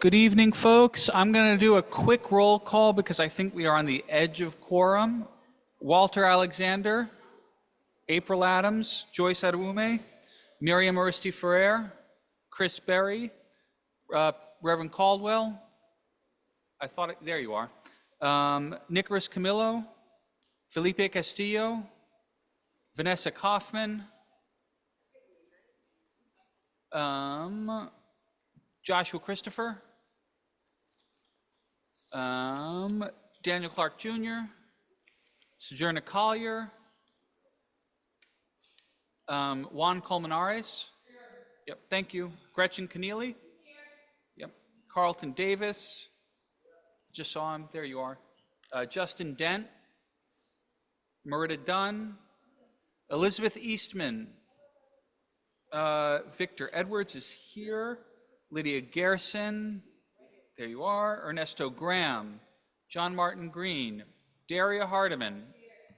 Good evening, folks. I'm going to do a quick roll call because I think we are on the edge of quorum. Walter Alexander, April Adams, Joyce Adewume, Miriam Aristi Ferrer, Chris Berry, Reverend Caldwell. There you are. Nicholas Camillo, Felipe Castillo, Vanessa Kaufman, Joshua Christopher, Daniel Clark Jr., Sojourner Collier, Juan Colmenares. Yep, thank you. Gretchen Keneally. Yep. Carlton Davis. Just saw him. There you are. Justin Dent. Merida Dunn. Elizabeth Eastman. Victor Edwards is here. Lydia Garrison. There you are. Ernesto Graham. John Martin Green. Daria Hardiman.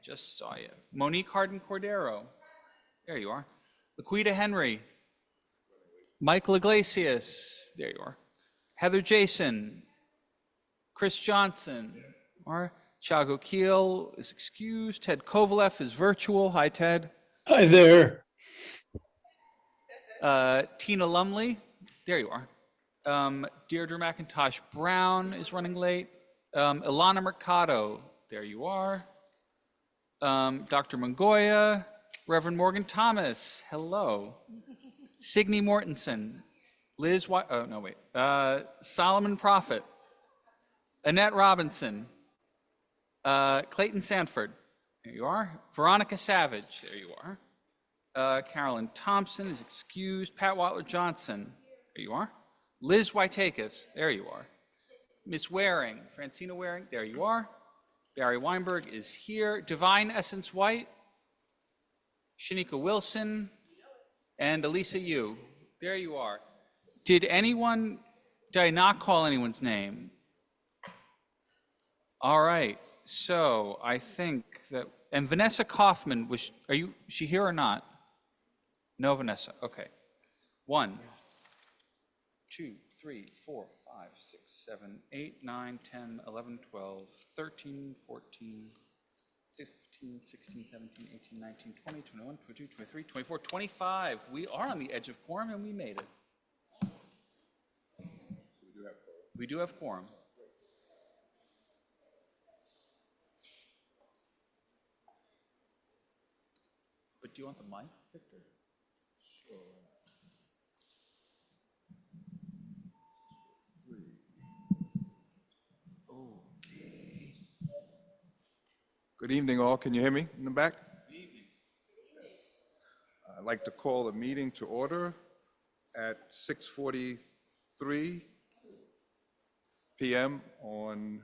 Just saw you. Monique Harden Cordero. There you are. Laquita Henry. Michael Iglesias. There you are. Heather Jason. Chris Johnson. Or Thiago Keel is excused. Ted Kovalev is virtual. Hi, Ted. Hi there. Tina Lumley. There you are. Deirdre McIntosh Brown is running late. Ilana Mercado. There you are. Dr. Mongoya. Reverend Morgan Thomas. Hello. Signe Mortensen. Liz Solomon Prophet. Annette Robinson. Clayton Sanford. There you are. Veronica Savage. There you are. Carolyn Thompson is excused. Pat Watler Johnson. There you are. Liz Whiteakis. There you are. Miss Waring. Francina Waring. There you are. Barry Weinberg is here. Divine Essence White. Shanika Wilson. And Elisa Yu. There you are. Did I not call anyone's name? All right. So I think that, and Vanessa Kaufman, she here or not? No, Vanessa. Okay. 1, 2, 3, 4, 5, 6, 7, 8, 9, 10, 11, 12, 13, 14, 15, 16, 17, 18, 19, 20, 21, 22, 23, 24, 25. We are on the edge of quorum and we made it. We do have quorum. But do you want the mic, Victor? Sure. Okay. Good evening, all. Can you hear me in the back? Good evening. I'd like to call the meeting to order at 6:43 p.m. on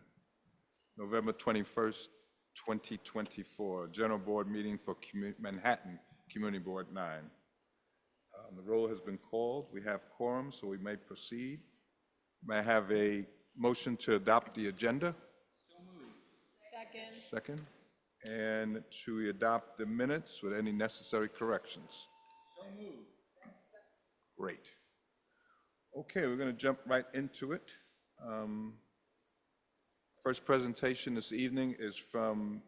November 21st, 2024, General Board meeting for Manhattan Community Board 9. The roll has been called. We have quorum, so we may proceed. May I have a motion to adopt the agenda? So moved. Second. And to adopt the minutes with any necessary corrections? So moved. Great. Okay, we're going to jump right into it. First presentation this evening is from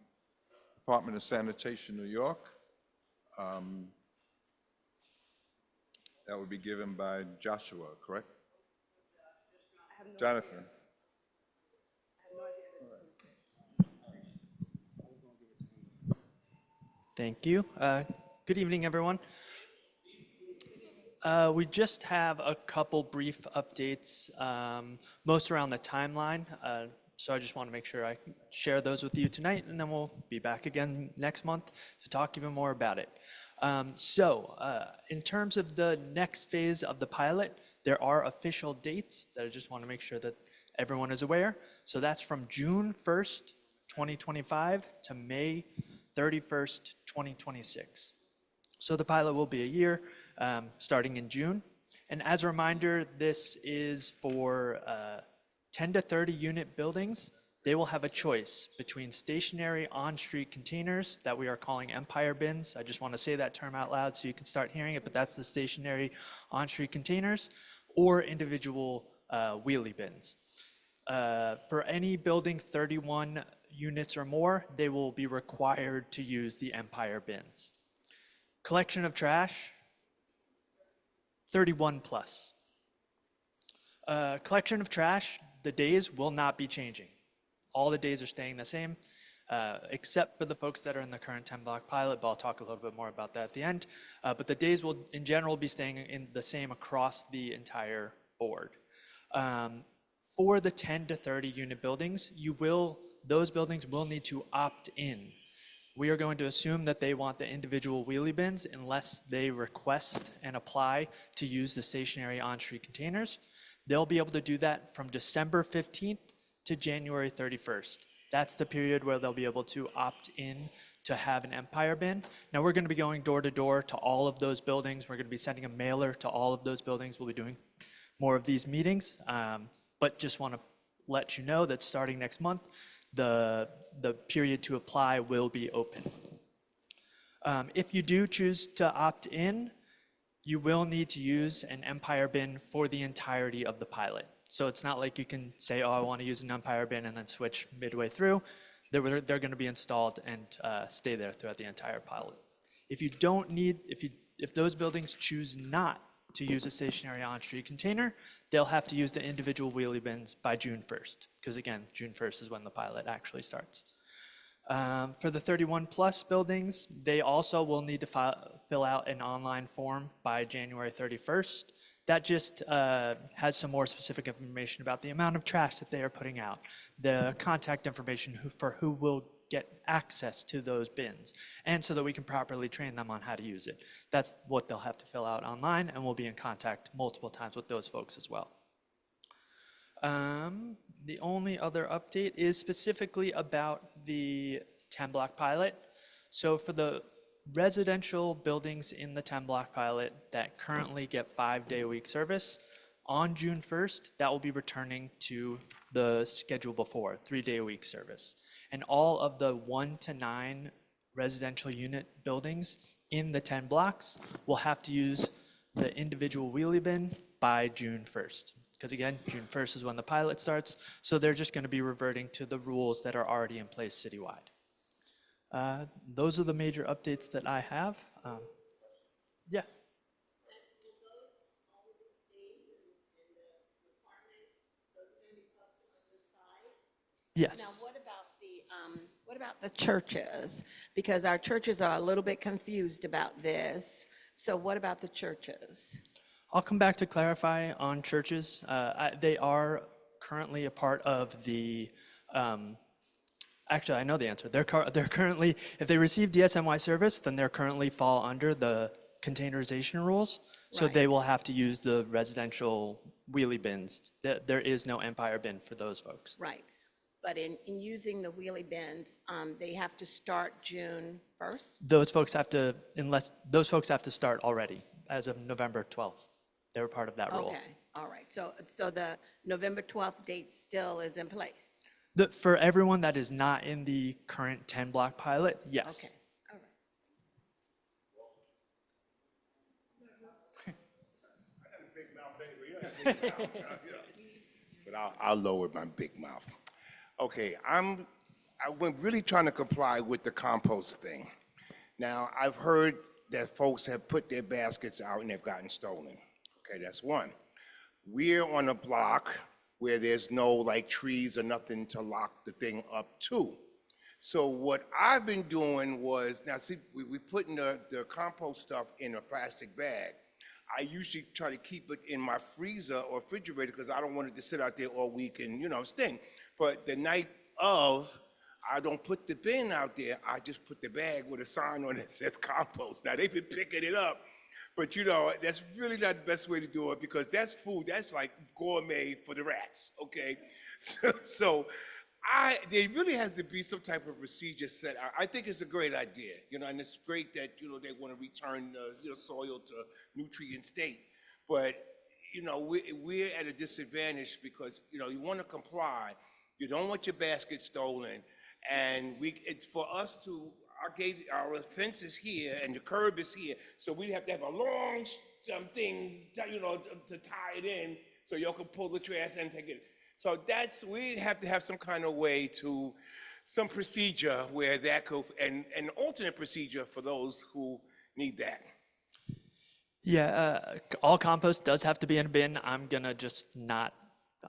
Department of Sanitation, New York. That would be given by Joshua, correct? Jonathan. Thank you. Good evening, everyone. We just have a couple brief updates, most around the timeline. So I just want to make sure I share those with you tonight, and then we'll be back again next month to talk even more about it. In terms of the next phase of the pilot, there are official dates that I just want to make sure that everyone is aware. So that's from June 1st, 2025 to May 31st, 2026. So the pilot will be a year, starting in June. And as a reminder, this is for 10 to 30 unit buildings. They will have a choice between stationary on-street containers that we are calling Empire bins. I just want to say that term out loud so you can start hearing it, but that's the stationary on-street containers, or individual wheelie bins. For any building 31 units or more, they will be required to use the Empire bins. Collection of trash, 31 plus. Collection of trash, the days will not be changing. All the days are staying the same, except for the folks that are in the current 10-block pilot, but I'll talk a little bit more about that at the end. But the days will, in general, be staying in the same across the entire board. For the 10 to 30 unit buildings, those buildings will need to opt in. We are going to assume that they want the individual wheelie bins unless they request and apply to use the stationary on-street containers. They'll be able to do that from December 15th to January 31st. That's the period where they'll be able to opt in to have an Empire bin. Now we're going to be going door to door to all of those buildings. We're going to be sending a mailer to all of those buildings. We'll be doing more of these meetings, but just want to let you know that starting next month, the period to apply will be open. If you do choose to opt in, you will need to use an Empire bin for the entirety of the pilot. So it's not like you can say, oh, I want to use an Empire bin and then switch midway through. They're going to be installed and stay there throughout the entire pilot. If those buildings choose not to use a stationary on-street container, they'll have to use the individual wheelie bins by June 1st, because again, June 1st is when the pilot actually starts. For the 31 plus buildings, they also will need to fill out an online form by January 31st. That just has some more specific information about the amount of trash that they are putting out, the contact information for who will get access to those bins, and so that we can properly train them on how to use it. That's what they'll have to fill out online, and we'll be in contact multiple times with those folks as well. The only other update is specifically about the 10-block pilot. So for the residential buildings in the 10-block pilot that currently get 5-day-a-week service, on June 1st, that will be returning to the schedule before, 3-day-a-week service. And all of the 1 to 9 residential unit buildings in the 10 blocks will have to use the individual wheelie bin by June 1st. Because again, June 1st is when the pilot starts, so they're just going to be reverting to the rules that are already in place citywide. Those are the major updates that I have. Yeah. Yes. Now, what about the churches? Because our churches are a little bit confused about this. So what about the churches? I'll come back to clarify on churches. They are currently a part of the, actually I know the answer. They're currently, if they receive DSMY service, then they're currently fall under the containerization rules. So Right. they will have to use the residential wheelie bins. There is no Empire bin for those folks. Right. But in using the wheelie bins, they have to start June 1st? Those folks have to start already as of November 12th. They were part of that rule. Okay, all right. So the November 12th date still is in place? For everyone that is not in the current 10-block pilot, yes. Okay, all right. But I'll lower my big mouth. Okay, I've been really trying to comply with the compost thing. Now, I've heard that folks have put their baskets out and they've gotten stolen. Okay, that's one. We're on a block where there's no like trees or nothing to lock the thing up to. So what I've been doing was, now see, we putting the compost stuff in a plastic bag. I usually try to keep it in my freezer or refrigerator because I don't want it to sit out there all week and, sting. But the night of, I don't put the bin out there. I just put the bag with a sign on it that says compost. Now, they've been picking it up. But, that's really not the best way to do it because that's food. That's like gourmet for the rats, okay? So there really has to be some type of procedure set. I think it's a great idea, and it's great that, they want to return soil to nutrient state. But, we're at a disadvantage because, you want to comply. You don't want your basket stolen. And it's for us to, our fence is here and the curb is here. So we have to have a long thing, to tie it in so y'all can pull the trash and take it. So we have to have some kind of way to, some procedure where that could, and an alternate procedure for those who need that. Yeah, all compost does have to be in a bin. I'm gonna just not,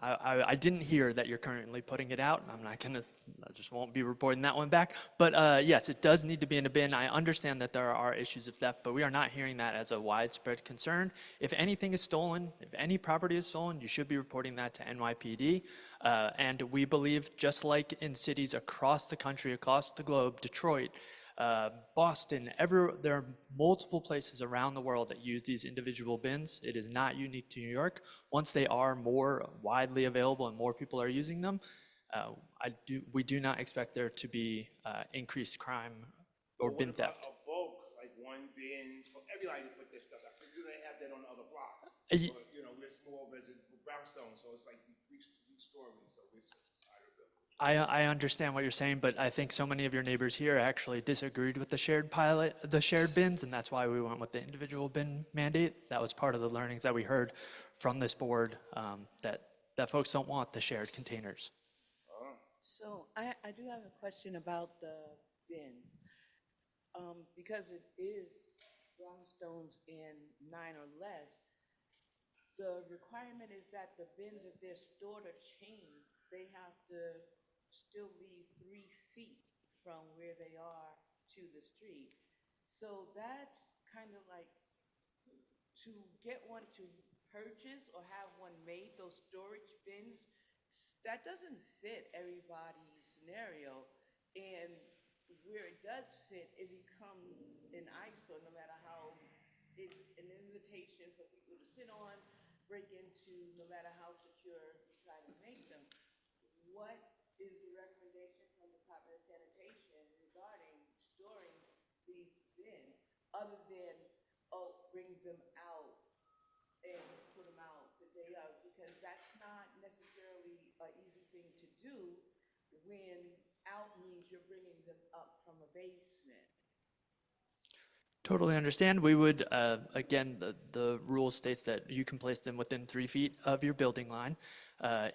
I didn't hear that you're currently putting it out. I'm not gonna, I just won't be reporting that one back. But yes, it does need to be in a bin. I understand that there are issues of theft, but we are not hearing that as a widespread concern. If anything is stolen, if any property is stolen, you should be reporting that to NYPD. And we believe, just like in cities across the country, across the globe, Detroit, Boston, there are multiple places around the world that use these individual bins. It is not unique to New York. Once they are more widely available and more people are using them, we do not expect there to be increased crime or bin theft. A bulk, like one bin for everybody to put their stuff out. Do they have that on other blocks? Ye- Or, you know, we're small residential brownstone, so it's like three stories, so it's higher building. I understand what you're saying, but I think so many of your neighbors here actually disagreed with the shared bins, and that's why we went with the individual bin mandate. That was part of the learnings that we heard from this board, that folks don't want the shared containers. So I do have a question about the bins. Because it is brownstones in 9 or less, the requirement is that the bins, if they're stored or chained, they have to still leave 3 feet from where they are to the street. So that's kind of like, to get one to purchase or have one made, those storage bins, that doesn't fit everybody's scenario. And where it does fit, it becomes an eyesore, no matter how, it's an invitation for people to sit on, break into, no matter how secure you try to make them. What is the recommendation from the Department of Sanitation regarding storing these bins, other than, bring them out and put them out the day of? Because that's not necessarily an easy thing to do when out means you're bringing them up from a basement. Totally understand. We would, again, the rule states that you can place them within 3 feet of your building line,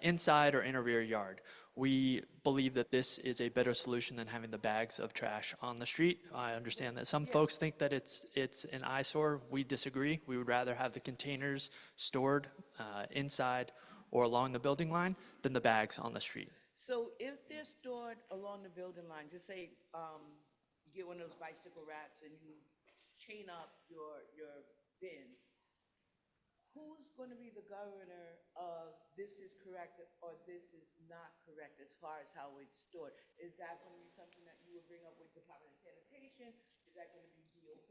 inside or in a rear yard. We believe that this is a better solution than having the bags of trash on the street. I understand that some folks think that it's an eyesore. We disagree. We would rather have the containers stored inside or along the building line than the bags on the street. So if they're stored along the building line, just say, you get one of those bicycle racks and you chain up your bins, who's going to be the governor of this is correct or this is not correct as far as how it's stored? Is that going to be something that you would bring up with Department of Sanitation? Is that going to be DOB?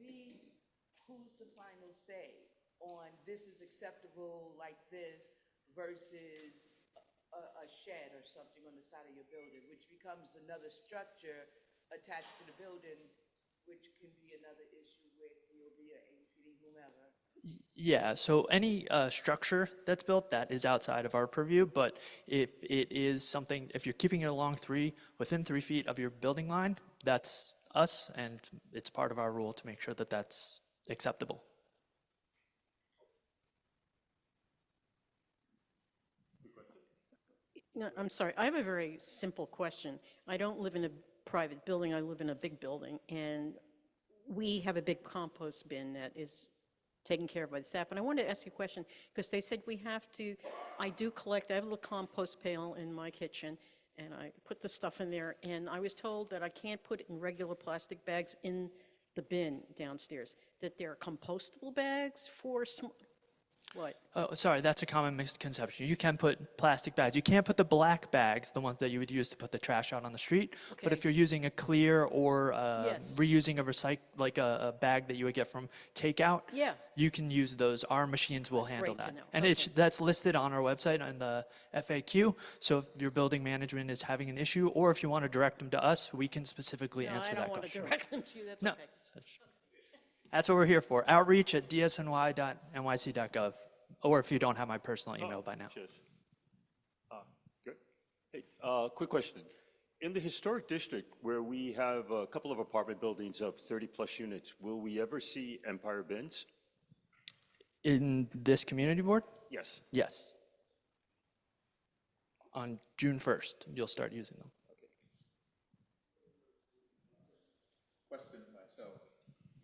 Who's the final say on this is acceptable like this versus a shed or something on the side of your building, which becomes another structure attached to the building, which can be another issue with DOB or APD, whomever? Yeah, so any structure that's built, that is outside of our purview, but if it is something, if you're keeping it within 3 feet of your building line, that's us, and it's part of our rule to make sure that that's acceptable. No, I'm sorry. I have a very simple question. I don't live in a private building. I live in a big building, and we have a big compost bin that is taken care of by the staff. And I wanted to ask you a question, because they said we have to, I have a little compost pail in my kitchen, and I put the stuff in there, and I was told that I can't put it in regular plastic bags in the bin downstairs, that there are compostable bags for what? Oh, sorry, that's a common misconception. You can put plastic bags. You can't put the black bags, the ones that you would use to put the trash out on the street. But if Okay. you're using a clear or Yes. reusing like a bag that you would get from takeout, Yeah. you can use those. Our machines will handle great to that. know. And Okay. that's listed on our website in the FAQ. So if your building management is having an issue, or if you want to direct them to us, we can specifically No, answer I that don't want to question. direct them to you. That's No. okay. That's what we're here for. Outreach at dsny.nyc.gov. Or if you don't have my personal email by now. Cheers. Good. Hey, quick question. In the historic district where we have a couple of apartment buildings of 30-plus units, will we ever see Empire bins? In this community board? Yes. Yes. on June 1st, you'll start using them. Question myself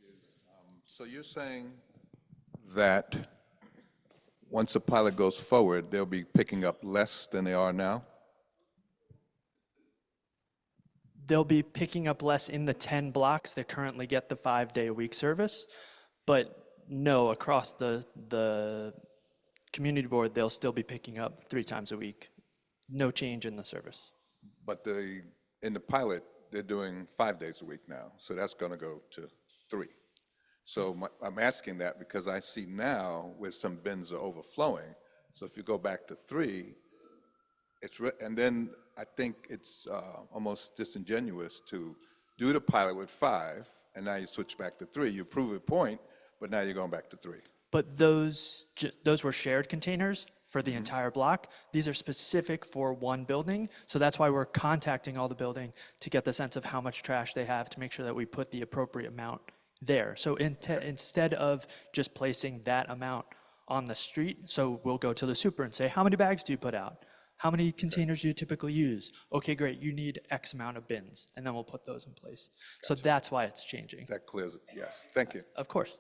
is, so you're saying that once a pilot goes forward, they'll be picking up less than they are now? They'll be picking up less in the 10 blocks that currently get the 5-day-a-week service, but no, across the community board, they'll still be picking up 3 times a week. No change in the service. But in the pilot, they're doing 5 days a week now, so that's going to go to 3. So I'm asking that because I see now where some bins are overflowing. So if you go back to 3, and then I think it's almost disingenuous to do the pilot with 5, and now you switch back to 3. You prove a point, but now you're going back to 3. But those were shared containers for the entire block. These are specific for one building, so that's why we're contacting all the building to get the sense of how much trash they have to make sure that we put the appropriate amount there. So instead of just placing that amount on the street, so we'll go to the super and say, how many bags do you put out? How many containers do you typically use? Okay, great, you need X amount of bins, and then we'll put those in place. So that's why it's changing. That clears it, yes. Thank you. Of course.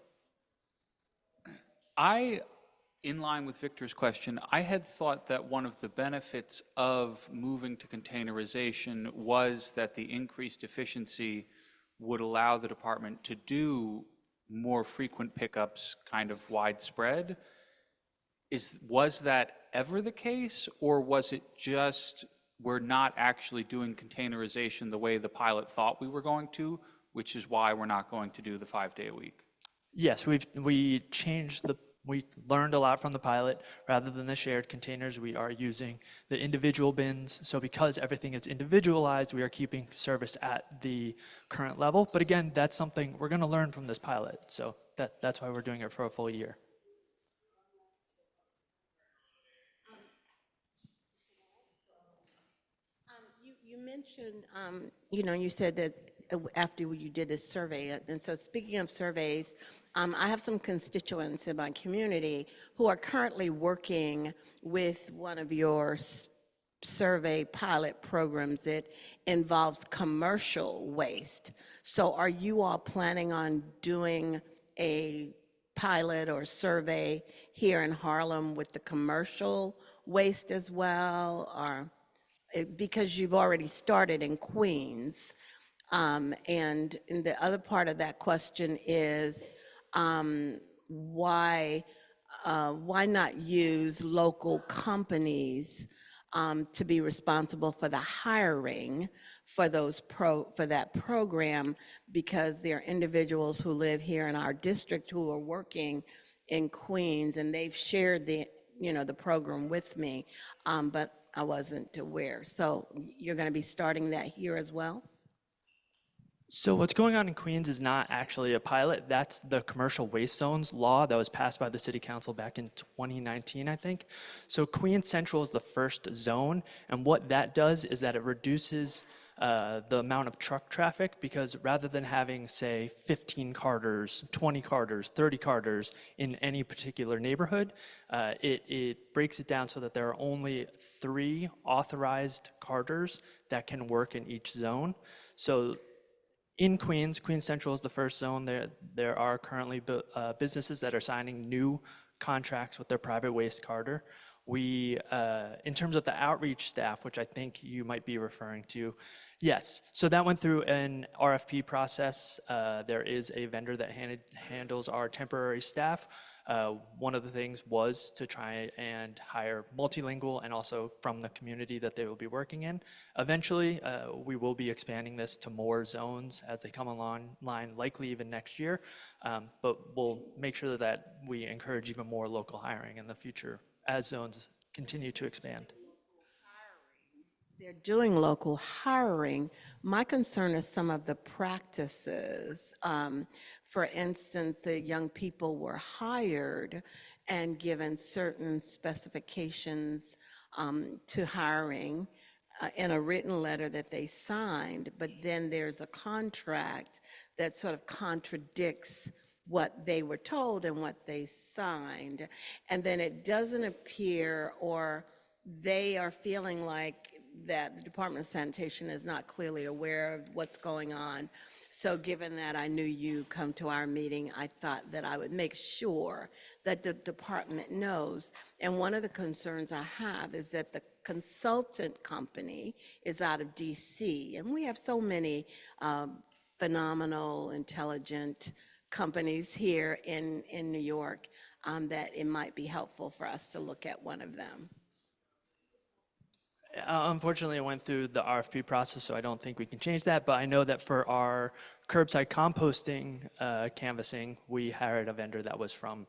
In line with Victor's question, I had thought that one of the benefits of moving to containerization was that the increased efficiency would allow the department to do more frequent pickups, kind of widespread. Was that ever the case, or was it just we're not actually doing containerization the way the pilot thought we were going to, which is why we're not going to do the 5-day-a-week? Yes, we learned a lot from the pilot. Rather than the shared containers, we are using the individual bins. So because everything is individualized, we are keeping service at the current level. But again, that's something we're going to learn from this pilot. So that's why we're doing it for a full year. You mentioned, you said that after you did this survey, and so speaking of surveys, I have some constituents in my community who are currently working with one of your survey pilot programs that involves commercial waste. So are you all planning on doing a pilot or survey here in Harlem with the commercial waste as well, or? Because you've already started in Queens. And the other part of that question is why not use local companies to be responsible for the hiring for that program, because there are individuals who live here in our district who are working in Queens, and they've shared the program with me, but I wasn't aware. So you're going to be starting that here as well? So what's going on in Queens is not actually a pilot. That's the commercial waste zones law that was passed by the city council back in 2019, I think. So Queens Central is the first zone, and what that does is that it reduces the amount of truck traffic, because rather than having, say, 15 carters, 20 carters, 30 carters in any particular neighborhood, it breaks it down so that there are only 3 authorized carters that can work in each zone. So in Queens Central is the first zone. There are currently businesses that are signing new contracts with their private waste carter. We, in terms of the outreach staff, which I think you might be referring to, yes. So that went through an RFP process. There is a vendor that handles our temporary staff. One of the things was to try and hire multilingual and also from the community that they will be working in. Eventually, we will be expanding this to more zones as they come online, likely even next year. But we'll make sure that we encourage even more local hiring in the future as zones continue to expand. They're doing local hiring. My concern is some of the practices. For instance, the young people were hired and given certain specifications to hiring in a written letter that they signed, but then there's a contract that sort of contradicts what they were told and what they signed. And then it doesn't appear, or they are feeling like that the Department of Sanitation is not clearly aware of what's going on. So given that I knew you come to our meeting, I thought that I would make sure that the department knows. And one of the concerns I have is that the consultant company is out of DC, and we have so many phenomenal, intelligent companies here in New York that it might be helpful for us to look at one of them. Unfortunately, it went through the RFP process, so I don't think we can change that. But I know that for our curbside composting canvassing, we hired a vendor that was from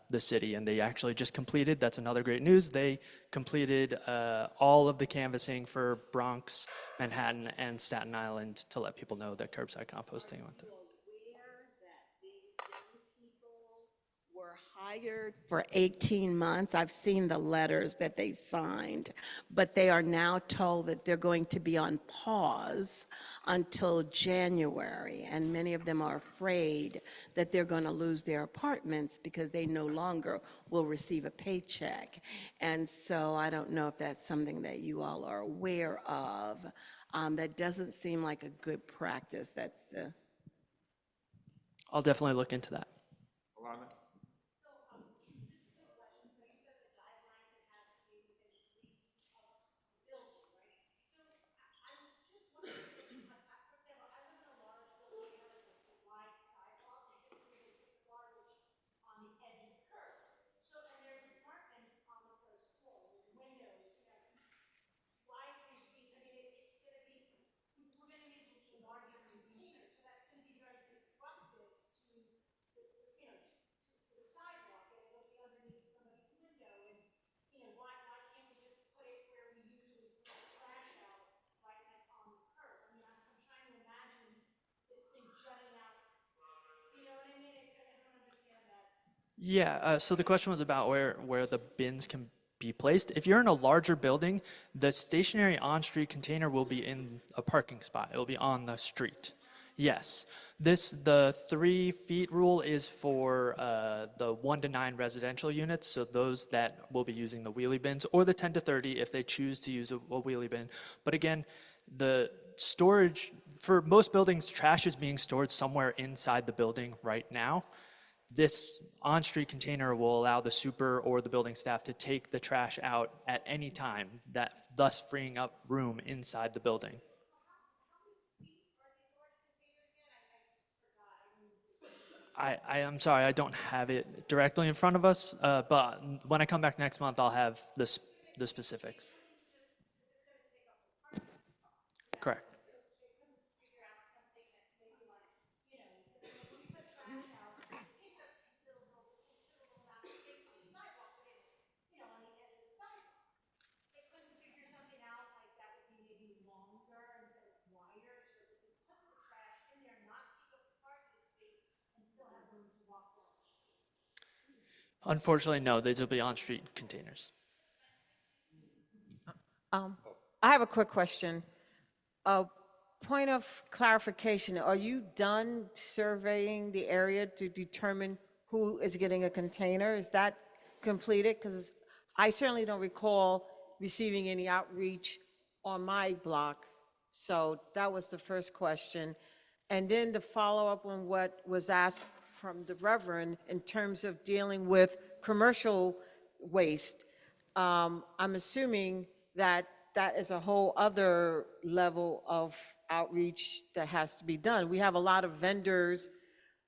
the city, and they actually just completed, that's another great news, they completed all of the canvassing for Bronx, Manhattan, and Staten Island to let people know that curbside composting went through. Aware that these young people were hired for 18 months. I've seen the letters that they signed, but they are now told that they're going to be on pause until January, and many of them are afraid that they're going to lose their apartments because they no longer will receive a paycheck. And so I don't know if that's something that you all are aware of. That doesn't seem like a good practice. That's I'll definitely look into that. Alana? Yeah, so the question was about where the bins can be placed. If you're in a larger building, the stationary on-street container will be in a parking spot. It will be on the street. Yes. The 3 feet rule is for the 1 to 9 residential units, so those that will be using the wheelie bins, or the 10 to 30 if they choose to use a wheelie bin. But again, the storage, for most buildings, trash is being stored somewhere inside the building right now. This on-street container will allow the super or the building staff to take the trash out at any time, thus freeing up room inside the building. I'm sorry, I don't have it directly in front of us, but when I come back next month, I'll have the specifics. Correct. Unfortunately, no, these will be on-street containers. I have a quick question. A point of clarification, are you done surveying the area to determine who is getting a container? Is that completed? Because I certainly don't recall receiving any outreach on my block. So that was the first question. And then to follow up on what was asked from the Reverend in terms of dealing with commercial waste, I'm assuming that that is a whole other level of outreach that has to be done. We have a lot of vendors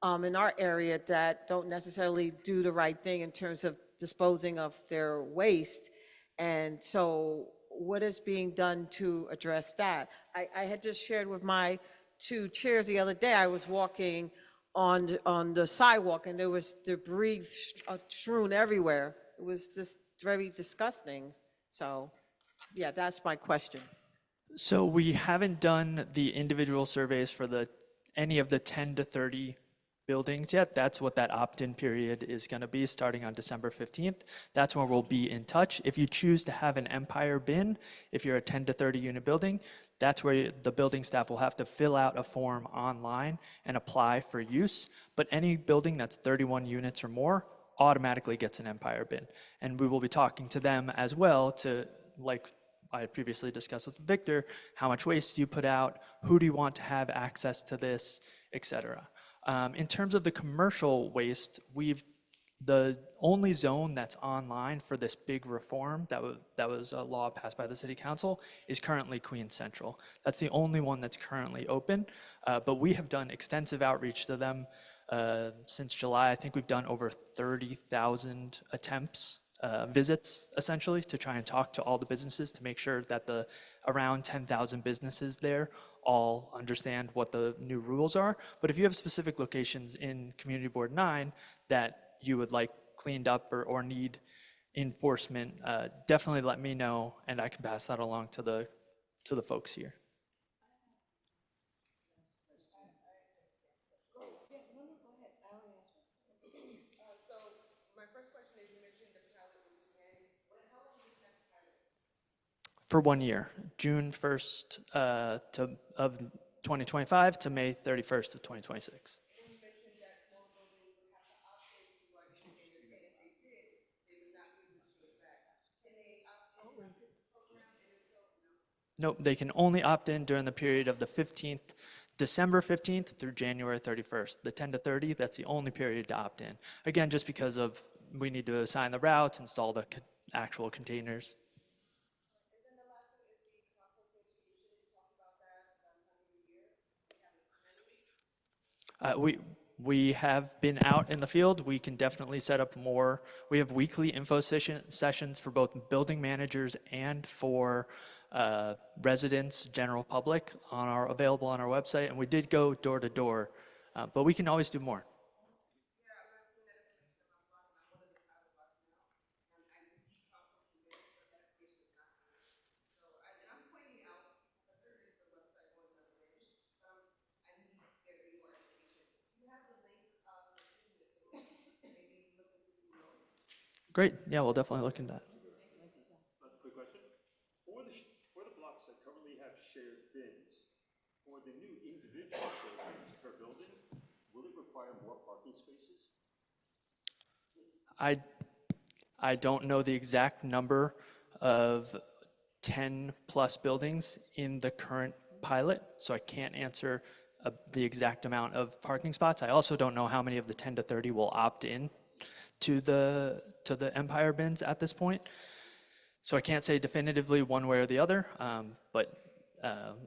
in our area that don't necessarily do the right thing in terms of disposing of their waste. And so what is being done to address that? I had just shared with my 2 chairs the other day, I was walking on the sidewalk and there was debris strewn everywhere. It was just very disgusting. So yeah, that's my question. So we haven't done the individual surveys for any of the 10 to 30 buildings yet. That's what that opt-in period is going to be starting on December 15th. That's when we'll be in touch. If you choose to have an Empire bin, if you're a 10 to 30 unit building, that's where the building staff will have to fill out a form online and apply for use. But any building that's 31 units or more automatically gets an Empire bin. And we will be talking to them as well to, like I had previously discussed with Victor, how much waste do you put out, who do you want to have access to this, et cetera. In terms of the commercial waste, the only zone that's online for this big reform that was a law passed by the city council is currently Queens Central. That's the only one that's currently open, but we have done extensive outreach to them since July. I think we've done over 30,000 attempts, visits essentially, to try and talk to all the businesses to make sure that the around 10,000 businesses there all understand what the new rules are. But if you have specific locations in Community Board 9 that you would like cleaned up or need enforcement, definitely let me know and I can pass that along to the folks here. For 1 year, June 1st of 2025 to May 31st of 2026. Nope, they can only opt in during the period of the 15th, December 15th through January 31st. The 10 to 30, that's the only period to opt in. Again, just because of we need to assign the routes, install the actual containers. We have been out in the field. We can definitely set up more. We have weekly info sessions for both building managers and for residents, general public, available on our website. And we did go door to door, but we can always do more. Great. Yeah, we'll definitely look into that. Quick question. For the blocks that currently have shared bins, for the new individual shared bins per building, will it require more parking spaces? I don't know the exact number of 10 plus buildings in the current pilot, so I can't answer the exact amount of parking spots. I also don't know how many of the 10 to 30 will opt in to the Empire bins at this point. So I can't say definitively one way or the other, but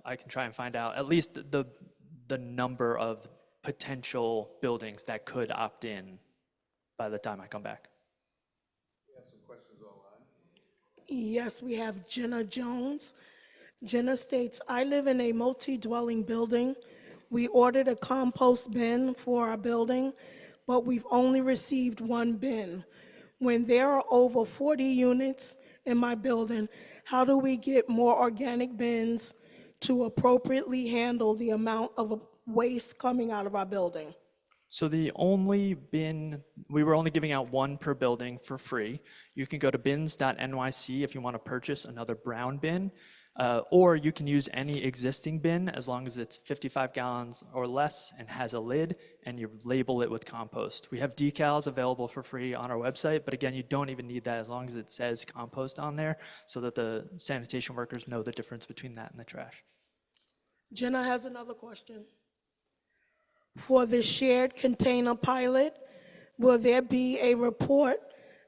I can try and find out at least the number of potential buildings that could opt in by the time I come back. We have some questions online. Yes, we have Jenna Jones. Jenna states, I live in a multi-dwelling building. We ordered a compost bin for our building, but we've only received one bin. When there are over 40 units in my building, how do we get more organic bins to appropriately handle the amount of waste coming out of our building? So the only bin, we were only giving out one per building for free. You can go to bins.nyc if you want to purchase another brown bin, or you can use any existing bin as long as it's 55 gallons or less and has a lid, and you label it with compost. We have decals available for free on our website, but again, you don't even need that as long as it says compost on there so that the sanitation workers know the difference between that and the trash. Jenna has another question. For the shared container pilot, will there be a report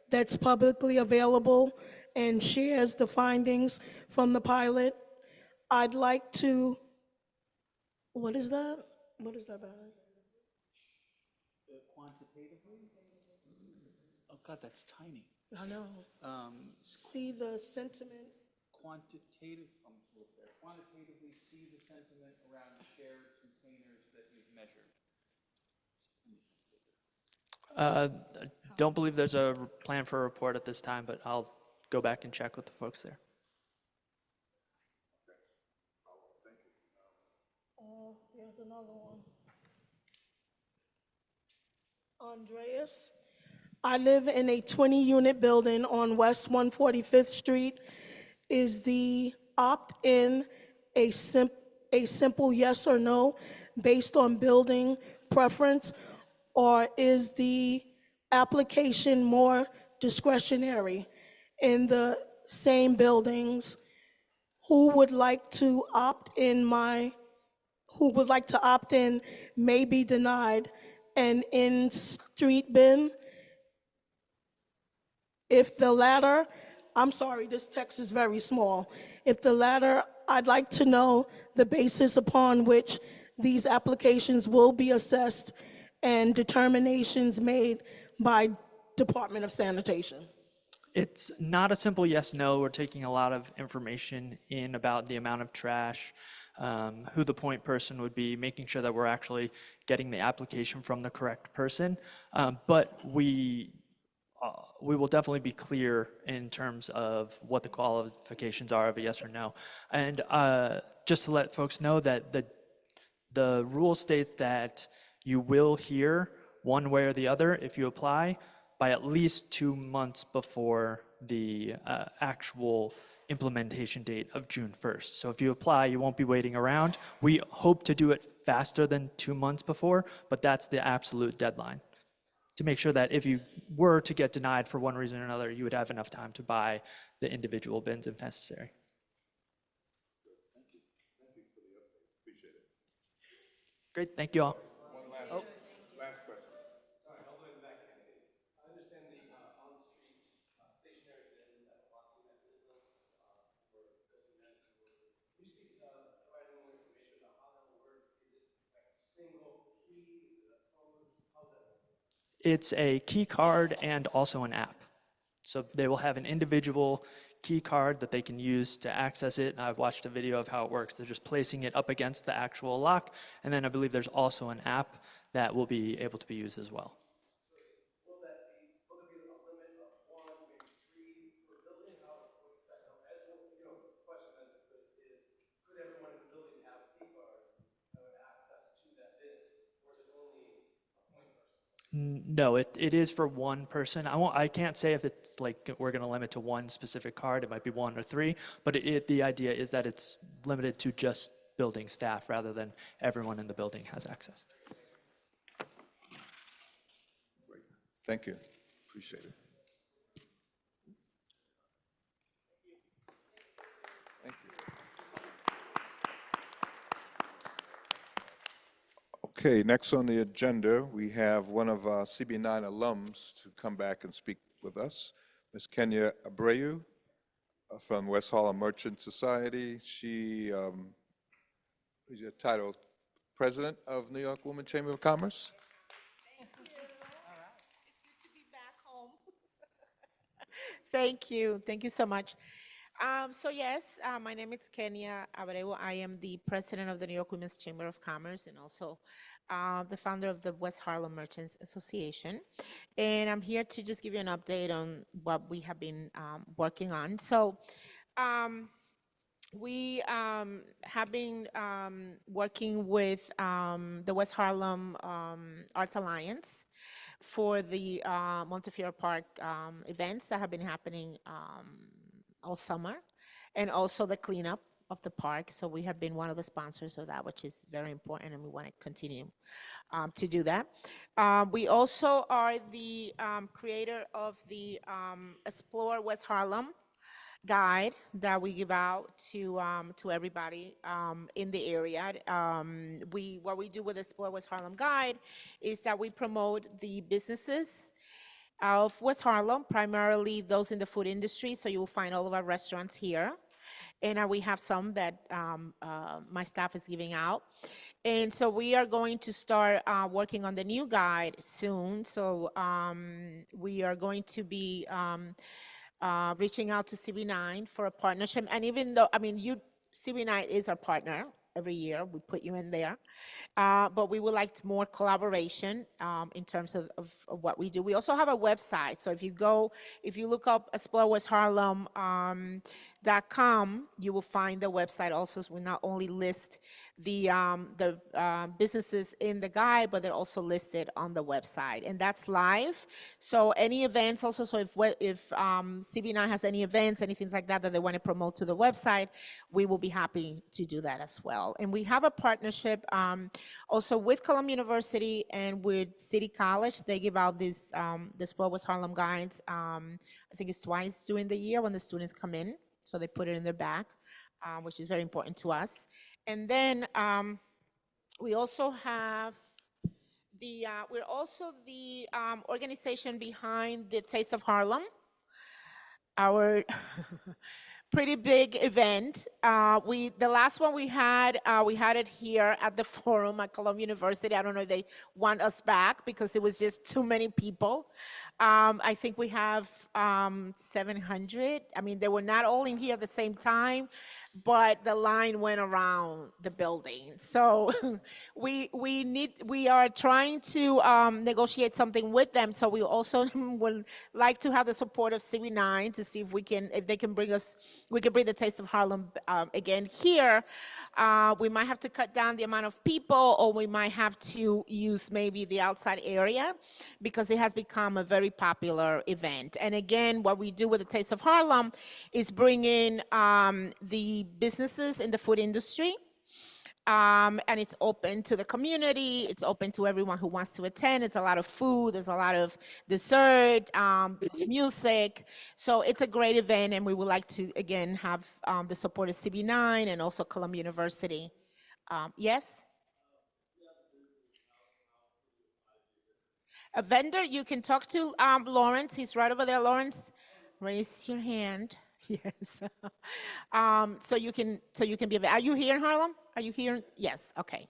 that's publicly available and shares the findings from the pilot? I'd like to, what is that? What is that, Barry? Quantitatively? Oh God, that's tiny. I know. See the sentiment. Quantitatively see the sentiment around the shared containers that you've measured. Don't believe there's a plan for a report at this time, but I'll go back and check with the folks there. Here's another one. Andreas, I live in a 20-unit building on West 145th Street. Is the opt-in a simple yes or no based on building preference, or is the application more discretionary in the same buildings? Who would like to opt in who would like to opt in may be denied. And in street bin, if the latter, I'm sorry, this text is very small. If the latter, I'd like to know the basis upon which these applications will be assessed and determinations made by Department of Sanitation. It's not a simple yes, no. We're taking a lot of information in about the amount of trash, who the point person would be, making sure that we're actually getting the application from the correct person. But we will definitely be clear in terms of what the qualifications are of a yes or no. And just to let folks know that the rule states that you will hear one way or the other if you apply by at least 2 months before the actual implementation date of June 1st. So if you apply, you won't be waiting around. We hope to do it faster than 2 months before, but that's the absolute deadline, to make sure that if you were to get denied for one reason or another, you would have enough time to buy the individual bins if necessary. Great, thank you all. Last question. It's a key card and also an app. So they will have an individual key card that they can use to access it. I've watched a video of how it works. They're just placing it up against the actual lock. And then I believe there's also an app that will be able to be used as well. No, it is for one person. I can't say if it's like we're going to limit to one specific card. It might be 1 or 3, but the idea is that it's limited to just building staff rather than everyone in the building has access. Thank you. Appreciate it. Thank you. Okay, next on the agenda, we have one of our CB9 alums to come back and speak with us, Ms. Kenya Abreu from West Harlem Merchant Society. She is your title, President of New York Women Chamber of Commerce. Thank you. Thank you so much. So yes, my name is Kenya Abreu. I am the president of the New York Women's Chamber of Commerce and also the founder of the West Harlem Merchants Association. And I'm here to just give you an update on what we have been working on. So we have been working with the West Harlem Arts Alliance for the Montefiore Park events that have been happening all summer, and also the cleanup of the park. So we have been one of the sponsors of that, which is very important, and we want to continue to do that. We also are the creator of the Explore West Harlem guide that we give out to everybody in the area. What we do with Explore West Harlem guide is that we promote the businesses of West Harlem, primarily those in the food industry. So you will find all of our restaurants here. And we have some that my staff is giving out. And so we are going to start working on the new guide soon. So we are going to be reaching out to CB9 for a partnership. And even though, CB9 is our partner every year, we put you in there. But we would like more collaboration in terms of what we do. We also have a website. So if you look up explorewestharlem.com, you will find the website also. So we not only list the businesses in the guide, but they're also listed on the website, and that's live. So any events also, so if CB9 has any events, anything like that they want to promote to the website, we will be happy to do that as well. And we have a partnership also with Columbia University and with City College. They give out these West Harlem guides. I think it's twice during the year when the students come in, so they put it in their bag, which is very important to us. And then we also have we're also the organization behind the Taste of Harlem, our pretty big event. The last one we had it here at the Forum at Columbia University. I don't know if they want us back because it was just too many people. I think we have 700. I mean, they were not all in here at the same time, but the line went around the building. So we are trying to negotiate something with them. So we also would like to have the support of CB9 to see if they can bring us, we can bring the Taste of Harlem again here. We might have to cut down the amount of people, or we might have to use maybe the outside area because it has become a very popular event. And again, what we do with the Taste of Harlem is bring in the businesses in the food industry, and it's open to the community. It's open to everyone who wants to attend. It's a lot of food. There's a lot of dessert. There's music. So it's a great event, and we would like to, again, have the support of CB9 and also Columbia University. Yes? A vendor, you can talk to Lawrence. He's right over there. Lawrence, raise your hand. Yes. So you can be. Are you here in Harlem? Are you here? Yes. Okay.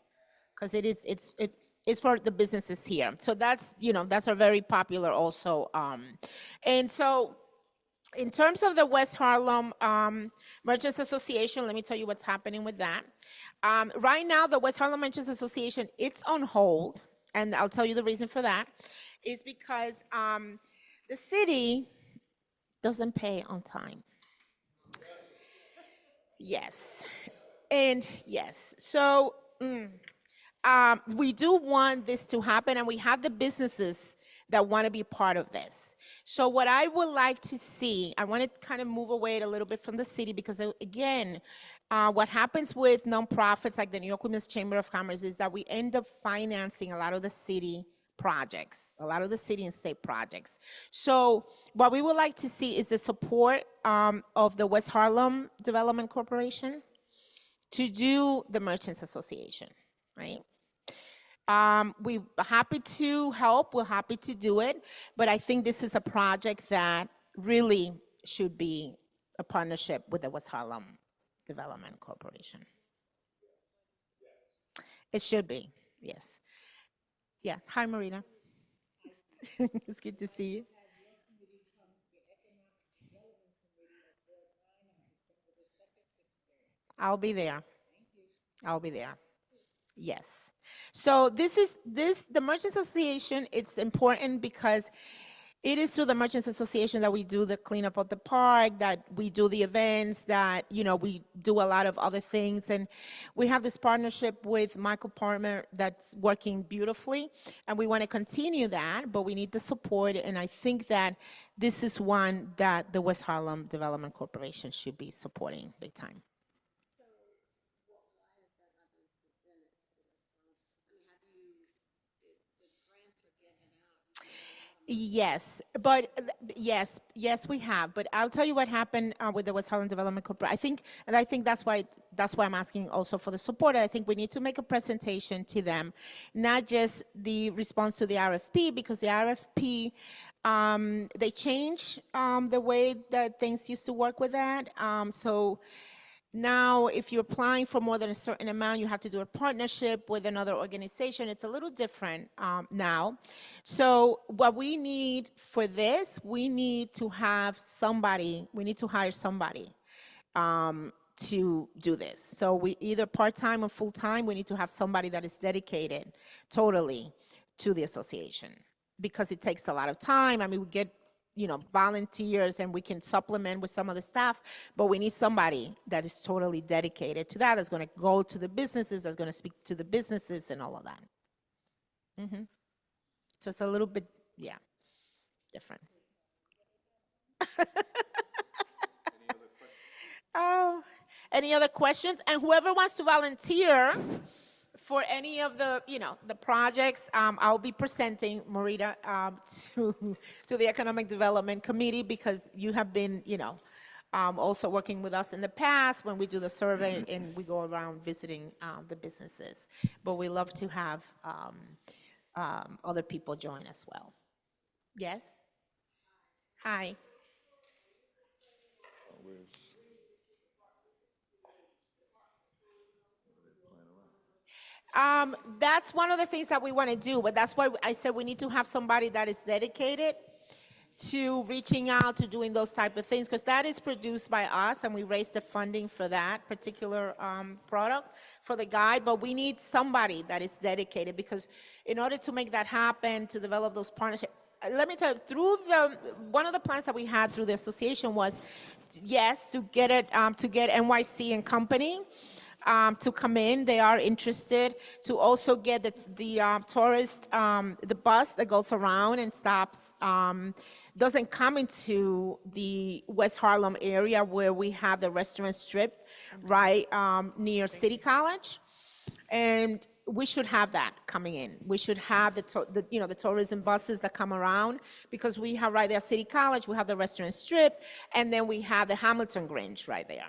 Because it's for the businesses here. So that's that's a very popular also. And so in terms of the West Harlem Merchants Association, let me tell you what's happening with that. Right now, the West Harlem Merchants Association, it's on hold. And I'll tell you the reason for that is because the city doesn't pay on time. Yes. And yes. So we do want this to happen, and we have the businesses that want to be part of this. So what I would like to see, I want to kind of move away a little bit from the city because, again, what happens with nonprofits like the New York Women's Chamber of Commerce is that we end up financing a lot of the city projects, a lot of the city and state projects. So what we would like to see is the support of the West Harlem Development Corporation to do the Merchants Association, right? We're happy to help, we're happy to do it, but I think this is a project that really should be a partnership with the West Harlem Development Corporation. It should be, yes. Yeah, hi Marina. It's good to see you. I'll be there. I'll be there. Yes. So the Merchants Association, it's important because it is through the Merchants Association that we do the cleanup of the park, that we do the events, that, we do a lot of other things. And we have this partnership with Michael Palmer that's working beautifully. And we want to continue that, but we need the support. And I think that this is one that the West Harlem Development Corporation should be supporting big time. Yes, but yes, we have. But I'll tell you what happened with the West Harlem Development Corporation. I think that's why I'm asking also for the support. I think we need to make a presentation to them, not just the response to the RFP, because the RFP they changed the way that things used to work with that. So now, if you're applying for more than a certain amount, you have to do a partnership with another organization. It's a little different now. So what we need for this, we need to have somebody, we need to hire somebody to do this. So we either part-time or full-time, we need to have somebody that is dedicated totally to the association because it takes a lot of time. I mean, we get volunteers and we can supplement with some of the staff, but we need somebody that is totally dedicated to that, that's going to go to the businesses, that's going to speak to the businesses and all of that. So it's a little bit, yeah, different. Oh, any other questions? And whoever wants to volunteer for any of the, the projects, I'll be presenting, Marita, to the Economic Development Committee, because you have been, also working with us in the past when we do the survey and we go around visiting the businesses. But we love to have other people join as well. Yes? Hi. That's one of the things that we want to do, but that's why I said we need to have somebody that is dedicated to reaching out to doing those type of things, because that is produced by us and we raise the funding for that particular product for the guide, but we need somebody that is dedicated, because in order to make that happen, to develop those partnerships, let me tell you, one of the plans that we had through the association was, yes, to get NYC and Company to come in. They are interested to also get the tourist, the bus that goes around and stops, doesn't come into the West Harlem area where we have the restaurant strip right near City College. And we should have that coming in. We should have the tourism buses that come around, because we have right there City College, we have the restaurant strip, and then we have the Hamilton Grange right there.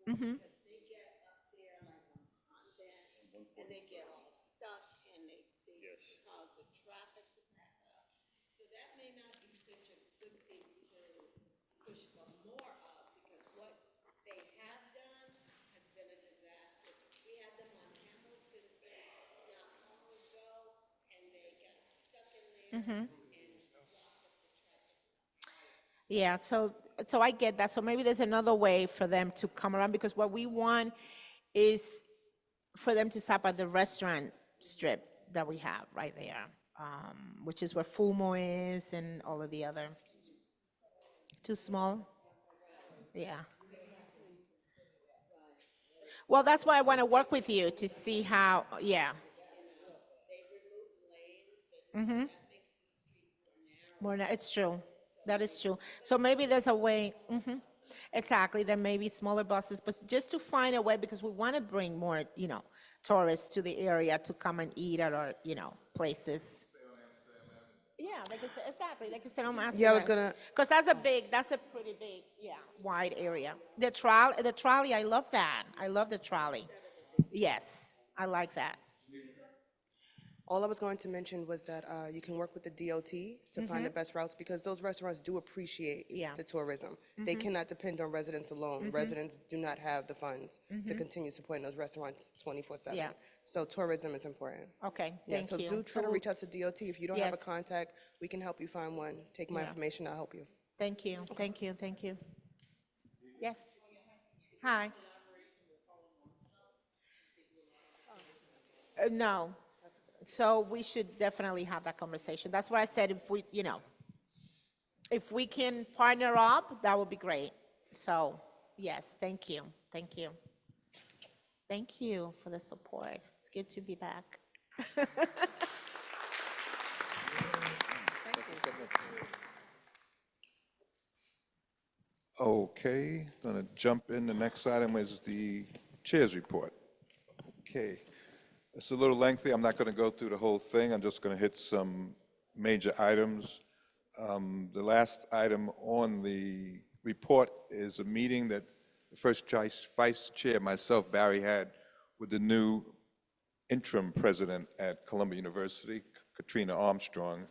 Mm-hmm. They get up there like on that, and they get all stuck, and they cause the traffic to back up. So that may not be such a good thing to push for more of, because what they have done has been a disaster. We had them on Hamilton not long ago, and they got stuck in there and blocked up the traffic. Yeah, so I get that. So maybe there's another way for them to come around, because what we want is for them to stop at the restaurant strip that we have right there, which is where Fumo is and all of the other. Too small? Yeah. Well, that's why I want to work with you to see how, yeah. Mm-hmm. It's true. That is true. So maybe there's a way, exactly, there may be smaller buses, but just to find a way, because we want to bring more, tourists to the area to come and eat at our, places. Yeah, they could say, exactly, they could sit on Amsterdam. Yeah, I was gonna. Because that's a pretty big, wide area. The trolley, I love that. I love the trolley. Yes, I like that. All I was going to mention was that you can work with the DOT to find the best routes, because those restaurants do appreciate the tourism. They cannot depend on residents alone. Residents do not have the funds to continue supporting those restaurants 24/7. Yeah. So tourism is important. Okay, Yeah, thank so you. do try to reach out to DOT. If you don't have a Yes. contact, we can help you find one. Take my Yeah. information, I'll help you. Thank you, thank you, thank you. Yes. Hi. No. So we should definitely have that conversation. That's why I said if we can partner up, that would be great. So, yes, thank you, thank you. Thank you for the support. It's good to be back. Okay, gonna jump in. The next item is the chair's report. Okay, it's a little lengthy. I'm not gonna go through the whole thing. I'm just gonna hit some major items. The last item on the report is a meeting that the first vice chair, myself, Barry, had with the new interim president at Columbia University, Katrina Armstrong,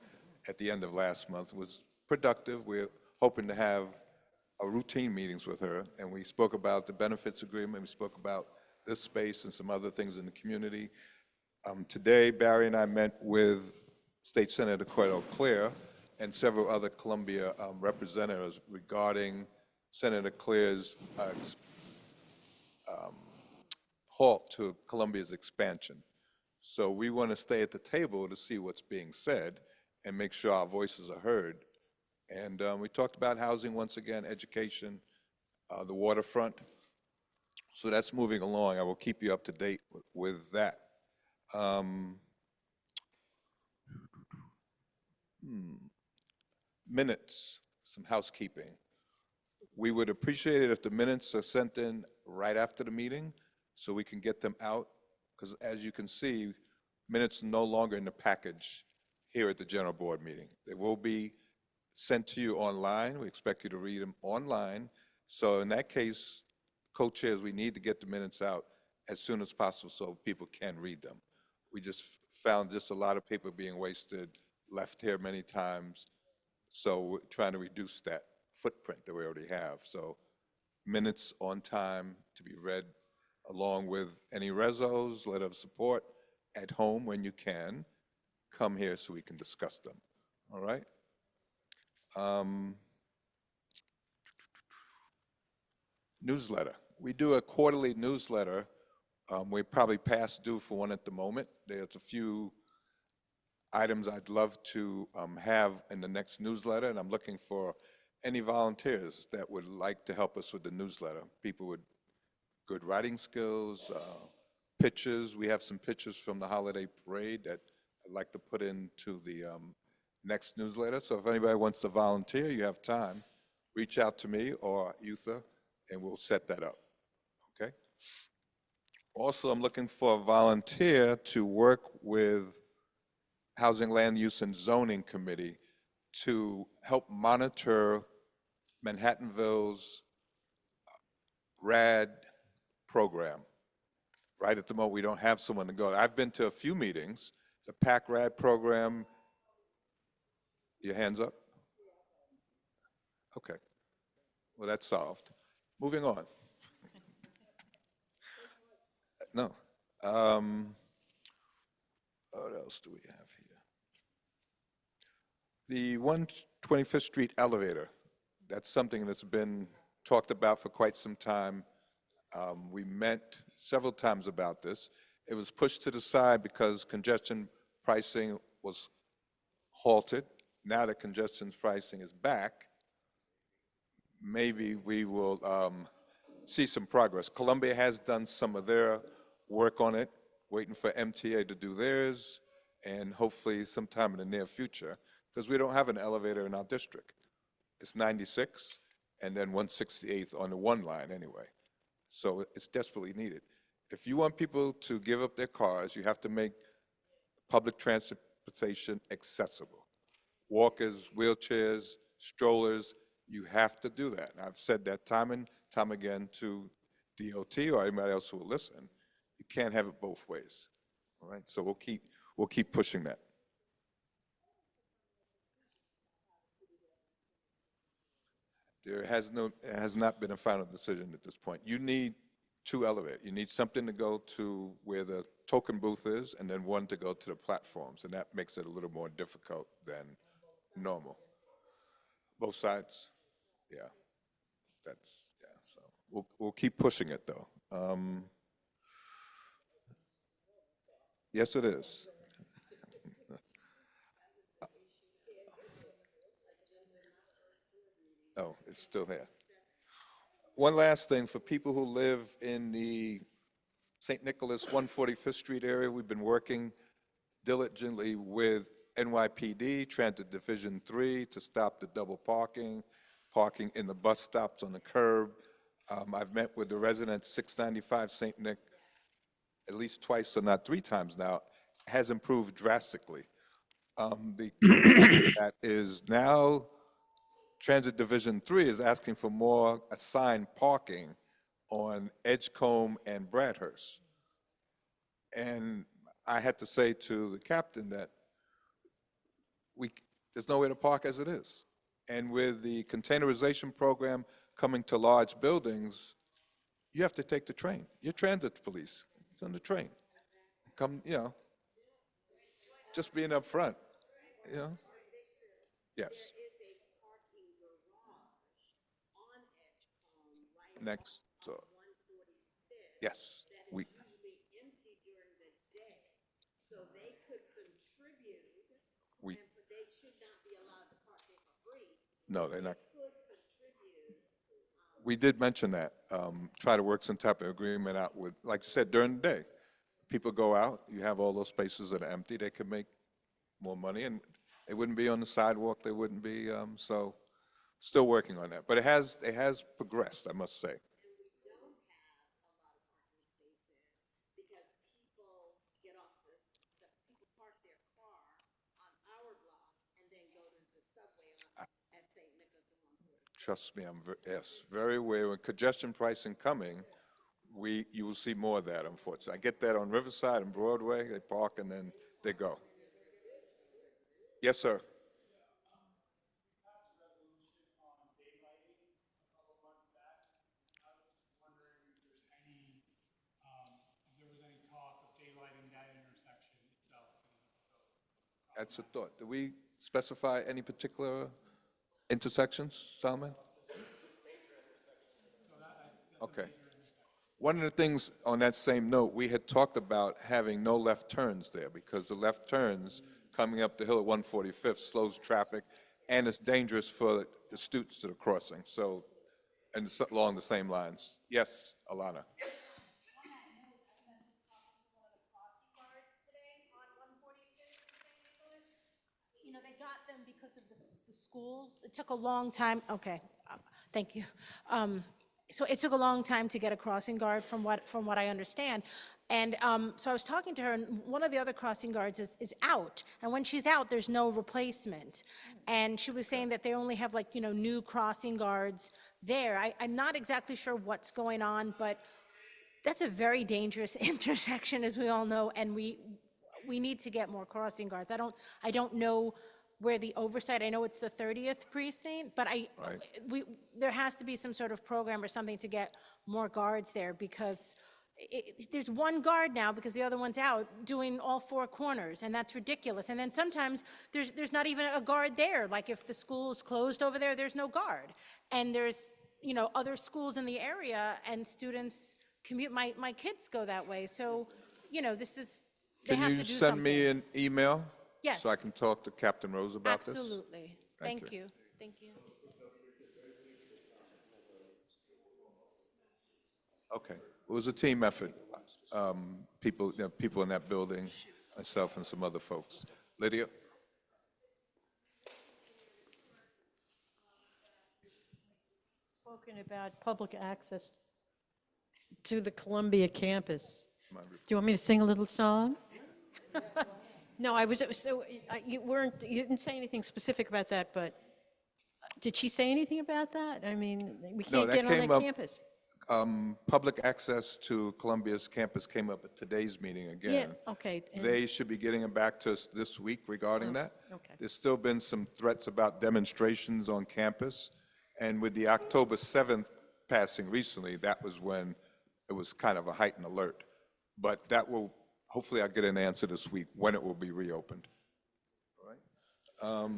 at the end of last month. It was productive. We're hoping to have routine meetings with her, and we spoke about the benefits agreement, we spoke about this space and some other things in the community. Today, Barry and I met with State Senator Cordell Clare and several other Columbia representatives regarding Senator Clare's halt to Columbia's expansion. So we want to stay at the table to see what's being said and make sure our voices are heard. And we talked about housing once again, education, the waterfront. So that's moving along. I will keep you up to date with that. Minutes, some housekeeping. We would appreciate it if the minutes are sent in right after the meeting so we can get them out. Because as you can see, minutes are no longer in the package here at the general board meeting. They will be sent to you online. We expect you to read them online. So in that case, co-chairs, we need to get the minutes out as soon as possible so people can read them. We just found just a lot of paper being wasted, left here many times. So we're trying to reduce that footprint that we already have. So minutes on time to be read along with any rezos, letter of support at home when you can. Come here so we can discuss them. All right? Newsletter. We do a quarterly newsletter. We're probably past due for one at the moment. There's a few items I'd love to have in the next newsletter, and I'm looking for any volunteers that would like to help us with the newsletter. People with good writing skills, pictures. We have some pictures from the holiday parade that I'd like to put into the next newsletter. So if anybody wants to volunteer, you have time, reach out to me or Eutha, and we'll set that up, okay? Also, I'm looking for a volunteer to work with Housing, Land Use, and Zoning Committee to help monitor Manhattanville's RAD program. Right at the moment, we don't have someone to go. I've been to a few meetings. The PAC RAD program, your hands up? Okay. Well, that's solved. Moving on. No. What else do we have here? The 125th Street elevator. That's something that's been talked about for quite some time. We met several times about this. It was pushed to the side because congestion pricing was halted. Now that congestion pricing is back, maybe we will see some progress. Columbia has done some of their work on it, waiting for MTA to do theirs, and hopefully sometime in the near future, because we don't have an elevator in our district. It's 96 and then 168th on the one line anyway. So it's desperately needed. If you want people to give up their cars, you have to make public transportation accessible. Walkers, wheelchairs, strollers, you have to do that. And I've said that time and time again to DOT or anybody else who will listen. You can't have it both ways. All right, so we'll keep pushing that. There has not been a final decision at this point. You need two elevators. You need something to go to where the token booth is, and then one to go to the platforms, and that makes it a little more difficult than normal. Both sides, yeah. That's yeah. So we'll keep pushing it though. Yes, it is. Oh, it's still here. One last thing, for people who live in the St. Nicholas 145th Street area, we've been working diligently with NYPD, Transit Division 3, to stop the double parking in the bus stops on the curb. I've met with the residents, 695 St. Nick, at least twice, so not three times now, has improved drastically. That is now Transit Division 3 is asking for more assigned parking on Edgecombe and Bradhurst. And I had to say to the captain that there's nowhere to park as it is. And with the containerization program coming to large buildings, you have to take the train. Your transit police, it's on the train. Come, just being up front, Yes. Next, Yes, we, usually empty during the day, so they could contribute, we, but they should not be allowed to park there for free. no, they're not. Could contribute. We did mention that, try to work some type of agreement out with, like you said, during the day. People go out, you have all those spaces that are empty, they could make more money, and they wouldn't be on the sidewalk, they wouldn't be, so, still working on that. But it has progressed, I must say. Because people get off the people park their car on our block and then go to the subway at St. Nicholas and 140. Trust me, yes, very aware. With congestion pricing coming, you will see more of that, unfortunately. I get that on Riverside and Broadway, they park and then they go. Yes, sir. That's a thought. Do we specify any particular intersections, Solomon? Okay. One of the things on that same note, we had talked about having no left turns there because the left turns coming up the hill at 145th slows traffic and it's dangerous for the students that are crossing. So, and it's along the same lines. Yes, Alana. You know, they got them because of the schools. It took a long time, okay, thank you. So it took a long time to get a crossing guard from what I understand. And so I was talking to her, and one of the other crossing guards is out. And when she's out, there's no replacement. And she was saying that they only have like, you know, new crossing guards there. I'm not exactly sure what's going on, but that's a very dangerous intersection, as we all know, and we need to get more crossing guards. I don't know where the oversight, I know it's the 30th precinct, but there has to be some sort of program or something to get more guards there because there's one guard now because the other one's out doing all four corners, and that's ridiculous. And then sometimes there's not even a guard there. Like if the school is closed over there, there's no guard. And there's, you know, other schools in the area and students commute, my kids go that way. So, you know, this is, they have to do something. Can you send me an email? Yes. So I can talk to Captain Rose about this? Absolutely. Thank you. Thank you. Okay. It was a team effort. People in that building, myself and some other folks. Lydia? Spoken about public access to the Columbia campus. Do you want me to sing a little song? No, you didn't say anything specific about that, but did she say anything about that? I mean, we can't get on that campus. Public access to Columbia's campus came up at today's meeting again. Yeah, okay. They should be getting back to us this week regarding that. okay. There's still been some threats about demonstrations on campus, and with the October 7th passing recently, that was when it was kind of a heightened alert. But that will, hopefully I'll get an answer this week when it will be reopened. All right?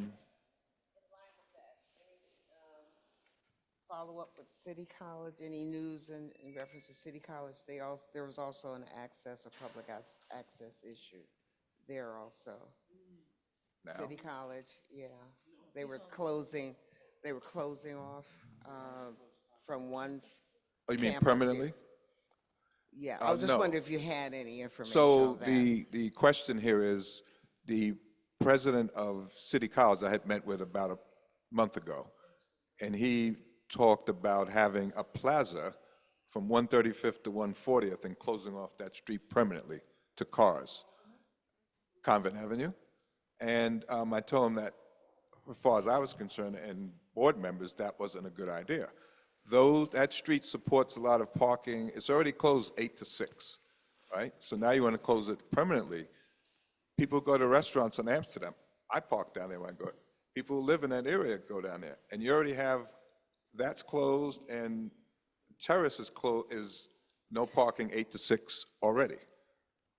Follow up with City College, any news in reference to City College? There was also an access or public access issue there also. Now? City College, yeah. They were closing off from one Oh, you mean campus. permanently? Yeah, I was just no. wondering if you had any information So on that. the question here is, the president of City College I had met with about a month ago, and he talked about having a plaza from 135th to 140th and closing off that street permanently to cars, Convent Avenue. And I told him that, as far as I was concerned, and board members, that wasn't a good idea. Though that street supports a lot of parking, it's already closed 8 to 6, right? So now you want to close it permanently. People go to restaurants in Amsterdam. I park down there when I go. People who live in that area go down there. And you already have, that's closed, and Terrace is no parking 8 to 6 already.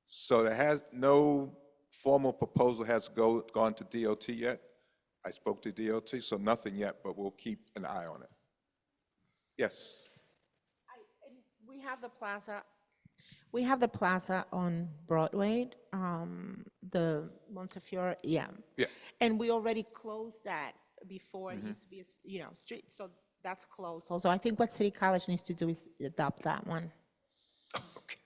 So there has, no formal proposal has gone to DOT yet. I spoke to DOT, so nothing yet, but we'll keep an eye on it. Yes. We have the plaza We have the plaza on Broadway, the Montefiore, yeah. Yeah. And we already closed that before. It used to be, street, so that's closed. Also, I think what City College needs to do is adopt that one. Okay.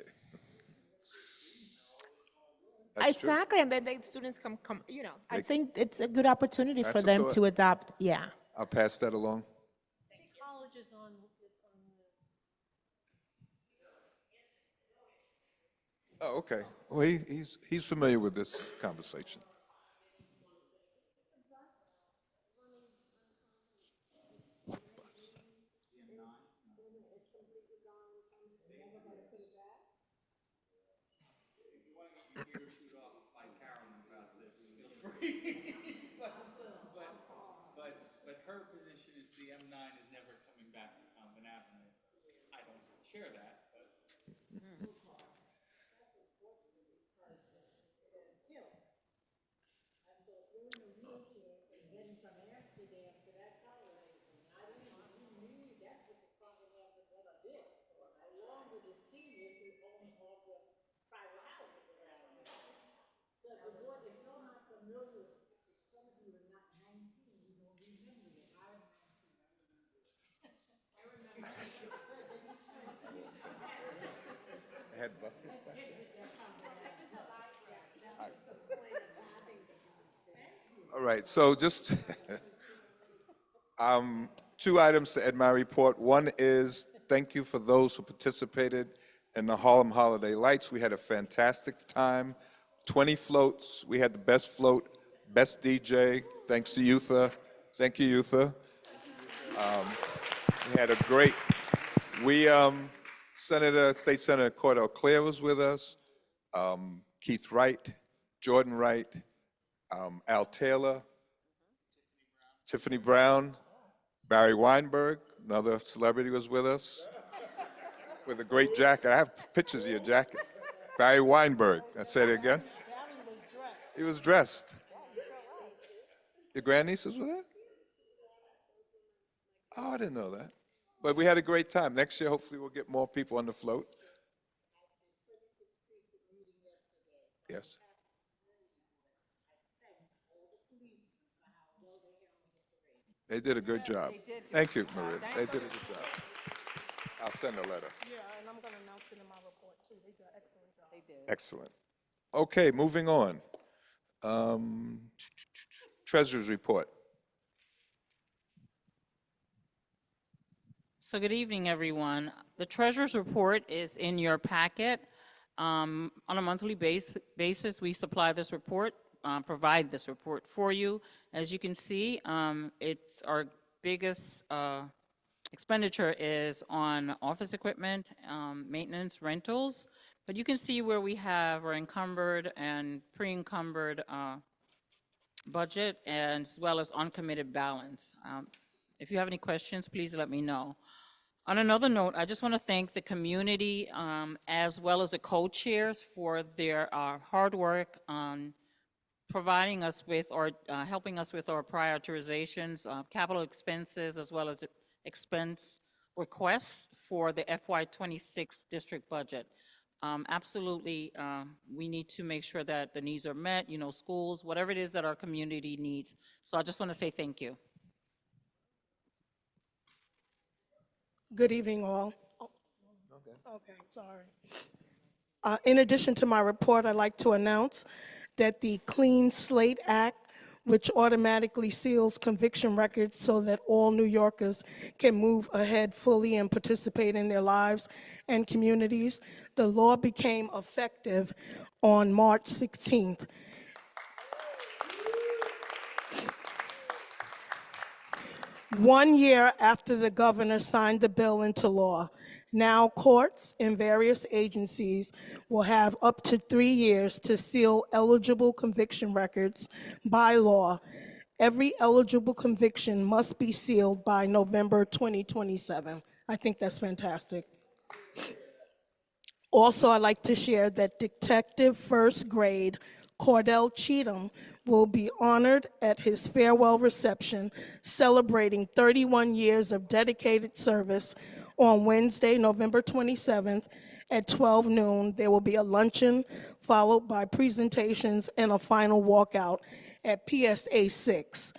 That's true. Exactly, and then the students come, I think it's a good opportunity for That's a them thought. to adopt, yeah. I'll pass that along. College is on, Oh, okay. Well, he's familiar with this conversation. But her position is the M9 is never coming back to Common Avenue. I don't share that, but. Had buses back there? All right, so just two items to add my report. One is thank you for those who participated in the Harlem Holiday Lights. We had a fantastic time. 20 floats. We had the best float, best DJ. Thanks to Eutha. Thank you, Eutha. We had a great. State Senator Cordell Clare was with us. Keith Wright, Jordan Wright, Al Taylor, Tiffany Brown, Barry Weinberg, another celebrity, was with us with a great jacket. I have pictures of your jacket. Barry Weinberg. I said it again. He was dressed. Your grandnieces were there? Oh, I didn't know that. But we had a great time. Next year, hopefully, we'll get more people on the float. Yes. They did a good job. Thank you, Maria. They did a good job. I'll send a letter. Yeah, and I'm going to announce it in my report, too. They did an excellent job. They did. Excellent. Okay, moving on. Treasurer's report. So good evening, everyone. The treasurer's report is in your packet. On a monthly basis, we supply this report, provide this report for you. As you can see, it's our biggest expenditure is on office equipment, maintenance, rentals. But you can see where we have our encumbered and pre-encumbered budget, as well as uncommitted balance. If you have any questions, please let me know. On another note, I just want to thank the community as well as the co-chairs for their hard work on providing us with or helping us with our prioritizations, capital expenses, as well as expense requests for the FY26 district budget. Absolutely, we need to make sure that the needs are met, schools, whatever it is that our community needs. So I just want to say thank you. Good evening, all. Okay, sorry. In addition to my report, I'd like to announce that the Clean Slate Act, which automatically seals conviction records so that all New Yorkers can move ahead fully and participate in their lives and communities, the law became effective on March 16th. One year after the governor signed the bill into law. Now courts and various agencies will have up to 3 years to seal eligible conviction records by law. Every eligible conviction must be sealed by November 2027. I think that's fantastic. Also, I'd like to share that Detective First Grade Cordell Cheatham will be honored at his farewell reception celebrating 31 years of dedicated service on Wednesday, November 27th At 12 noon, there will be a luncheon, followed by presentations and a final walkout at PSA 6.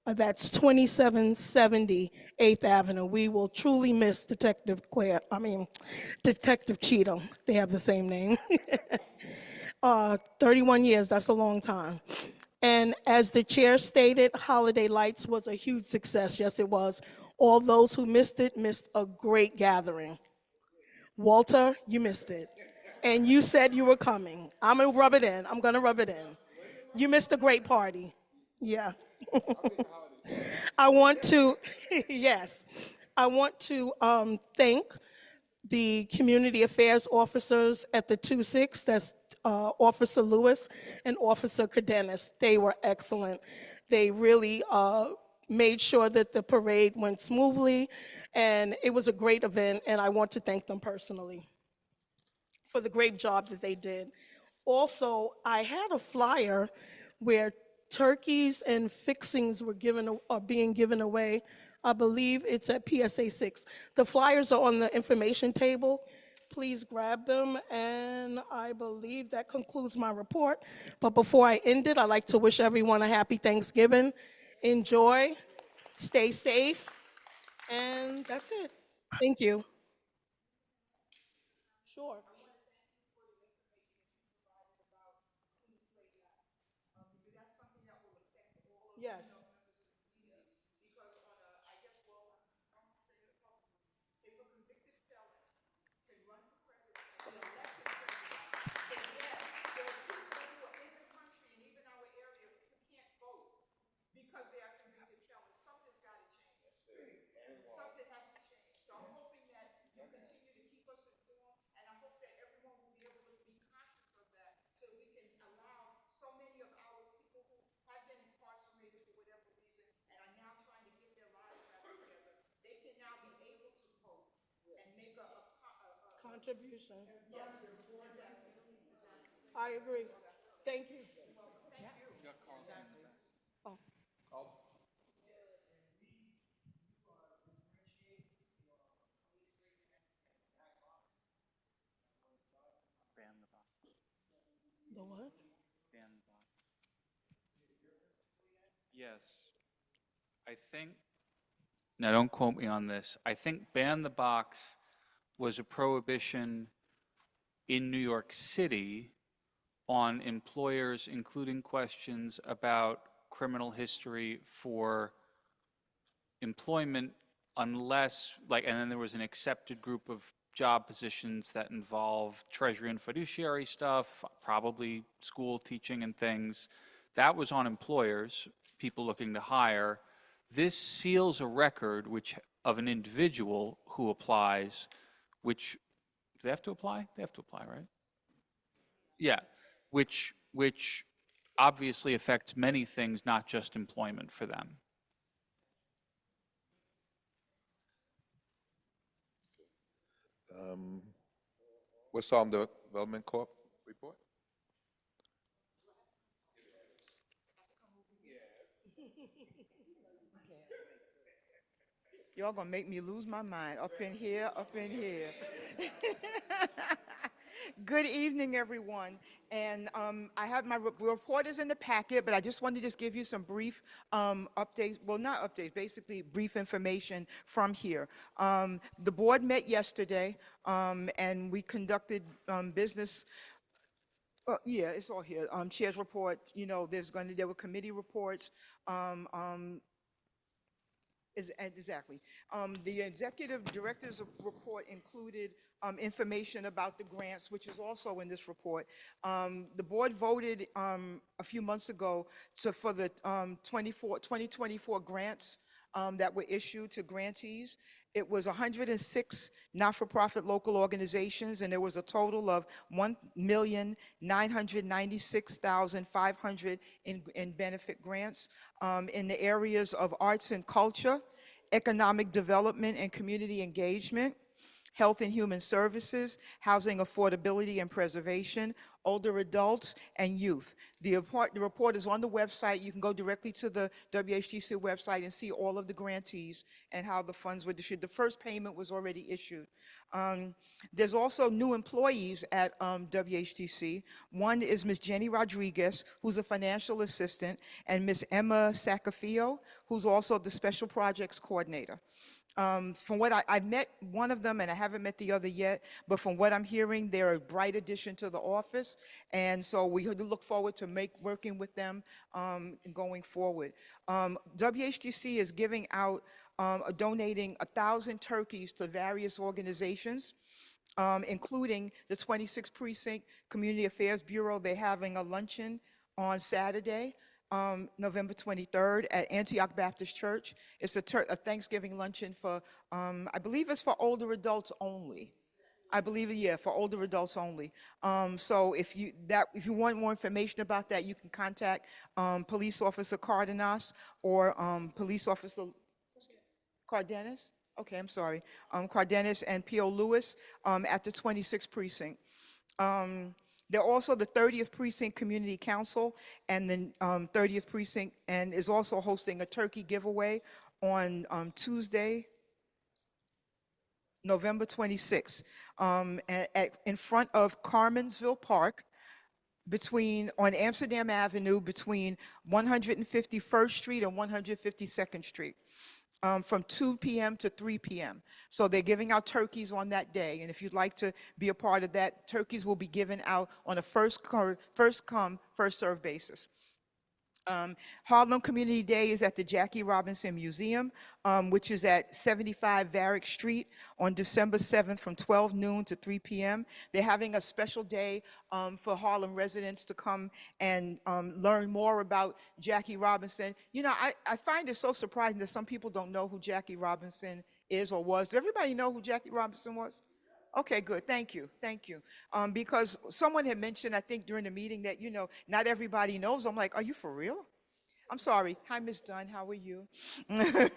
That's 2770 8th Avenue. We will truly miss Detective Cheatham. They have the same name. 31 years, that's a long time. And as the chair stated, Holiday Lights was a huge success. Yes, it was. All those who missed it missed a great gathering. Walter, you missed it. And you said you were coming. I'm gonna rub it in. I'm gonna rub it in. You missed a great party. Yeah. I want to, yes, I want to thank the community affairs officers at the 2-6, that's Officer Lewis and Officer Cadenas. They were excellent. They really made sure that the parade went smoothly, and it was a great event, and I want to thank them personally for the great job that they did. Also, I had a flyer where turkeys and fixings are being given away. I believe it's at PSA 6. The flyers are on the information table. Please grab them, and I believe that concludes my report. But before I end it, I'd like to wish everyone a happy Thanksgiving. Enjoy, stay safe, and that's it. Thank you. Sure. Yes. Contribution. I agree. Thank you. Oh. The what? Yes. I think, now don't quote me on this, I think ban the box was a prohibition in New York City on employers including questions about criminal history for employment unless, like, and then there was an accepted group of job positions that involved treasury and fiduciary stuff, probably school teaching and things. That was on employers, people looking to hire. This seals a record of an individual who applies, which, do they have to apply? They have to apply, right? Yeah, which obviously affects many things, not just employment for them. West Harlem Development Corp. report? Y'all gonna make me lose my mind up in here, up in here. Good evening, everyone. And I have my report is in the packet, but I just wanted to just give you some brief updates, well, not updates, basically brief information from here. The board met yesterday, and we conducted business. Yeah, it's all here. Chair's report, you know, there were committee reports. Exactly. The executive director's report included information about the grants, which is also in this report. The board voted a few months ago for the 2024 grants that were issued to grantees. It was 106 not-for-profit local organizations, and there was a total of 1,996,500 in benefit grants in the areas of arts and culture, economic development and community engagement, Health and Human Services, Housing Affordability and Preservation, Older Adults, and Youth. The report is on the website. You can go directly to the WHTC website and see all of the grantees and how the funds were distributed. The first payment was already issued. There's also new employees at WHTC. One is Ms. Jenny Rodriguez, who's a financial assistant, and Ms. Emma Sacafio, who's also the Special Projects Coordinator. From what I've met one of them and I haven't met the other yet, but from what I'm hearing, they're a bright addition to the office. And so we look forward to working with them going forward. WHTC is giving out, donating 1,000 turkeys to various organizations, including the 26th Precinct Community Affairs Bureau. They're having a luncheon on Saturday, November 23rd at Antioch Baptist Church. It's a Thanksgiving luncheon for, I believe it's for older adults only. I believe, yeah, for older adults only. So if you want more information about that, you can contact Police Officer Cardenas or Police Officer Cardenas? Okay, I'm sorry. Cardenas and P.O. Lewis at the 26th Precinct. They're also the 30th Precinct Community Council and the 30th Precinct, and is also hosting a turkey giveaway on Tuesday, November 26th, in front of Carmensville Park, on Amsterdam Avenue between 151st Street and 152nd Street. From 2 p.m. to 3 p.m. So they're giving out turkeys on that day. And if you'd like to be a part of that, turkeys will be given out on a first come, first served basis. Harlem Community Day is at the Jackie Robinson Museum, which is at 75 Varick Street on December 7th from 12 noon to 3 p.m. They're having a special day for Harlem residents to come and learn more about Jackie Robinson. You know, I find it so surprising that some people don't know who Jackie Robinson is or was. Does everybody know who Jackie Robinson was? Okay, good. Thank you. Thank you. Because someone had mentioned, I think during the meeting, that, you know, not everybody knows. I'm like, are you for real? I'm sorry. Hi, Miss Dunn. How are you? I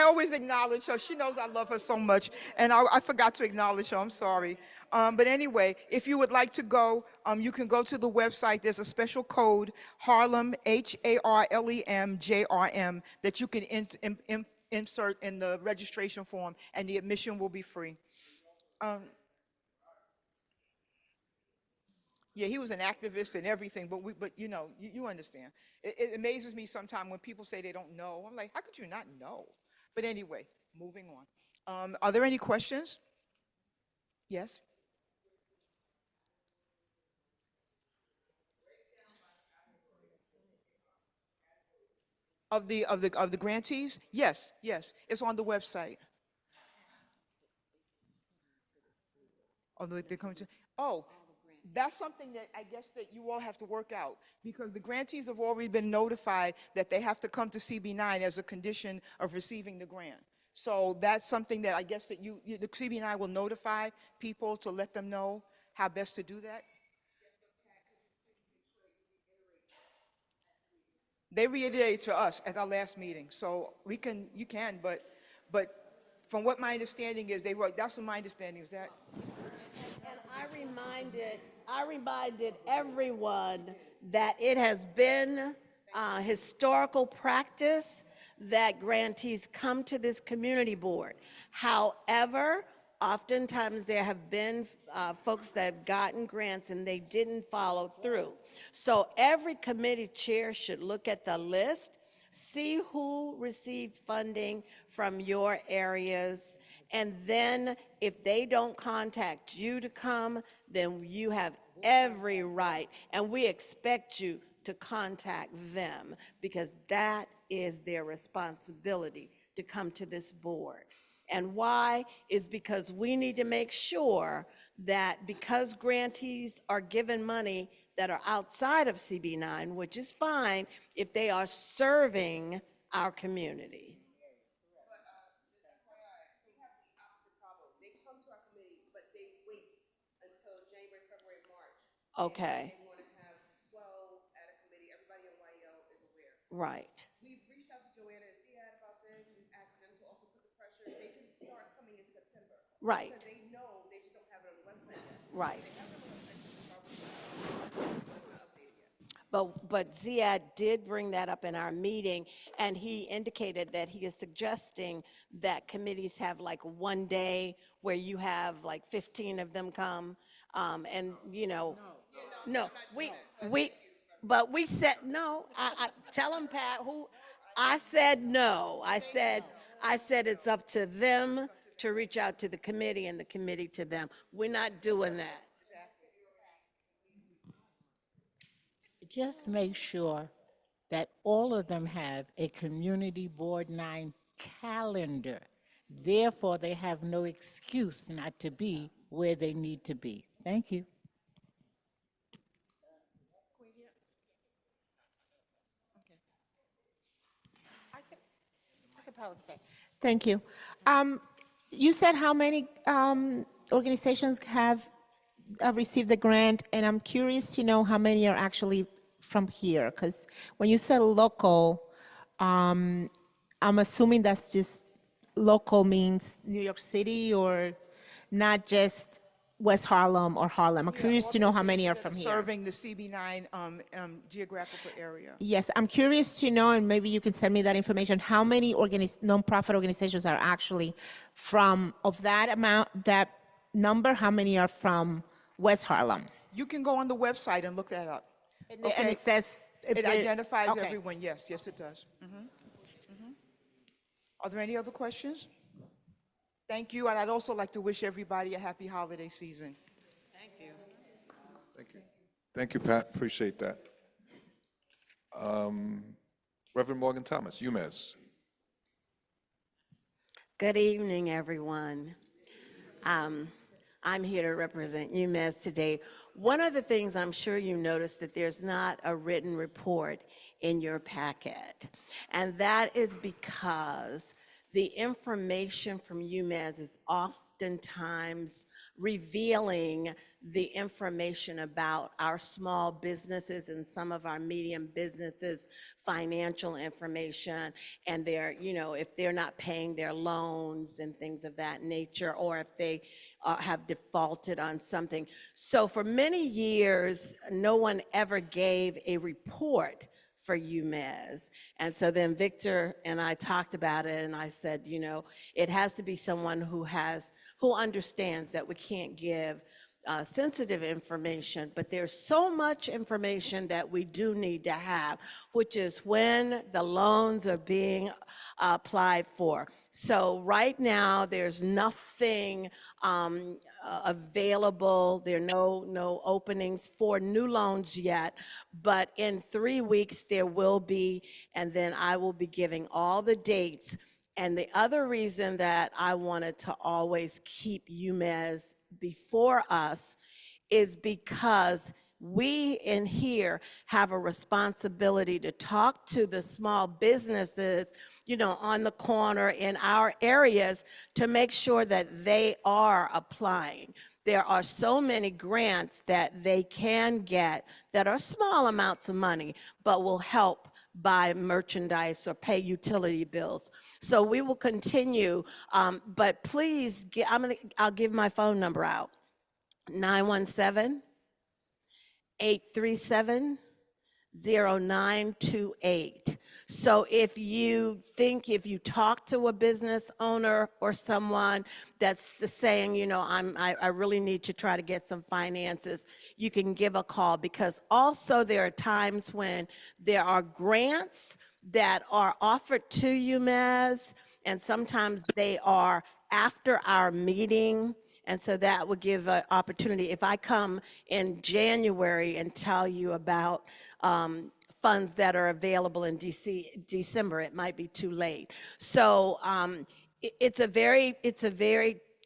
always acknowledge her. She knows I love her so much, and I forgot to acknowledge her. I'm sorry. But anyway, if you would like to go, you can go to the website. There's a special code, Harlem, HARLEM JRM, that you can insert in the registration form, and the admission will be free. Yeah, he was an activist and everything, but you know, you understand. It amazes me sometimes when people say they don't know. I'm like, how could you not know? But anyway, moving on. Are there any questions? Yes. Of the grantees? Yes, yes. It's on the website. Although they're coming to, oh, that's something that I guess that you all have to work out, because the grantees have already been notified that they have to come to CB9 as a condition of receiving the grant. So that's something that I guess that the CB9 will notify people to let them know how best to do that. They reiterated to us at our last meeting, so you can, but from what my understanding is, that's what my understanding is that. And I reminded everyone that it has been historical practice that grantees come to this community board. However, oftentimes there have been folks that have gotten grants and they didn't follow through. So every committee chair should look at the list, see who received funding from your areas, and then if they don't contact you to come, then you have every right, and we expect you to contact them, because that is their responsibility to come to this board. And why is because we need to make sure that because grantees are given money that are outside of CB9, which is fine if they are serving our community. Okay. They want to have 12 at a committee. Everybody in YL is aware. Right. We've reached out to Joanna and Ziad about this. We've asked them to also put the pressure. They can start coming in September. Right. Because they know, they just don't have it on the website yet. Right. They have it on the website, it's probably, it's not updated yet. But Ziad did bring that up in our meeting, and he indicated that he is suggesting that committees have like one day where you have like 15 of them come, and, you know. No, but we said, no, tell them, Pat, I said no. I said it's up to them to reach out to the committee and the committee to them. We're not doing that. Just make sure that all of them have a Community Board 9 calendar. Therefore, they have no excuse not to be where they need to be. Thank you. I could probably say. Thank you. You said how many organizations have received the grant, and I'm curious to know how many are actually from here, because when you said local, I'm assuming that's just local means New York City or not just West Harlem or Harlem. I'm curious to know how many are from here. Serving the CB9 geographical area. Yes, I'm curious to know, and maybe you can send me that information, how many nonprofit organizations are actually from, of that amount, that number, how many are from West Harlem? You can go on the website and look that up. And Okay. it says. if It they're- identifies okay. everyone, yes, yes, it does. Are there any other questions? Thank you, and I'd also like to wish everybody a happy holiday season. Thank you. Thank you. Thank you, Pat, appreciate that. Reverend Morgan Thomas, UMass. Good evening, everyone. I'm here to represent UMass today. One of the things I'm sure you noticed that there's not a written report in your packet, and that is because the information from UMass is oftentimes revealing the information about our small businesses and some of our medium businesses, financial information, and their, if they're not paying their loans and things of that nature, or if they have defaulted on something. So for many years, no one ever gave a report for UMass. And so then Victor and I talked about it, and I said, it has to be someone who understands that we can't give sensitive information, but there's so much information that we do need to have, which is when the loans are being applied for. So right now, there's nothing available. There are no openings for new loans yet, but in 3 weeks there will be, and then I will be giving all the dates. And the other reason that I wanted to always keep UMass before us is because we in here have a responsibility to talk to the small businesses, on the corner in our areas to make sure that they are applying. There are so many grants that they can get that are small amounts of money, but will help buy merchandise or pay utility bills. So we will continue, but please, I'll give my phone number out, 917-837-0928. So if you talk to a business owner or someone that's saying, I really need to try to get some finances, you can give a call, because also there are times when there are grants that are offered to UMass, and sometimes they are after our meeting. And so that would give an opportunity. If I come in January and tell you about funds that are available in December, it might be too late. So it's a very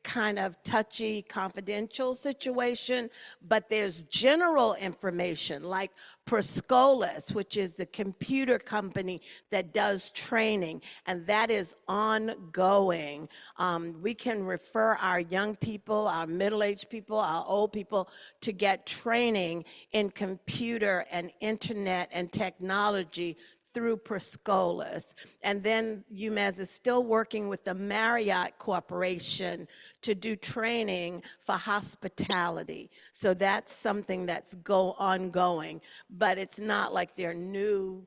kind of touchy, confidential situation, but there's general information like Proscolis, which is the computer company that does training, and that is ongoing. We can refer our young people, our middle-aged people, our old people to get training in computer and internet and technology through Priscolas. And then UMass is still working with the Marriott Corporation to do training for hospitality. So that's something that's ongoing, but it's not like there's new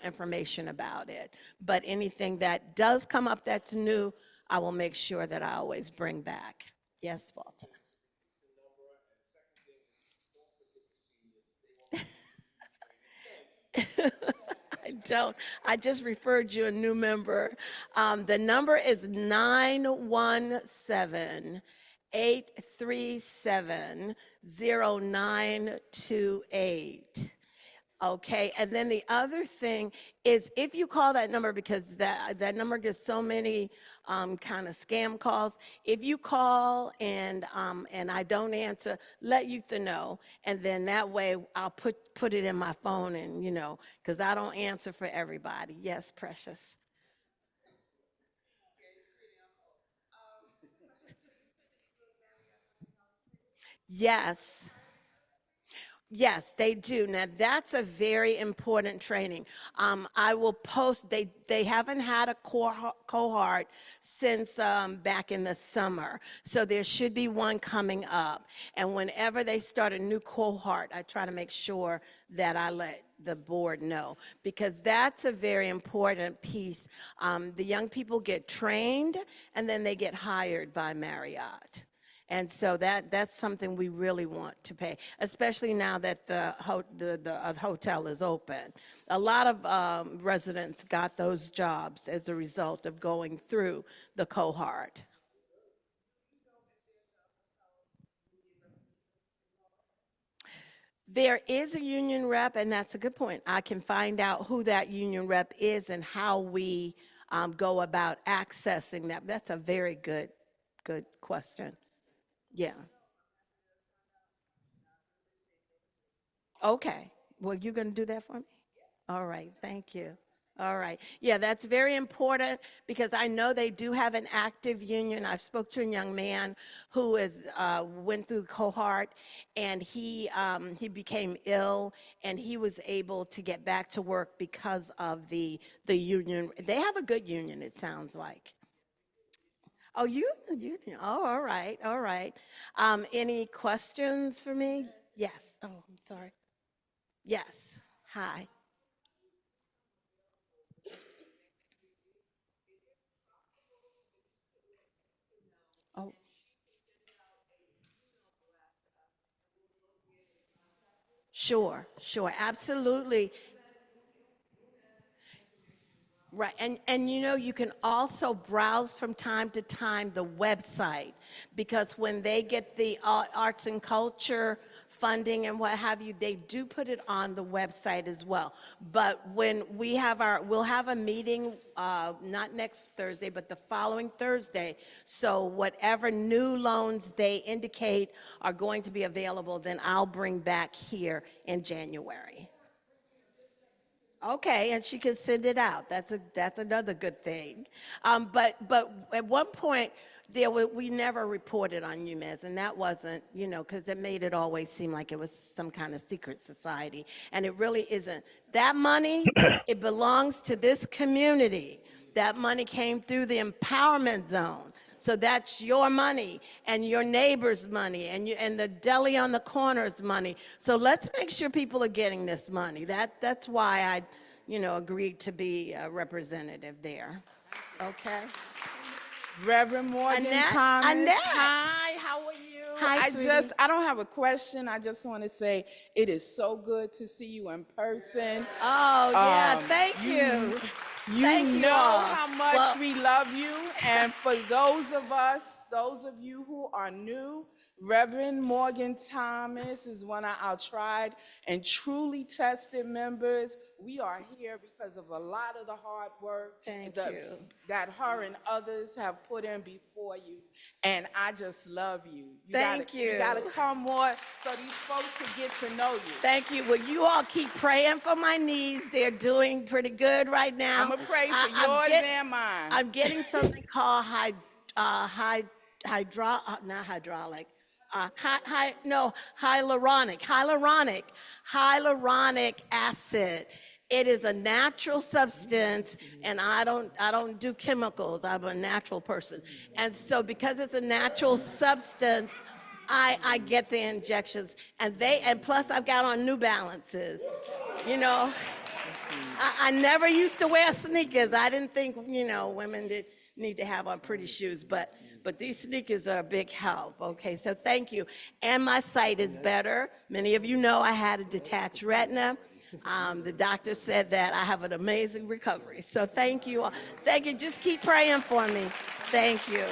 information about it. But anything that does come up that's new, I will make sure that I always bring back. Yes, Walter. I don't. I just referred you a new member. The number is 917-837-0928. Okay, and then the other thing is if you call that number, because that number gets so many kind of scam calls, if you call and I don't answer, let Yutha know, and then that way I'll put it in my phone, and because I don't answer for everybody. Yes, Precious. Yes. Yes, they do. Now, that's a very important training. I will post, they haven't had a cohort since back in the summer. So there should be one coming up. And whenever they start a new cohort, I try to make sure that I let the board know, because that's a very important piece. The young people get trained and then they get hired by Marriott. And so that's something we really want to pay, especially now that the hotel is open. A lot of residents got those jobs as a result of going through the cohort. There is a union rep, and that's a good point. I can find out who that union rep is and how we go about accessing that. That's a very good question. Yeah. Okay. Well, you're going to do that for me? All right. Thank you. All right. Yeah, that's very important because I know they do have an active union. I've spoke to a young man who went through cohort, and he became ill, and he was able to get back to work because of the union. They have a good union, it sounds like. Oh, oh, all right, all right. Any questions for me? Yes. Oh, I'm sorry. Yes. Hi. Oh, sure, sure, absolutely. Right, and you can also browse from time to time the website, because when they get the arts and culture funding and what have you, they do put it on the website as well. But when we'll have a meeting, not next Thursday, but the following Thursday. So whatever new loans they indicate are going to be available, then I'll bring back here in January. Okay, and she can send it out. That's another good thing. But at one point we never reported on UMass, and that wasn't, because it made it always seem like it was some kind of secret society, and it really isn't. That money, it belongs to this community. That money came through the empowerment zone. So that's your money and your neighbor's money and the deli on the corner's money. So let's make sure people are getting this money. That's why I, agreed to be a representative there. Okay. Reverend Morgan Annette, Thomas. Annette. Hi, how are you? Hi, sweetie. I don't have a question. I just want to say it is so good to see you in person. Oh, yeah, thank you. You know how much we love you. And for those of you who are new, Reverend Morgan Thomas is one of our tried and truly tested members. We are here because of a lot of the hard work that her and others have put in before you. And I just love you. Thank you. You got to come more so these folks can get to know you. Thank you. Well, you all keep praying for my knees. They're doing pretty good right now. I'm going to pray for yours and mine. I'm getting something called hyaluronic acid. It is a natural substance, and I don't do chemicals. I'm a natural person. And so because it's a natural substance, I get the injections, and plus I've got on New Balances. You know, I never used to wear sneakers. I didn't think, women did need to have on pretty shoes, but these sneakers are a big help, okay? So thank you. And my sight is better. Many of you know I had a detached retina. The doctor said that I have an amazing recovery. So thank you. Thank you. Just keep praying for me. Thank you.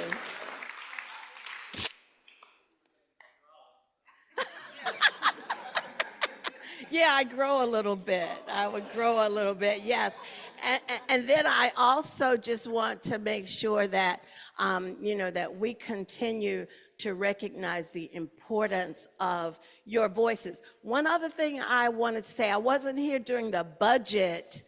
Yeah, I grow a little bit. I would grow a little bit, yes. And then I also just want to make sure that, that we continue to recognize the importance of your voices. One other thing I wanted to say, I wasn't here during the budget,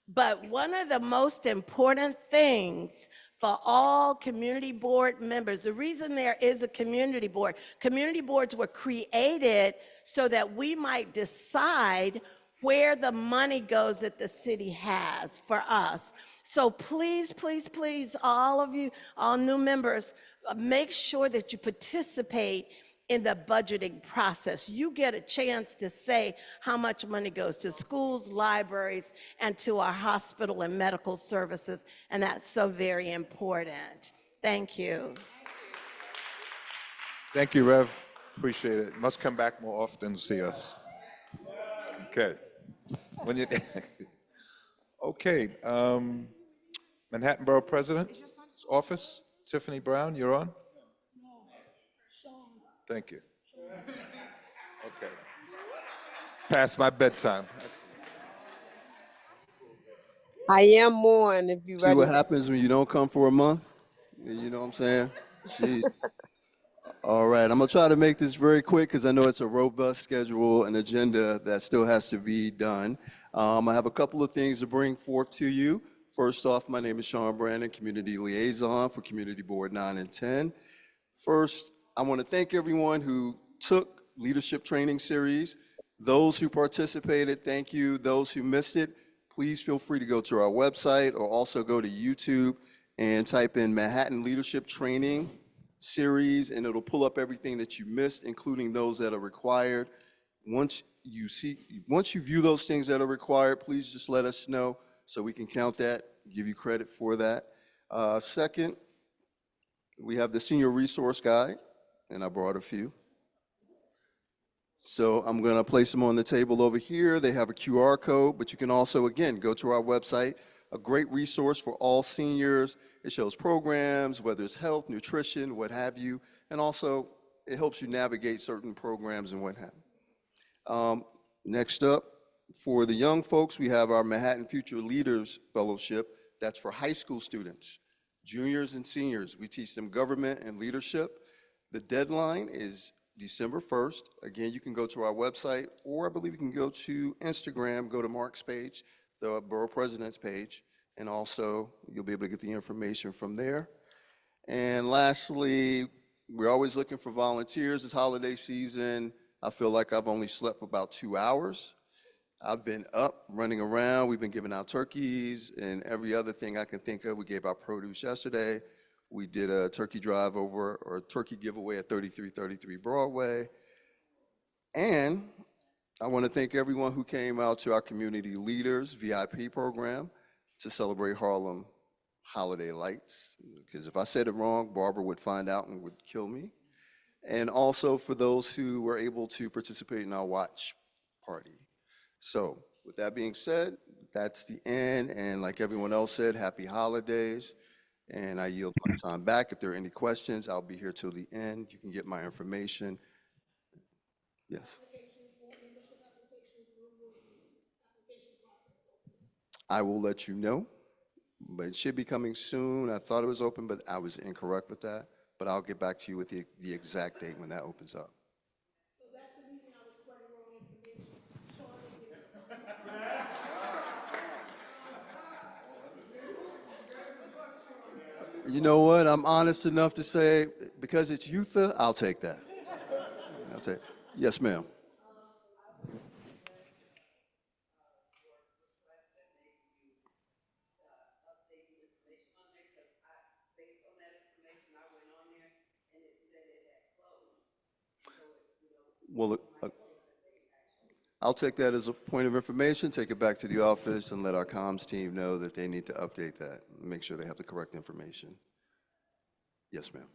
but one of the most important things for all community board members, the reason there is a community boards were created so that we might decide where the money goes that the city has for us. So please, please, please, all of you, all new members, make sure that you participate in the budgeting process. You get a chance to say how much money goes to schools, libraries, and to our hospital and medical services, and that's so very important. Thank you. Thank you, Rev. Appreciate it. Must come back more often to see us. Okay. When you, okay. Manhattan Borough President's Office, Tiffany Brown, you're on? Thank you. Okay. Past my bedtime. I am on if you See ready. what happens when you don't come for a month? You know what I'm saying? Jeez. All right, I'm gonna try to make this very quick because I know it's a robust schedule and agenda that still has to be done. I have a couple of things to bring forth to you. First off, my name is Sean Brandon, Community Liaison for Community Board 9 and 10. First, I want to thank everyone who took Leadership Training Series. Those who participated, thank you. Those who missed it, please feel free to go to our website or also go to YouTube and type in Manhattan Leadership Training Series, and it'll pull up everything that you missed, including those that are required. Once you view those things that are required, please just let us know so we can count that, give you credit for that. Second, we have the Senior Resource Guide, and I brought a few. So I'm going to place them on the table over here. They have a QR code, but you can also, again, go to our website, a great resource for all seniors. It shows programs, whether it's health, nutrition, what have you, and also it helps you navigate certain programs and what have you. Next up, for the young folks, we have our Manhattan Future Leaders Fellowship. That's for high school students, juniors and seniors. We teach them government and leadership. The deadline is December 1st. Again, you can go to our website, or I believe you can go to Instagram, go to Mark's page, the Borough President's page, and also you'll be able to get the information from there. And lastly, we're always looking for volunteers this holiday season. I feel like I've only slept about 2 hours. I've been up, running around. We've been giving out turkeys and every other thing I can think of. We gave out produce yesterday. We did a turkey drive over, or a turkey giveaway at 3333 Broadway. And I want to thank everyone who came out to our Community Leaders VIP program to celebrate Harlem Holiday Lights. Because if I said it wrong, Barbara would find out and would kill me. And also for those who were able to participate in our watch party. So with that being said, that's the end. And like everyone else said, happy holidays. And I yield my time back. If there are any questions, I'll be here till the end. You can get my information. Yes. I will let you know, but it should be coming soon. I thought it was open, but I was incorrect with that. But I'll get back to you with the exact date when that opens up. So that's the reason I was spreading wrong information. You know what? I'm honest enough to say, because it's Youtha, I'll take that. I'll take. Yes, ma'am. Well, I'll take that as a point of information, take it back to the office, and let our comms team know that they need to update that, make sure they have the correct information. Yes, ma'am.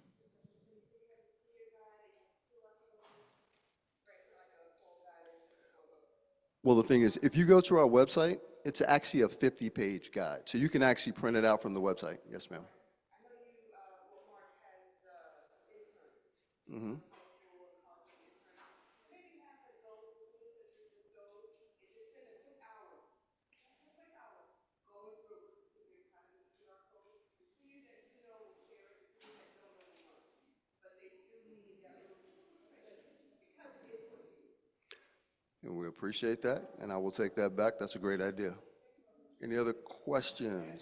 Well, the thing is, if you go to our website, it's actually a 50-page guide, so you can actually print it out from the website. Yes, ma'am. Mm-hmm. And we appreciate that, and I will take that back. That's a great idea. Any other questions?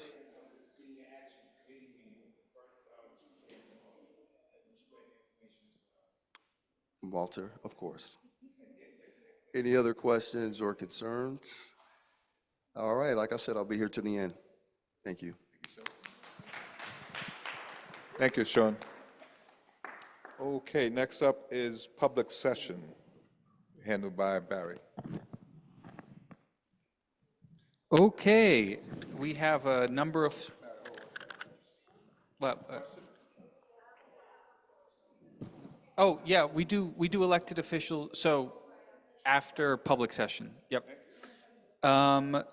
Walter, of course. Any other questions or concerns? All right, like I said, I'll be here to the end. Thank you. Thank you, Sean. Okay, next up is public session, handled by Barry. Okay, we have a number of, well, oh, yeah, we do elected officials, so after public session, yep. For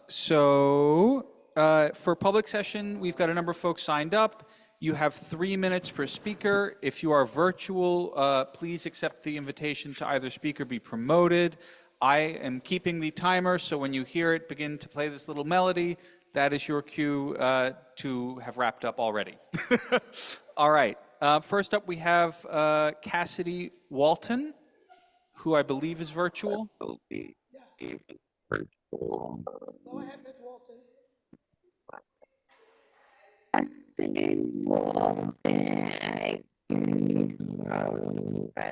public session, we've got a number of folks signed up. You have 3 minutes per speaker. If you are virtual, please accept the invitation to either speak or be promoted. I am keeping the timer, so when you hear it begin to play this little melody, that is your cue to have wrapped up already. All right. First up, we have Cassidy Walton, who I believe is virtual. Go ahead, Ms. Walton.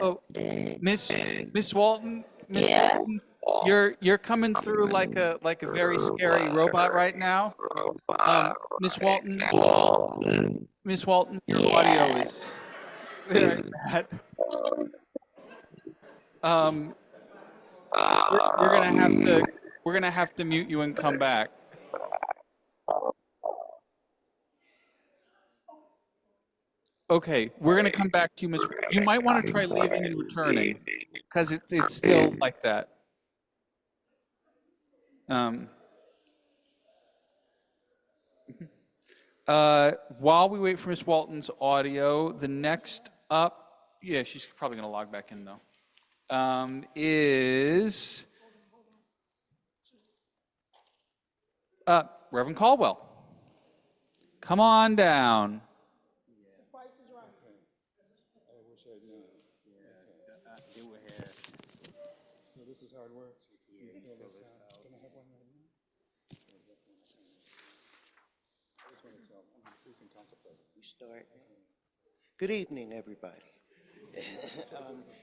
Oh, Miss Walton, Walton, you're coming through like a very scary robot right now. Miss Walton, your audio is very bad. We're gonna have to mute you and come back. Okay, we're gonna come back to you, Miss. You might want to try leaving and returning, because it's still like that. While we wait for Miss Walton's audio, the next up, yeah, she's probably gonna log back in though, is Reverend Caldwell. Come on down. So this is how it works? Yeah. Can I have one right now? We start. Good evening, everybody.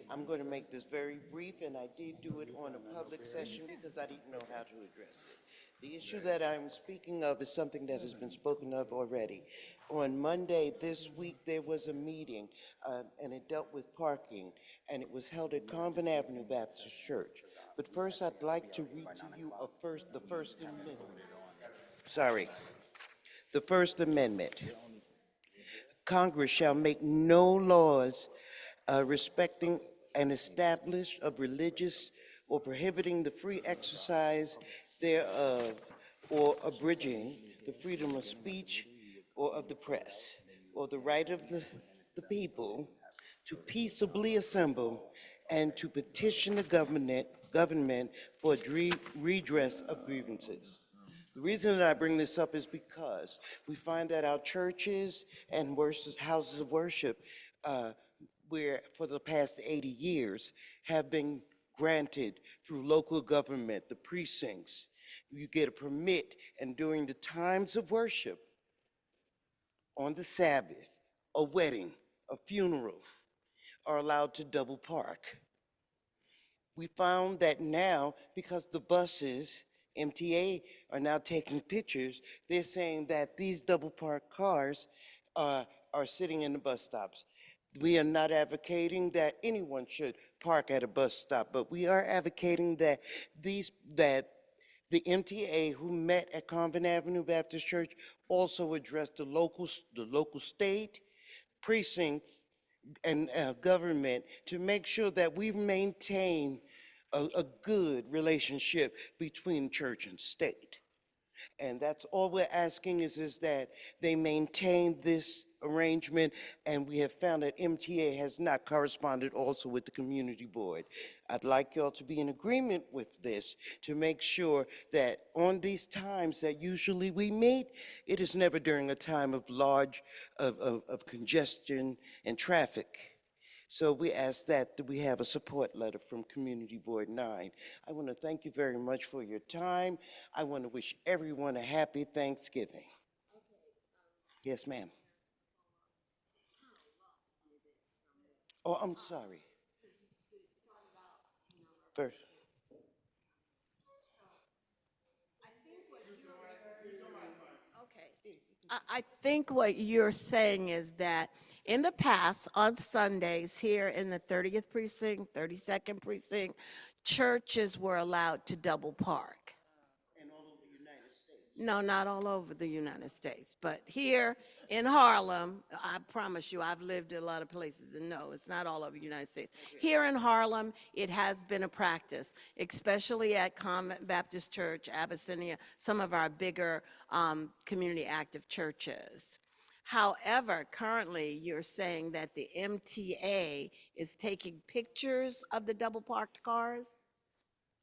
I'm going to make this very brief, and I did do it on a public session because I didn't know how to address it. The issue that I'm speaking of is something that has been spoken of already. On Monday this week, there was a meeting, and it dealt with parking, and it was held at Convent Avenue Baptist Church. But first, I'd like to read to you the First Amendment. Sorry. The First Amendment. Congress shall make no laws respecting an establishment of religious or prohibiting the free exercise thereof, or abridging the freedom of speech or of the press, or the right of the people to peaceably assemble and to petition the government for redress of grievances. The reason that I bring this up is because we find that our churches and houses of worship, where for the past 80 years, have been granted through local government, the precincts. You get a permit, and during the times of worship, on the Sabbath, a wedding, a funeral, are allowed to double park. We found that now, because the buses, MTA, are now taking pictures, they're saying that these double parked cars are sitting in the bus stops. We are not advocating that anyone should park at a bus stop, but we are advocating that that the MTA who met at Convent Avenue Baptist Church also address the local state precincts and government to make sure that we maintain a good relationship between church and state. And that's all we're asking is that they maintain this arrangement, and we have found that MTA has not corresponded also with the community board. I'd like y'all to be in agreement with this to make sure that on these times that usually we meet, it is never during a time of of congestion and traffic. So we ask that we have a support letter from Community Board 9. I want to thank you very much for your time. I want to wish everyone a happy Thanksgiving. Yes, ma'am. Oh, I'm sorry. First. I think what you're saying is that in the past, on Sundays here in the 30th precinct, 32nd precinct, churches were allowed to double park. No, not all over the United States, but here in Harlem, I promise you, I've lived in a lot of places, and no, it's not all over the United States. Here in Harlem, it has been a practice, especially at Convent Baptist Church, Abyssinia, some of our bigger community active churches. However, currently, you're saying that the MTA is taking pictures of the double parked cars?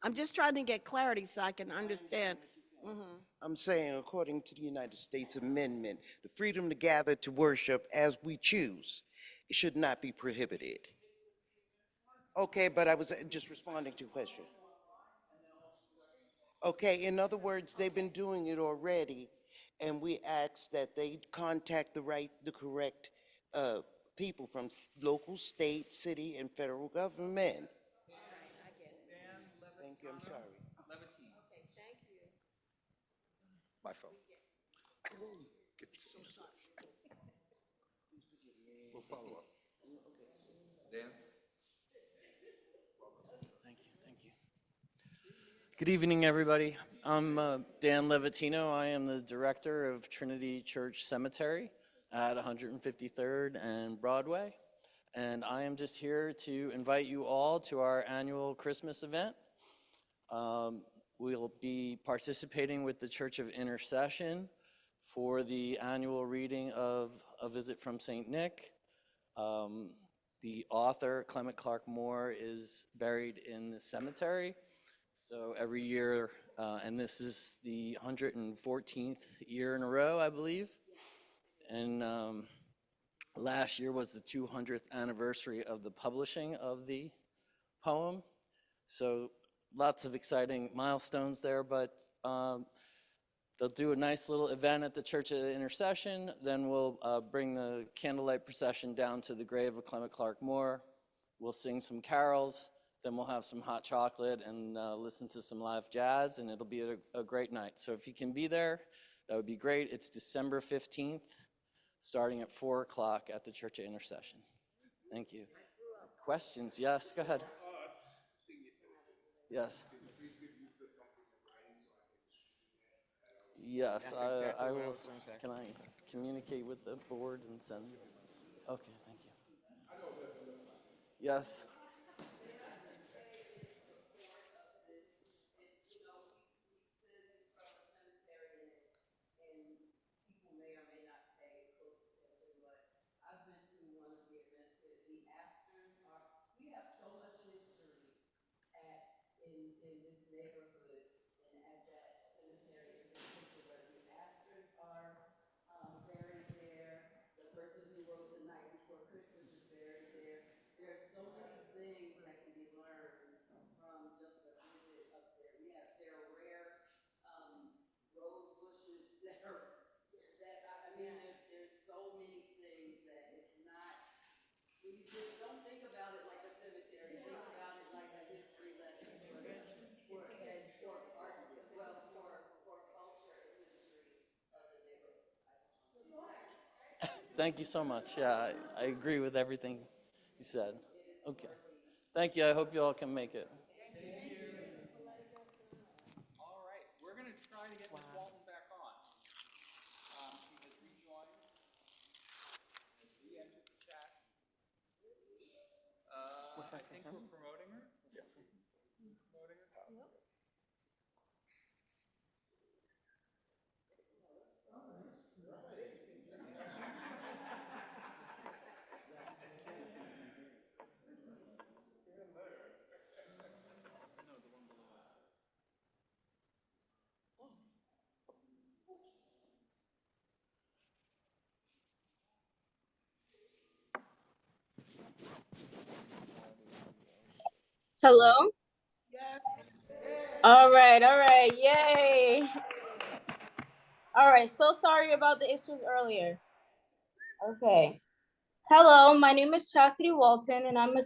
I'm just trying to get clarity so I can understand. Mhm. I'm saying, according to the United States Amendment, the freedom to gather to worship as we choose should not be prohibited. Okay, but I was just responding to a question. Okay, in other words, they've been doing it already, and we ask that they contact the correct people from local, state, city, and federal government. Thank you, I'm sorry. My phone. We'll follow up. Dan? Thank you. Good evening, everybody. I'm Dan Levatino. I am the director of Trinity Church Cemetery at 153rd and Broadway. And I am just here to invite you all to our annual Christmas event. We'll be participating with the Church of Intercession for the annual reading of A Visit from St. Nick. The author, Clement Clark Moore, is buried in the cemetery. So every year, and this is the 114th year in a row, I believe. And last year was the 200th anniversary of the publishing of the poem. So lots of exciting milestones there, but they'll do a nice little event at the Church of Intercession. Then we'll bring the candlelight procession down to the grave of Clement Clark Moore. We'll sing some carols. Then we'll have some hot chocolate and listen to some live jazz, and it'll be a great night. So if you can be there, that would be great. It's December 15th, starting at 4 o'clock at the Church of Intercession. Thank you. Questions? Yes, go ahead. Yes. Yes, I will. Can I communicate with the board and send? Okay, thank you. Yes. In this neighborhood and at that cemetery in particular. The Astors are buried there. The person who wrote The Night Before Christmas is buried there. There are so many things that can be learned from just a visit up there. There are rare rose bushes that there's so many things that it's not, when you just don't think about it like a cemetery, think about it like a history lesson for as thank you so much. Yeah, I agree with everything you said. Okay. Thank you. I hope you all can make it. All right, we're going to try to get Ms. Walton back on. She has rejoined, has re-entered the chat. I think we're promoting her. Promoting her. Hello? All right, yay. All right, so sorry about the issues earlier. Okay. Hello, my name is Chastity Walton, and I'm a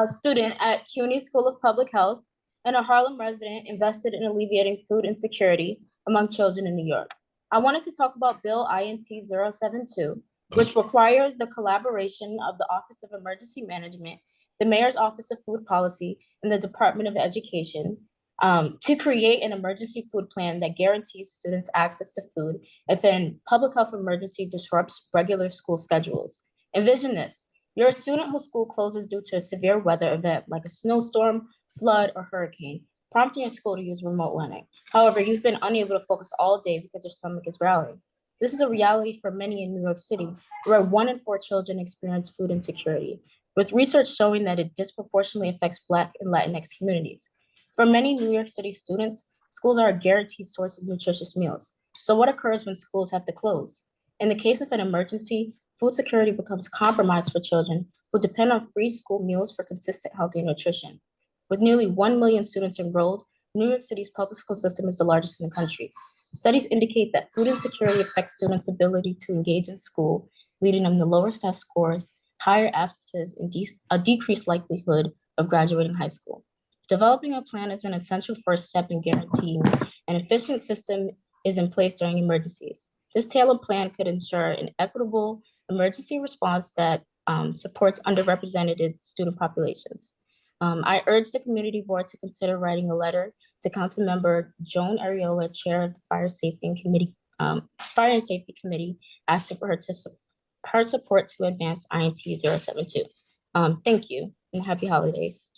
student at CUNY School of Public Health and a Harlem resident invested in alleviating food insecurity among children in New York. I wanted to talk about Bill INT 072, which requires the collaboration of the Office of Emergency Management, the Mayor's Office of Food Policy, and the Department of Education to create an emergency food plan that guarantees students access to food if an public health emergency disrupts regular school schedules. Envision this. You're a student whose school closes due to a severe weather event like a snowstorm, flood, or hurricane, prompting your school to use remote learning. However, you've been unable to focus all day because your stomach is growling. This is a reality for many in New York City, where 1 in 4 children experience food insecurity, with research showing that it disproportionately affects Black and Latinx communities. For many New York City students, schools are a guaranteed source of nutritious meals. So what occurs when schools have to close? In the case of an emergency, food security becomes compromised for children who depend on free school meals for consistent healthy nutrition. With nearly 1 million students enrolled, New York City's public school system is the largest in the country. Studies indicate that food insecurity affects students' ability to engage in school, leading them to lower test scores, higher absences, and a decreased likelihood of graduating high school. Developing a plan is an essential first step in guaranteeing an efficient system is in place during emergencies. This tailored plan could ensure an equitable emergency response that supports underrepresented student populations. I urge the community board to consider writing a letter to Councilmember Joan Ariola, Chair of the Fire and Safety Committee, asking for her support to advance INT 072. Thank you and happy holidays.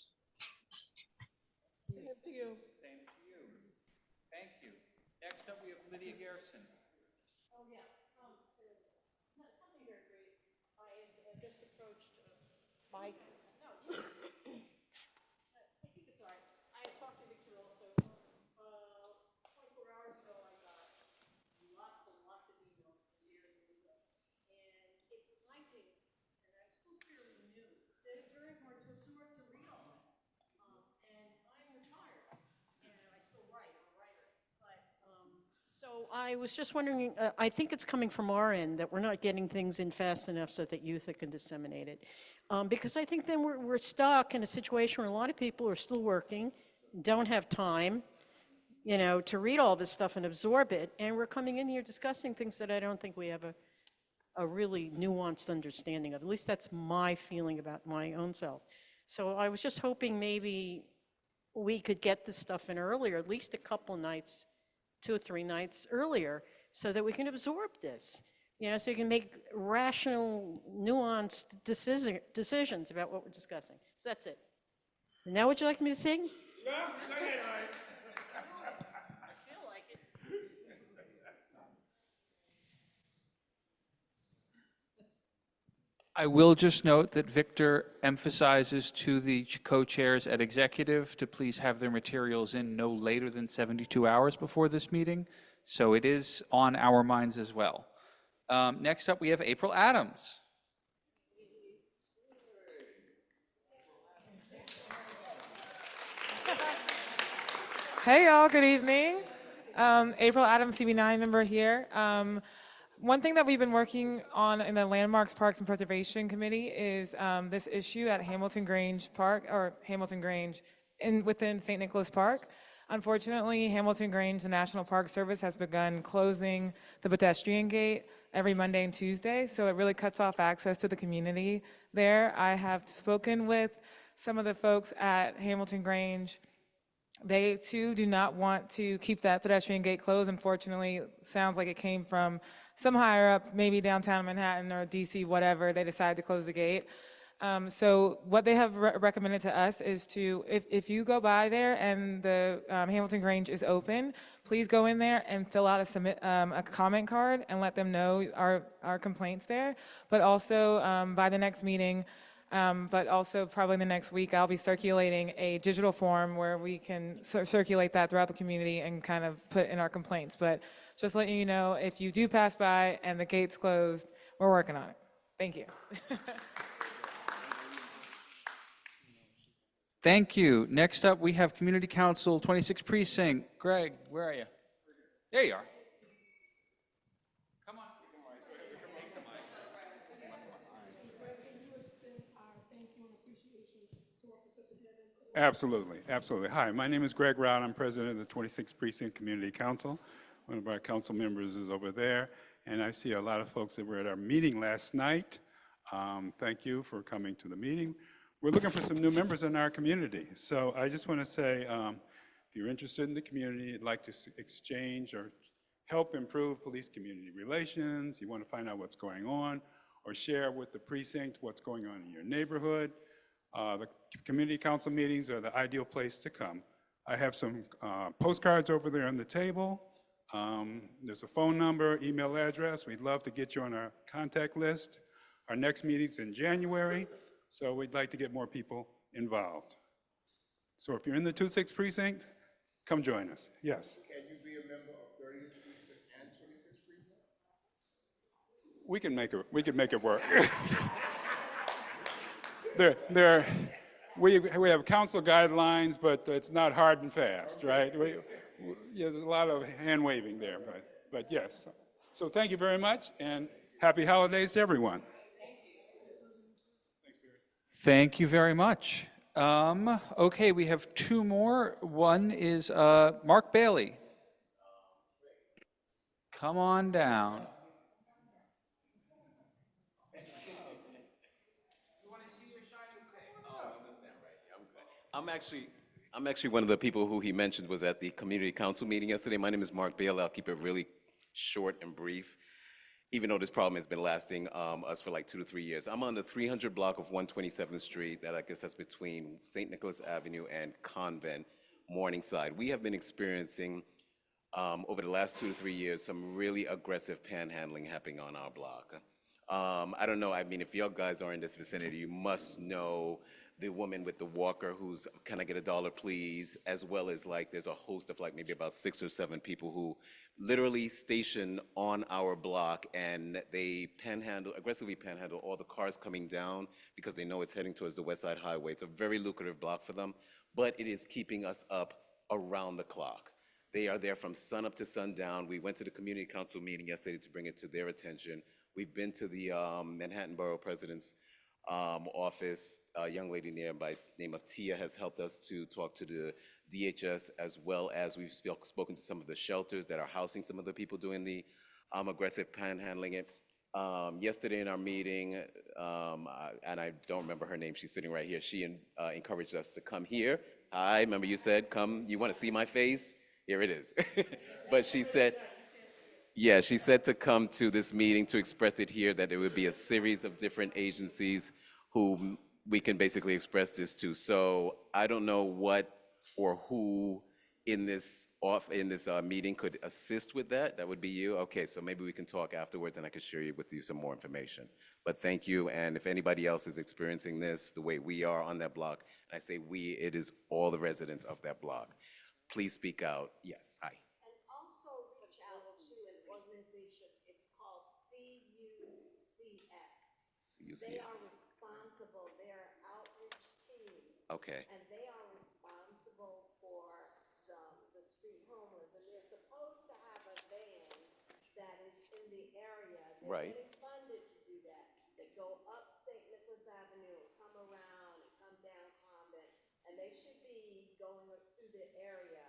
Same to you. Thank you. Next up, we have Lydia Garrison. Oh, yeah. Something very great. I had just approached Mike. No, you. I think it's all right. I had talked to Victor also. 24 hours ago, I got lots and lots of emails from the area. And it's blanking, and I'm still fairly new. It's very hard to absorb to read all that. And I'm retired, and I still write. I'm a writer. But so I was just wondering, I think it's coming from our end that we're not getting things in fast enough so that youth can disseminate it. Because I think then we're stuck in a situation where a lot of people are still working, don't have time, you know, to read all this stuff and absorb it. And we're coming in here discussing things that I don't think we have a really nuanced understanding of. At least that's my feeling about my own self. So I was just hoping maybe we could get this stuff in earlier, at least a couple nights, 2 or 3 nights earlier, so that we can absorb this, you know, so you can make rational, nuanced decisions about what we're discussing. So that's it. Now would you like me to sing? No, go ahead, all right. I feel like it. I will just note that Victor emphasizes to the co-chairs at executive to please have their materials in no later than 72 hours before this meeting. So it is on our minds as well. Next up, we have April Adams. Hey y'all, good evening. April Adams, MCB9 member here. One thing that we've been working on in the Landmarks, Parks, and Preservation Committee is this issue at Hamilton Grange Park, or Hamilton Grange within St. Nicholas Park. Unfortunately, Hamilton Grange, the National Park Service, has begun closing the pedestrian gate every Monday and Tuesday, so it really cuts off access to the community there. I have spoken with some of the folks at Hamilton Grange. They too do not want to keep that pedestrian gate closed. Unfortunately, sounds like it came from some higher up, maybe downtown Manhattan or DC, whatever. They decided to close the gate. So what they have recommended to us is to, if you go by there and the Hamilton Grange is open, please go in there and fill out a comment card and let them know our complaints there. But also by the next meeting, but also probably the next week, I'll be circulating a digital form where we can circulate that throughout the community and kind of put in our complaints. But just letting you know, if you do pass by and the gate's closed, we're working on it. Thank you. Thank you. Next up, we have Community Council 26 Precinct. Greg, where are you? There you are. Absolutely, absolutely. Hi, my name is Greg Rowd. I'm president of the 26th Precinct Community Council. One of our council members is over there, and I see a lot of folks that were at our meeting last night. Thank you for coming to the meeting. We're looking for some new members in our community. So I just want to say, if you're interested in the community, you'd like to exchange or help improve police-community relations, you want to find out what's going on, or share with the precinct what's going on in your neighborhood, the community council meetings are the ideal place to come. I have some postcards over there on the table. There's a phone number, email address. We'd love to get you on our contact list. Our next meeting's in January, so we'd like to get more people involved. So if you're in the 26th Precinct, come join us. Yes? Can you be a member of 30th Precinct and 26th Precinct? We can make it work. We have council guidelines, but it's not hard and fast, right? There's a lot of hand waving there, but yes. So thank you very much, and happy holidays to everyone. Thank you very much. Okay, we have two more. One is Mark Bailey. Come on down. I'm actually one of the people who he mentioned was at the community council meeting yesterday. My name is Mark Bale. I'll keep it really short and brief, even though this problem has been lasting us for like 2 to 3 years. I'm on the 300 block of 127th Street, that I guess that's between St. Nicholas Avenue and Convent, Morningside. We have been experiencing over the last 2 to 3 years some really aggressive panhandling happening on our block. I don't know, I mean, if y'all guys are in this vicinity, you must know the woman with the walker who's, can I get $1 please? As well as like, there's a host of like maybe about 6 or 7 people who literally station on our block, and they aggressively panhandle all the cars coming down because they know it's heading towards the West Side Highway. It's a very lucrative block for them, but it is keeping us up around the clock. They are there from sun up to sundown. We went to the community council meeting yesterday to bring it to their attention. We've been to the Manhattan Borough President's office. A young lady there by the name of Tia has helped us to talk to the DHS, as well as we've spoken to some of the shelters that are housing some of the people doing the aggressive panhandling. Yesterday in our meeting, and I don't remember her name, she's sitting right here, she encouraged us to come here. Hi, remember you said, come, you want to see my face? Here it is. But she said, yeah, she said to come to this meeting to express it here, that there would be a series of different agencies who we can basically express this to. So I don't know what or who in this meeting could assist with that. That would be you. Okay, so maybe we can talk afterwards and I can share with you some more information. But thank you, and if anybody else is experiencing this the way we are on that block, and I say we, it is all the residents of that block. Please speak out. Yes, hi. They are responsible, they're outreach team. Okay. And they are responsible for the street homeless. And they're supposed to have a van that is in the area. They're Right. getting funded to do that. They go up St. Nicholas Avenue and come around and come down Convent. And they should be going through the area.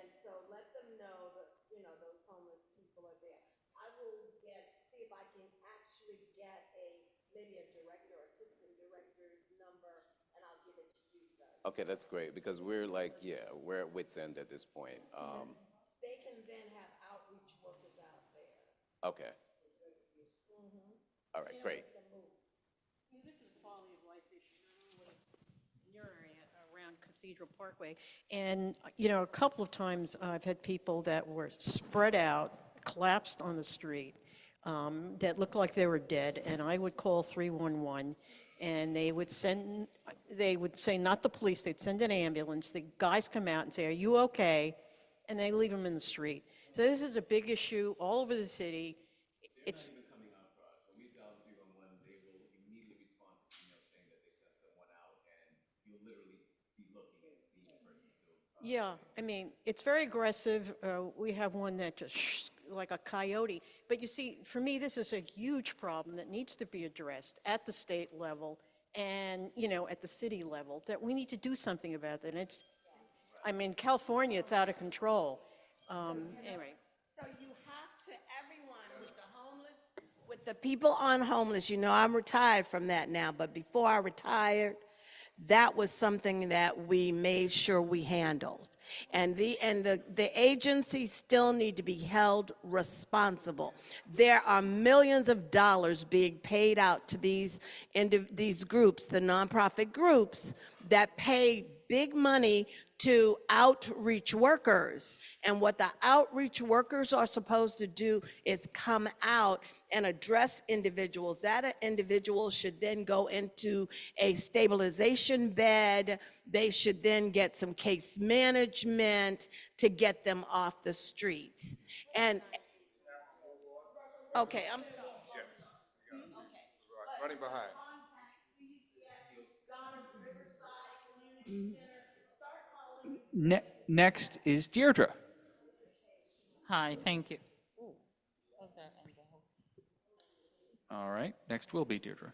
And so let them know that, you know, those homeless people are there. I will see if I Okay, that's great, because we're like, yeah, we're at wit's end at this point. They can then have outreach workers out there. Okay. All right, great. This is a quality of life issue, not only in your area around Cathedral Parkway. And, you know, a couple of times I've had people that were spread out, collapsed on the street, that looked like they were dead, and I would call 311, and they would say, not the police, they'd send an ambulance, the guys come out and say, are you okay? And they leave them in the street. So this is a big issue all over the city. It's, yeah, I mean, it's very aggressive. We have one that just like a coyote. But you see, for me, this is a huge problem that needs to be addressed at the state level and, you know, at the city level, that we need to do something about that. And it's, I mean, California, it's out of control. Anyway. So you have to, everyone with the homeless, with the people on homeless, you know, I'm retired from that now, but before I retired, that was something that we made sure we handled. And the agencies still need to be held responsible. There are millions of dollars being paid out to these groups, the nonprofit groups, that pay big money to outreach workers. And what the outreach workers are supposed to do is come out and address individuals. That individual should then go into a stabilization bed. They should then get some case management to get them off the streets. And, okay, I'm Running behind. Next is Deirdre. Hi, thank you. All right, next will be Deirdre.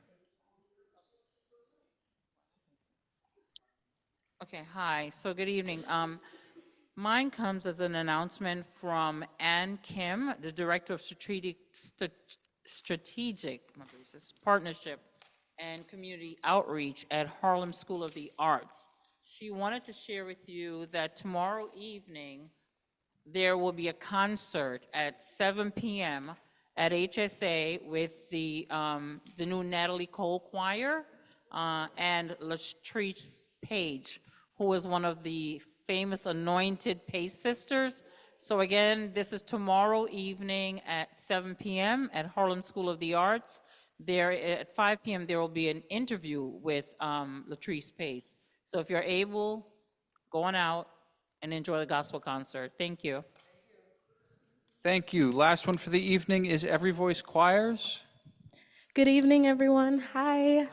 Okay, hi. So good evening. Mine comes as an announcement from Ann Kim, the Director of Strategic Partnership and Community Outreach at Harlem School of the Arts. She wanted to share with you that tomorrow evening, there will be a concert at 7 p.m. at HSA with the new Natalie Cole Choir and Latrice Page, who is one of the famous Anointed Pace Sisters. So again, this is tomorrow evening at 7 p.m. at Harlem School of the Arts. There at 5 p.m. there will be an interview with Latrice Pace. So if you're able, go on out and enjoy the gospel concert. Thank you. Thank you. Last one for the evening is Every Voice Choirs. Good evening, everyone. Hi.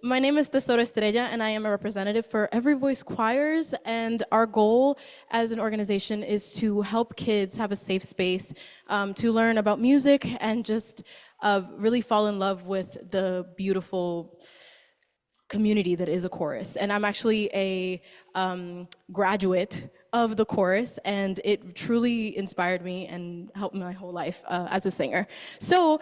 My name is Tesoro Estrella, and I am a representative for Every Voice Choirs. And our goal as an organization is to help kids have a safe space to learn about music and just really fall in love with the beautiful community that is a chorus. And I'm actually a graduate of the chorus, and it truly inspired me and helped my whole life as a singer. So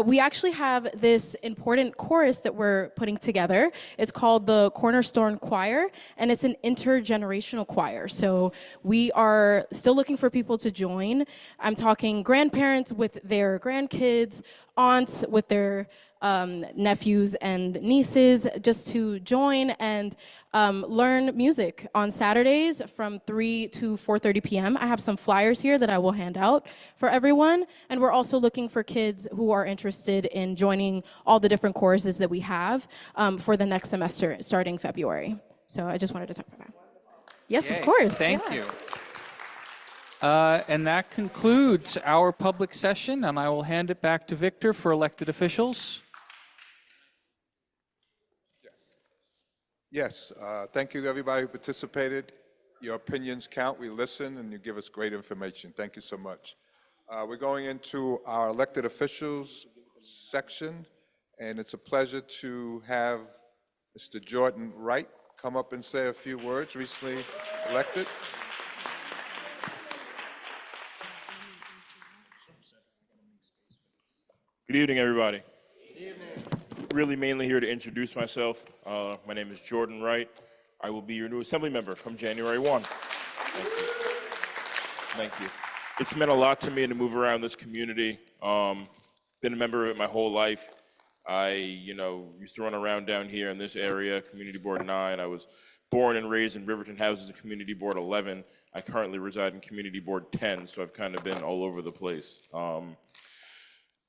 we actually have this important chorus that we're putting together. It's called the Cornerstone Choir, and it's an intergenerational choir. So we are still looking for people to join. I'm talking grandparents with their grandkids, aunts with their nephews and nieces, just to join and learn music on Saturdays from 3 to 4:30 p.m. I have some flyers here that I will hand out for everyone. And we're also looking for kids who are interested in joining all the different choruses that we have for the next semester starting February. So I just wanted to talk about that. Yes, Yay. of course. Thank yeah. you. And that concludes our public session, and I will hand it back to Victor for elected officials. Yes, thank you to everybody who participated. Your opinions count. We listen, and you give us great information. Thank you so much. We're going into our elected officials section, and it's a pleasure to have Mr. Jordan Wright come up and say a few words, recently elected. Good evening, everybody. Good evening. really mainly here to introduce myself. My name is Jordan Wright. I will be your new assembly member come January 1. Thank you. Thank you. It's meant a lot to me to move around this community. Been a member of it my whole life. I, used to run around down here in this area, Community Board 9. I was born and raised in Riverton Houses and Community Board 11. I currently reside in Community Board 10, so I've kind of been all over the place.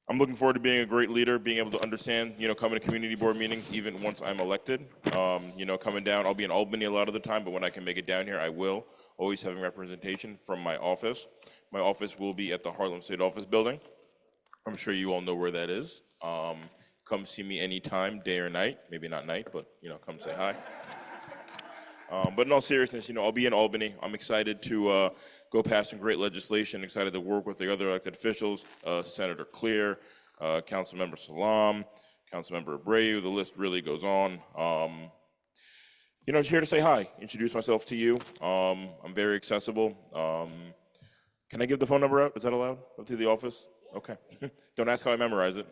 I'm looking forward to being a great leader, being able to understand, coming to community board meetings even once I'm elected. Coming down, I'll be in Albany a lot of the time, but when I can make it down here, I will. Always having representation from my office. My office will be at the Harlem State Office Building. I'm sure you all know where that is. Come see me anytime, day or night. Maybe not night, but, come say hi. But in all seriousness, I'll be in Albany. I'm excited to go past some great legislation, excited to work with the other elected officials, Senator Clear, Councilmember Salam, Councilmember Abreu. The list really goes on. Just here to say hi, introduce myself to you. I'm very accessible. Can I give the phone number out? Is that allowed? Through the office? Okay. Don't ask how I memorize it.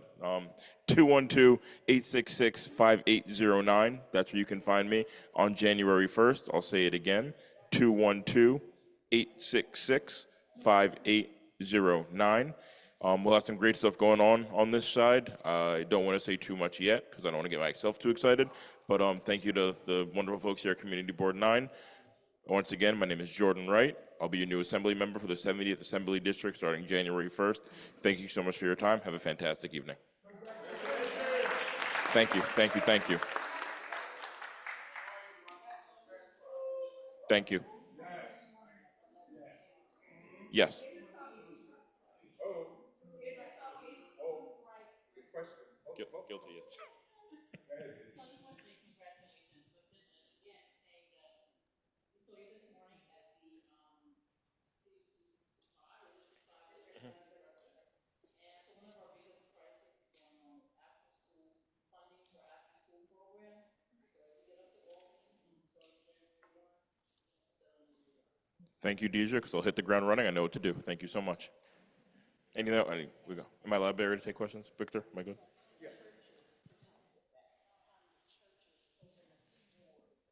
212-866-5809. That's where you can find me on January 1st. I'll say it again. 212-866-5809. We'll have some great stuff going on this side. I don't want to say too much yet because I don't want to get myself too excited. But thank you to the wonderful folks here at Community Board 9. Once again, my name is Jordan Wright. I'll be your new assembly member for the 70th Assembly District starting January 1st. Thank you so much for your time. Have a fantastic evening. Thank you, thank you, thank you. Thank you. Yes. Guilty, yes. Thank you, Deja, because I'll hit the ground running. I know what to do. Thank you so much. Anything else? We go. Am I allowed, Barry, to take questions? Victor, am I good?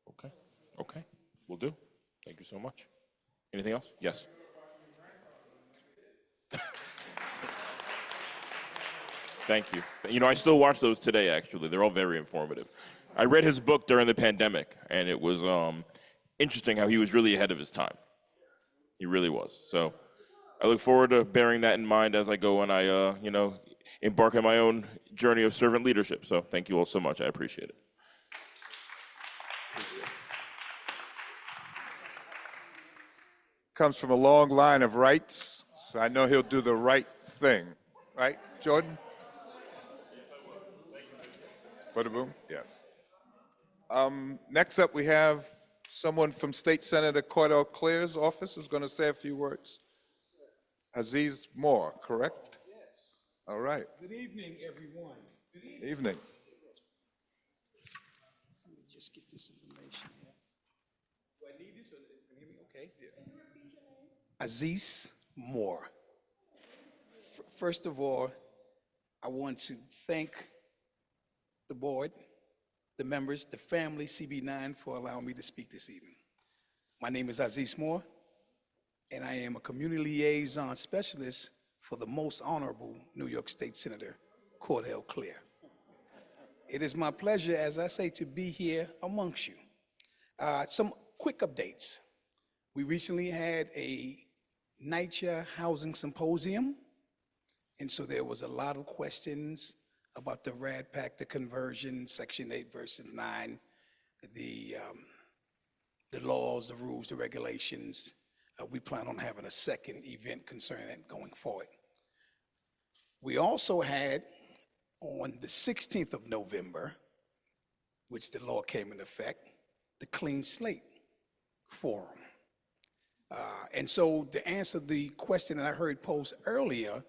Okay. Okay. Will do. Thank you so much. Anything else? Yes. Thank you. I still watch those today, actually. They're all very informative. I read his book during the pandemic, and it was interesting how he was really ahead of his time. He really was. So I look forward to bearing that in mind as I go and I, embark on my own journey of servant leadership. So thank you all so much. I appreciate it. Comes from a long line of rights, so I know he'll do the right thing. Right, Jordan? Butterboom? Yes. Next up, we have someone from State Senator Cordell Clare's office who's going to say a few words. Aziz Moore, correct? Yes. All right. Good evening, everyone. Good evening. Evening. Let me just get this information here. Do I need this or can you hear me? Okay. Yeah. Aziz Moore. First of all, I want to thank the board, the members, the family, CB9, for allowing me to speak this evening. My name is Aziz Moore, and I am a community liaison specialist for the most honorable New York State Senator Cordell Clare. It is my pleasure, as I say, to be here amongst you. Some quick updates. We recently had a NYCHA housing symposium, and so there was a lot of questions about the RAD Pact, the conversion, Section 8 versus 9, the laws, the rules, the regulations. We plan on having a second event concerning that going forward. We also had on the 16th of November, which the law came into effect, the Clean Slate Forum. And so to answer the question that I heard posed earlier,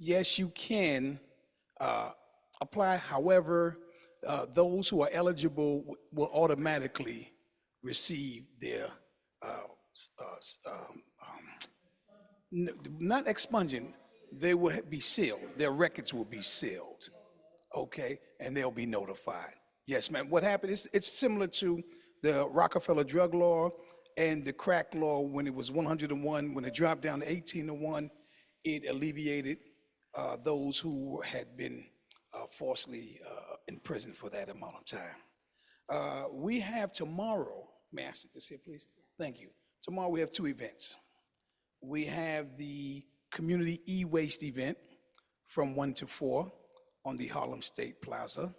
yes, you can apply. However, those who are eligible will automatically receive their, not expunging, they will be sealed. Their records will be sealed. okay, and they'll be notified. Yes, ma'am. What happened is it's similar to the Rockefeller drug law and the crack law when it was 101. When it dropped down to 18 to 1, it alleviated those who had been falsely in prison for that amount of time. We have tomorrow, may I sit this here, please? Thank you. Tomorrow we have two events. We have the community e-waste event from 1 to 4 on the Harlem State Plaza.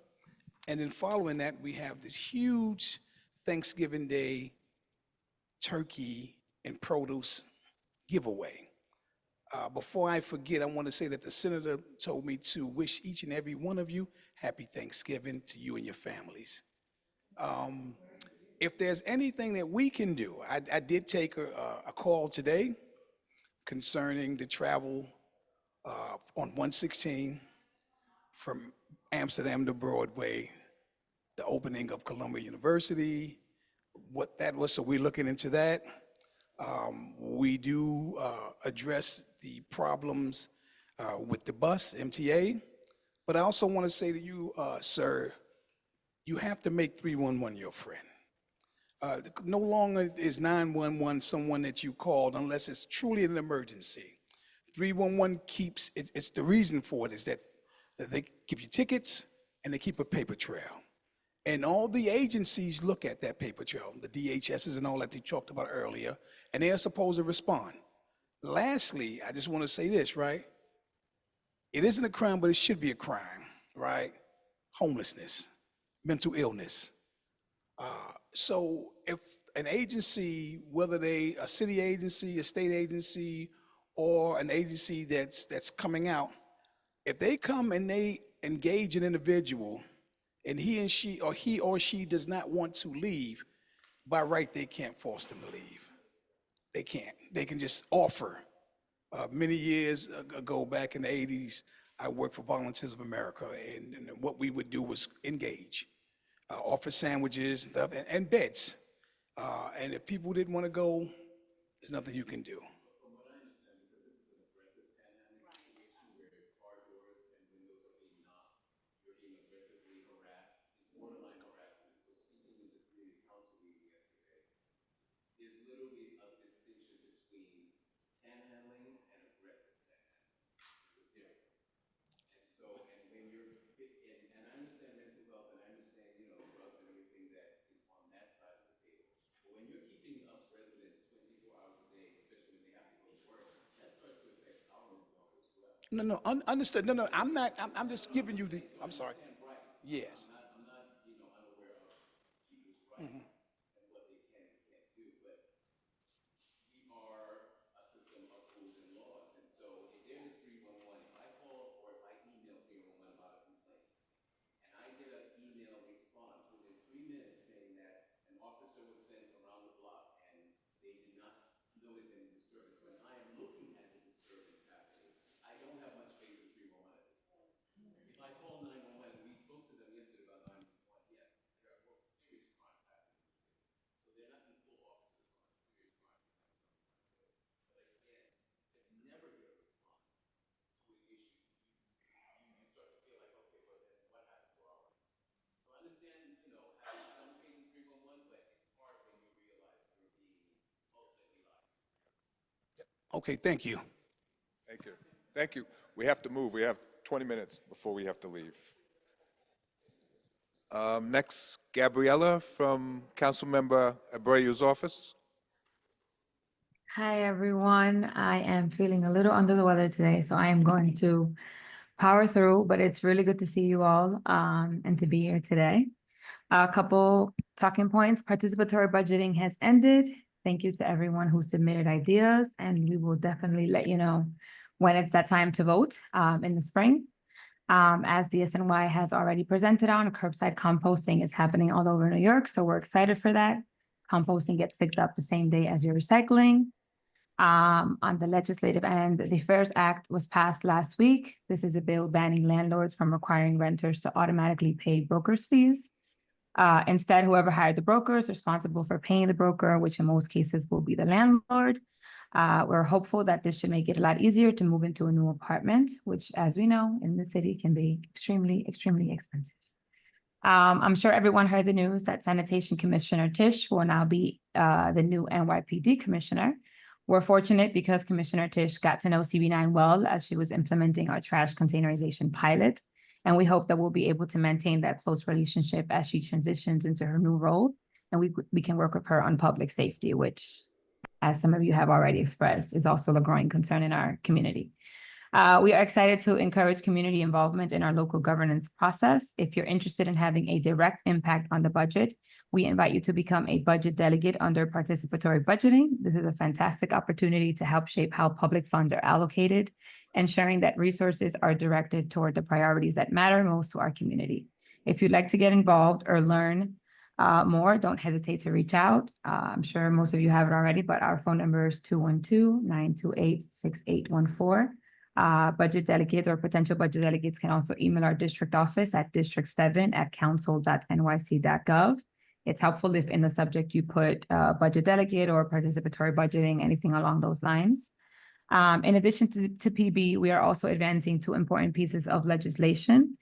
And then following that, we have this huge Thanksgiving Day turkey and produce giveaway. Before I forget, I want to say that the senator told me to wish each and every one of you happy Thanksgiving to you and your families. If there's anything that we can do, I did take a call today concerning the travel on 116 from Amsterdam to Broadway, the opening of Columbia University, what that was, so we're looking into that. We do address the problems with the bus, MTA, but I also want to say to you, sir, you have to make 311 your friend. No longer is 911 someone that you called unless it's truly an emergency. 311 keeps, it's the reason for it is that they give you tickets and they keep a paper trail. And all the agencies look at that paper trail, the DHSs and all that they talked about earlier, and they are supposed to respond. Lastly, I just want to say this, right? It isn't a crime, but it should be a crime, right? Homelessness, mental illness. So if an agency, whether they a city agency, a state agency, or an agency that's coming out, if they come and they engage an individual and he or she does not want to leave, by right they can't force them to leave. They can't. They can just offer. Many years ago, back in the 80s, I worked for Volunteers of America, and what we would do was engage, offer sandwiches and stuff, and beds. And if people didn't want to go, there's nothing you can do. No, understood. No, I'm not, I'm just giving you the, I'm sorry. Yes. Mhm. Okay, thank you. Thank you. Thank you. We have to move. We have 20 minutes before we have to leave. Next, Gabriella from Councilmember Abreu's office. Hi, everyone. I am feeling a little under the weather today, so I am going to power through, but it's really good to see you all and to be here today. A couple talking points. Participatory budgeting has ended. Thank you to everyone who submitted ideas, and we will definitely let you know when it's that time to vote in the spring. As DSNY has already presented on, curbside composting is happening all over New York, so we're excited for that. Composting gets picked up the same day as your recycling. On the legislative end, the FAIRS Act was passed last week. This is a bill banning landlords from requiring renters to automatically pay brokers' fees. Instead, whoever hired the broker is responsible for paying the broker, which in most cases will be the landlord. We're hopeful that this should make it a lot easier to move into a new apartment, which, as we know, in the city can be extremely, extremely expensive. I'm sure everyone heard the news that Sanitation Commissioner Tisch will now be the new NYPD commissioner. We're fortunate because Commissioner Tisch got to know CB9 well as she was implementing our trash containerization pilot. And we hope that we'll be able to maintain that close relationship as she transitions into her new role. And we can work with her on public safety, which, as some of you have already expressed, is also a growing concern in our community. We are excited to encourage community involvement in our local governance process. If you're interested in having a direct impact on the budget, we invite you to become a budget delegate under participatory budgeting. This is a fantastic opportunity to help shape how public funds are allocated, ensuring that resources are directed toward the priorities that matter most to our community. If you'd like to get involved or learn more, don't hesitate to reach out. I'm sure most of you have it already, but our phone number is 212-928-6814. Budget delegates or potential budget delegates can also email our district office at district7@council.nyc.gov. It's helpful if in the subject you put budget delegate or participatory budgeting, anything along those lines. In addition to PB, we are also advancing two important pieces of legislation.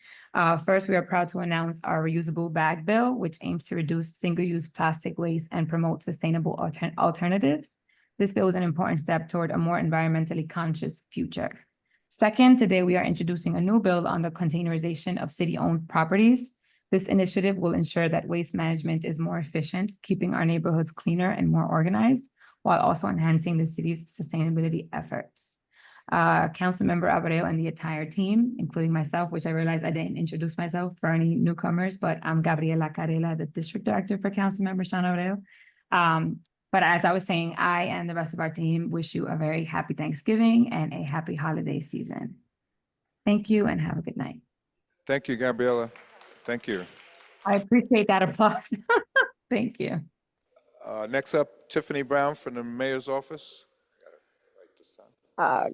First, we are proud to announce our reusable bag bill, which aims to reduce single-use plastic waste and promote sustainable alternatives. This bill is an important step toward a more environmentally conscious future. Second, today we are introducing a new bill on the containerization of city-owned properties. This initiative will ensure that waste management is more efficient, keeping our neighborhoods cleaner and more organized, while also enhancing the city's sustainability efforts. Councilmember Abreu and the entire team, including myself, which I realized I didn't introduce myself for any newcomers, but I'm Gabriela Carela, the District Director for Councilmember Sean Abreu. But as I was saying, I and the rest of our team wish you a very happy Thanksgiving and a happy holiday season. Thank you and have a good night. Thank you, Gabriela. Thank you. I appreciate that applause. Thank you. Next up, Tiffany Brown from the mayor's office.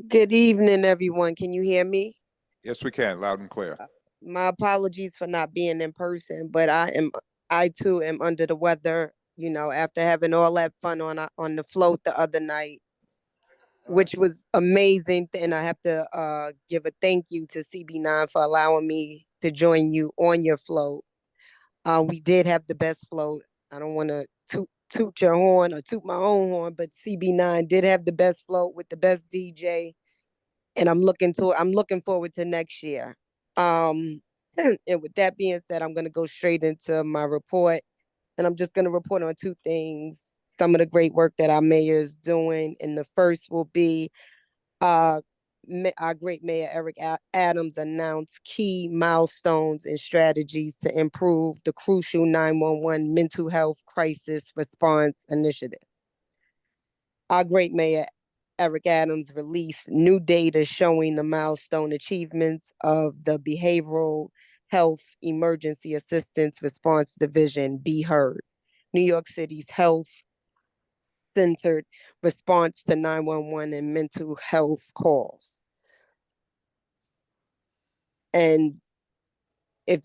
Good evening, everyone. Can you hear me? Yes, we can, loud and clear. My apologies for not being in person, but I too am under the weather, you know, after having all that fun on the float the other night, which was amazing. And I have to give a thank you to CB9 for allowing me to join you on your float. We did have the best float. I don't want to toot your horn or toot my own horn, but CB9 did have the best float with the best DJ. And I'm looking forward to next year. And with that being said, I'm going to go straight into my report. And I'm just going to report on two things, some of the great work that our mayor is doing. And the first will be our great mayor, Eric Adams, announced key milestones and strategies to improve the crucial 911 mental health crisis response initiative. Our great mayor, Eric Adams, released new data showing the milestone achievements of the Behavioral Health Emergency Assistance Response Division, Be Heard, New York City's health-centered response to 911 and mental health calls. And I'm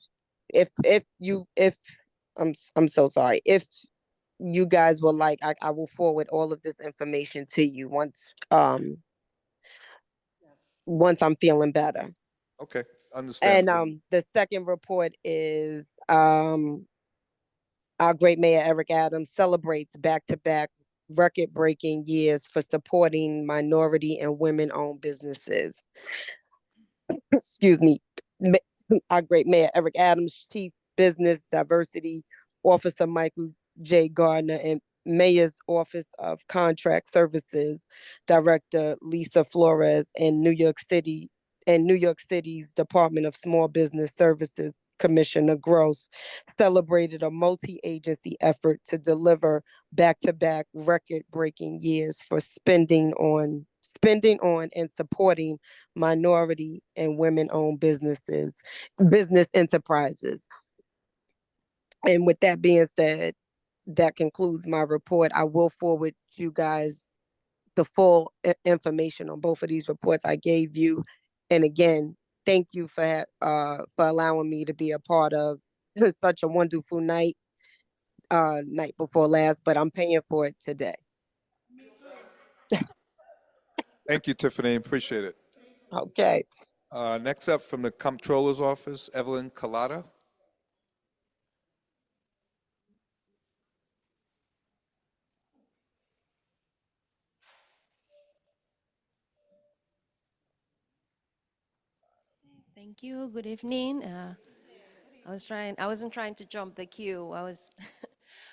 so sorry. If you guys will like, I will forward all of this information to you once I'm feeling better. Okay, understand. And the second report is our great mayor Eric Adams celebrates back-to-back record-breaking years for supporting minority and women-owned businesses. Excuse me. Our great mayor Eric Adams, Chief Business Diversity Officer Michael J. Gardner, and Mayor's Office of Contract Services Director Lisa Flores, and New York City's Department of Small Business Services Commissioner Gross celebrated a multi-agency effort to deliver back-to-back record-breaking years for spending on and supporting minority and women-owned business enterprises. And with that being said, that concludes my report. I will forward you guys the full information on both of these reports I gave you. And again, thank you for allowing me to be a part of such a wonderful night before last, but I'm paying for it today. Thank you, Tiffany, appreciate it. Okay. Next up from the Comptroller's Office, Evelyn Collada. Thank you. Good evening. I wasn't trying to jump the queue.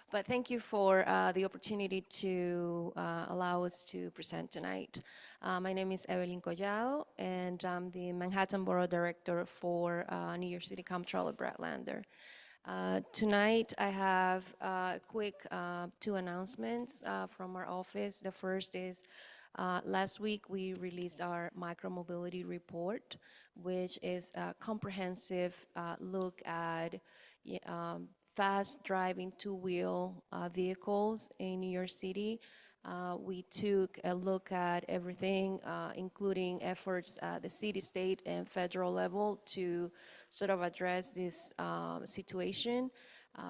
But thank you for the opportunity to allow us to present tonight. My name is Evelyn Collado, and I'm the Manhattan Borough Director for New York City Comptroller Brett Lander. Tonight, I have a quick two announcements from our office. The first is last week we released our micromobility report, which is a comprehensive look at fast driving two-wheel vehicles in New York City. We took a look at everything, including efforts at the city, state, and federal level to sort of address this situation.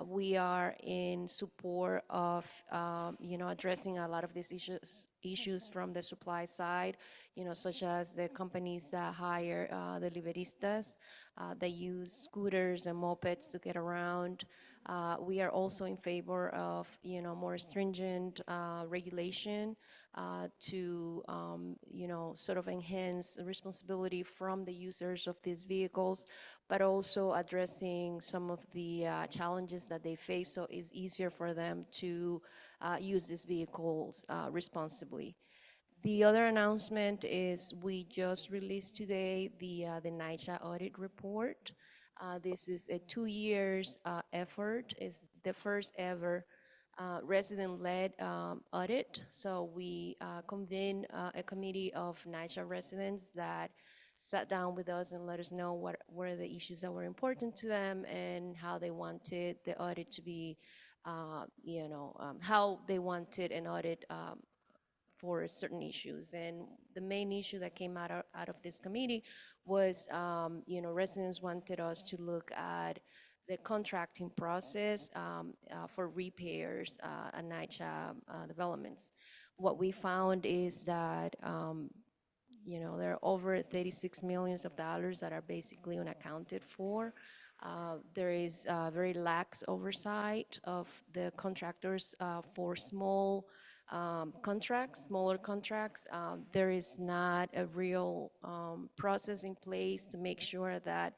We are in support of, addressing a lot of these issues from the supply side, such as the companies that hire the deliveristas, that use scooters and mopeds to get around. We are also in favor of, more stringent regulation to, sort of enhance the responsibility from the users of these vehicles, but also addressing some of the challenges that they face so it's easier for them to use these vehicles responsibly. The other announcement is we just released today the NYCHA audit report. This is a 2 years effort. It's the first ever resident-led audit. So we convened a committee of NYCHA residents that sat down with us and let us know what were the issues that were important to them and how they wanted the audit to be, how they wanted an audit for certain issues. And the main issue that came out of this committee was, residents wanted us to look at the contracting process for repairs at NYCHA developments. What we found is that there are over $36 million that are basically unaccounted for. There is very lax oversight of the contractors for smaller contracts. There is not a real process in place to make sure that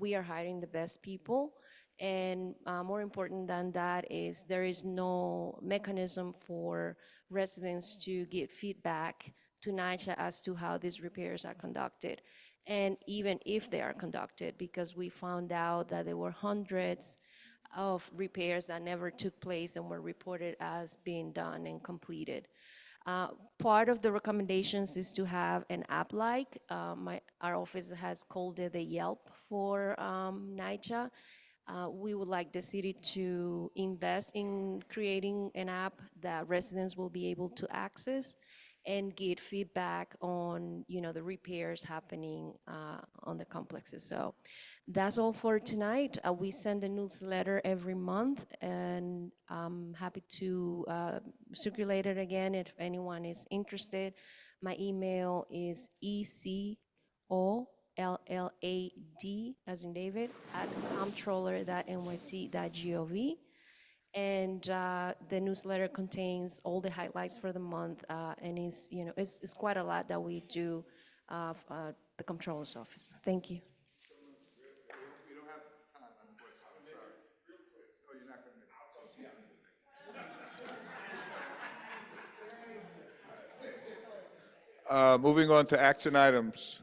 we are hiring the best people. And more important than that is there is no mechanism for residents to get feedback to NYCHA as to how these repairs are conducted. And even if they are conducted, because we found out that there were hundreds of repairs that never took place and were reported as being done and completed. Part of the recommendations is to have an app-like. Our office has called it the Yelp for NYCHA. We would like the city to invest in creating an app that residents will be able to access and get feedback on, the repairs happening on the complexes. So that's all for tonight. We send a newsletter every month, and I'm happy to circulate it again if anyone is interested. My email is ECOLLAD, as in David, @comptroller.nyc.gov. And the newsletter contains all the highlights for the month, and it's quite a lot that we do the Comptroller's Office. Thank you. We don't have time, unfortunately. Sorry. Oh, you're not going to. Moving on to action items.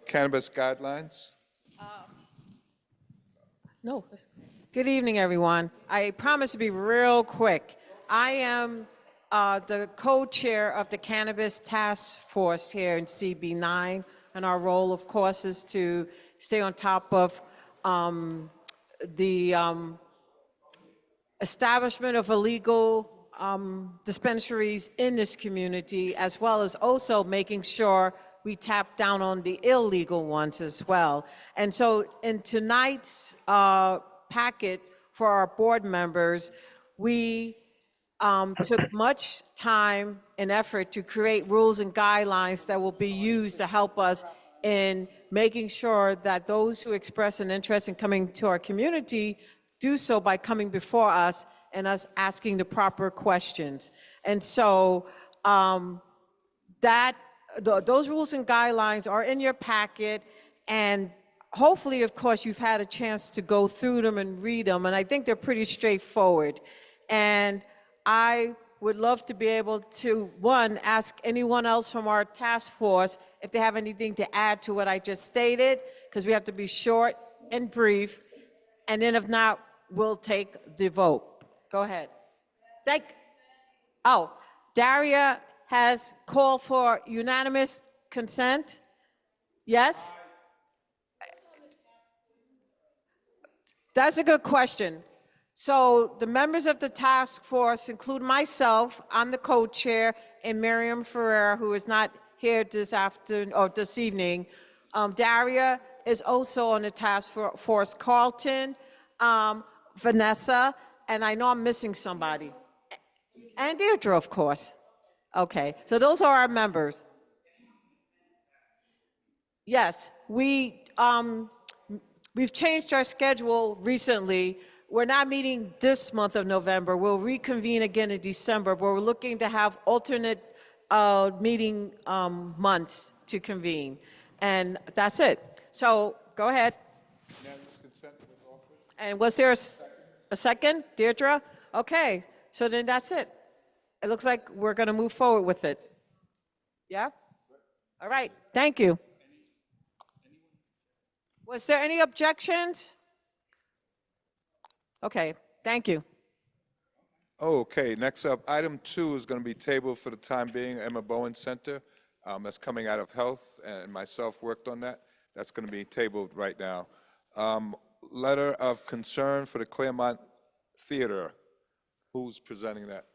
Cannabis guidelines. No. Good evening, everyone. I promise to be real quick. I am the co-chair of the Cannabis Task Force here in CB9, and our role, of course, is to stay on top of the establishment of illegal dispensaries in this community, as well as also making sure we tap down on the illegal ones as well. And so in tonight's packet for our board members, we took much time and effort to create rules and guidelines that will be used to help us in making sure that those who express an interest in coming to our community do so by coming before us and us asking the proper questions. And so those rules and guidelines are in your packet, and hopefully, of course, you've had a chance to go through them and read them, and I think they're pretty straightforward. And I would love to be able to, one, ask anyone else from our task force if they have anything to add to what I just stated, because we have to be short and brief, and then if not, we'll take the vote. Go ahead. Daria has called for unanimous consent? Yes? That's a good question. So the members of the task force include myself, I'm the co-chair, and Miriam Ferrer, who is not here this afternoon or this evening. Daria is also on the task force, Carlton, Vanessa, and I know I'm missing somebody. And Deirdre, of course. Okay, so those are our members. Yes, we've changed our schedule recently. We're not meeting this month of November. We'll reconvene again in December, but we're looking to have alternate meeting months to convene. And that's it. So go ahead. Unanimous consent was offered? And was there a second, Deirdre? Okay, so then that's it. It looks like we're going to move forward with it. Yeah? All right, thank you. Was there any objections? Okay, thank you. Okay, next up, item 2 is going to be tabled for the time being, Emma Bowen Center. That's coming out of health, and myself worked on that. That's going to be tabled right now. Letter of concern for the Claremont Theater. Who's presenting that?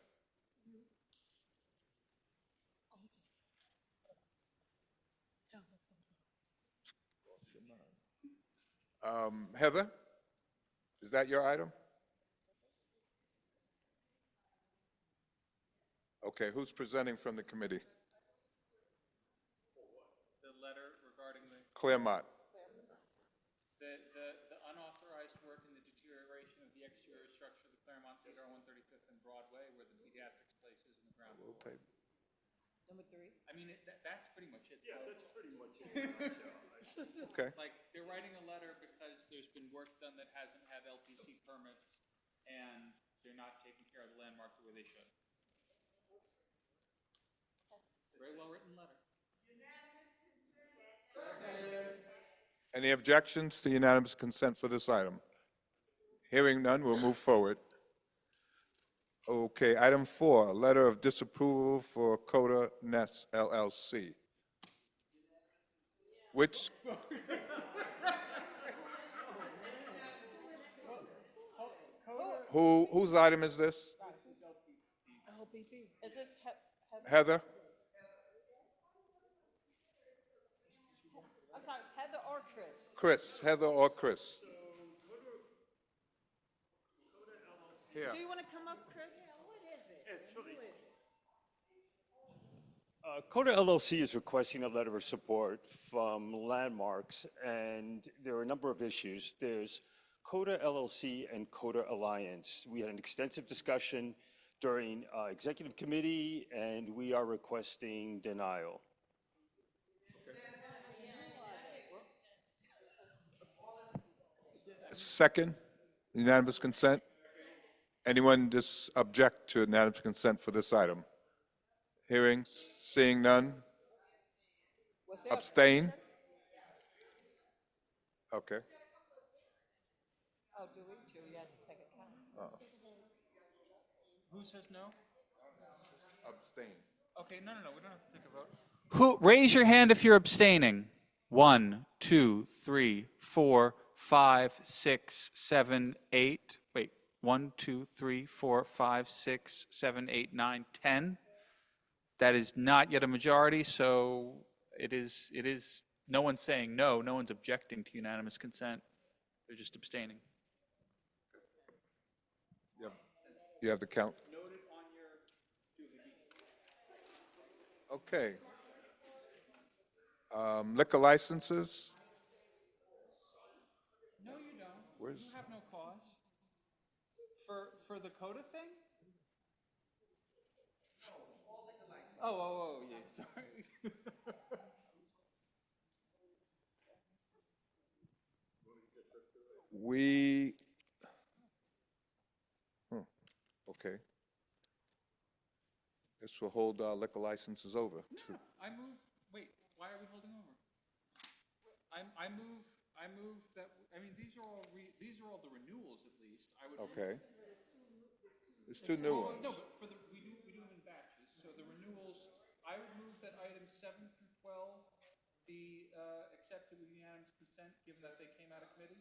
Heather, is that your item? Okay, who's presenting from the committee? The letter regarding the Claremont. the unauthorized work and the deterioration of the exterior structure of the Claremont Theater on 135th and Broadway, where the pediatrics place is in the ground floor. Number 3? I mean, that's pretty much it. Yeah, that's pretty much it. Okay. Like, they're writing a letter because there's been work done that hasn't had LPC permits, and they're not taking care of the landmark the way they should. Very well-written letter. Any objections to unanimous consent for this item? Hearing none, we'll move forward. Okay, item 4, letter of disapproval for Coda Ness LLC. Which? Whose item is this? Is this Heather? I'm sorry, Heather or Chris? Chris, Heather or Chris? Here. Do you want to come up, Chris? What is it? Coda LLC is requesting a letter of support from Landmarks, and there are a number of issues. There's Coda LLC and Coda Alliance. We had an extensive discussion during executive committee, and we are requesting denial. Second, unanimous consent. Anyone object to unanimous consent for this item? Hearing, seeing none. Abstain? Okay. Oh, do we? You have to take account. Who says no? Abstain. Okay, no, we don't have to take a vote. Raise your hand if you're abstaining. 1, 2, 3, 4, 5, 6, 7, 8. Wait, 1, 2, 3, 4, 5, 6, 7, 8, 9, 10. That is not yet a majority, so it is, no one's saying no, no one's objecting to unanimous consent. They're just abstaining. You have the count. Noted on your Okay. Liquor licenses? No, you don't. Where's- You have no cause. For the Coda thing? Oh, yeah, sorry. We, okay. This will hold our liquor licenses over. No, I move, wait, why are we holding over? I move that, I mean, these are all the renewals at least. I would. Okay. There's two new Well, ones. no, but we do them in batches. So the renewals, I would move that items 7 through 12 be accepted with unanimous consent, given that they came out of committee.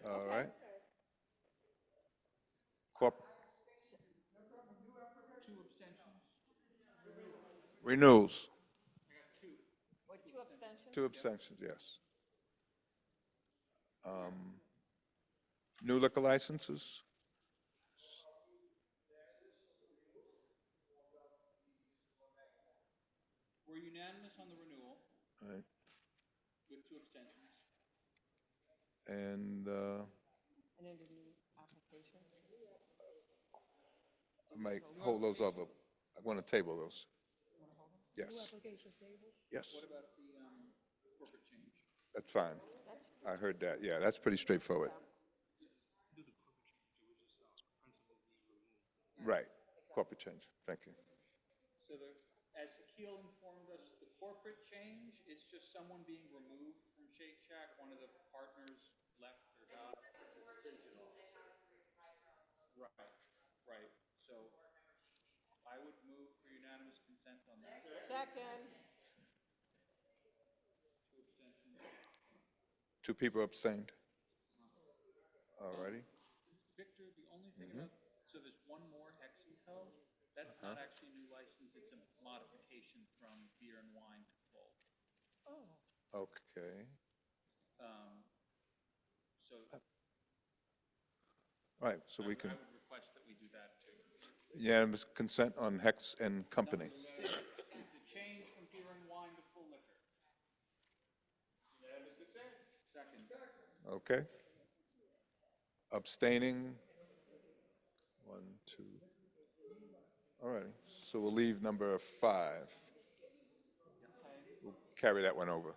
All right. Corp, Two abstentions. renewals, What, 2 abstentions? two abstentions, yes. New liquor licenses? We're unanimous on the renewal All right. with 2 abstentions. And And then the new application? I might hold those over. I want to table those. Yes. Yes, What about the corporate change? that's fine. I heard that. Yeah, that's pretty straightforward. Right. Corporate change. Thank you. So as Akil informed us, the corporate change is just someone being removed from Shake Shack. One of the partners left or died. Right. So I would move for unanimous consent on that. Second. 2 abstentions. 2 people abstained. All righty. Victor, the only thing about, so there's one more Hexaco. That's not actually a new license. It's a modification from beer and wine to full. Okay. So All right, so we can, I would request that we do that too. unanimous consent on Hex and Company. It's a change from beer and wine to full liquor. Unanimous consent. Second. Okay. Abstaining. 1, 2. All righty, so we'll leave number 5. We'll carry that one over.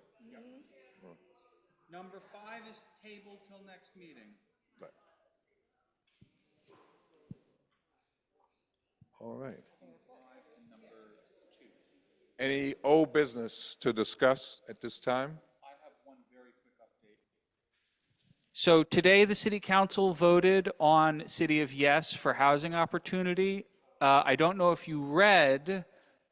Number 5 is tabled till next meeting. Right. All right. 5 and number 2. Any old business to discuss at this time? I have one very quick update. So today, the city council voted on City of Yes for housing opportunity. I don't know if you read,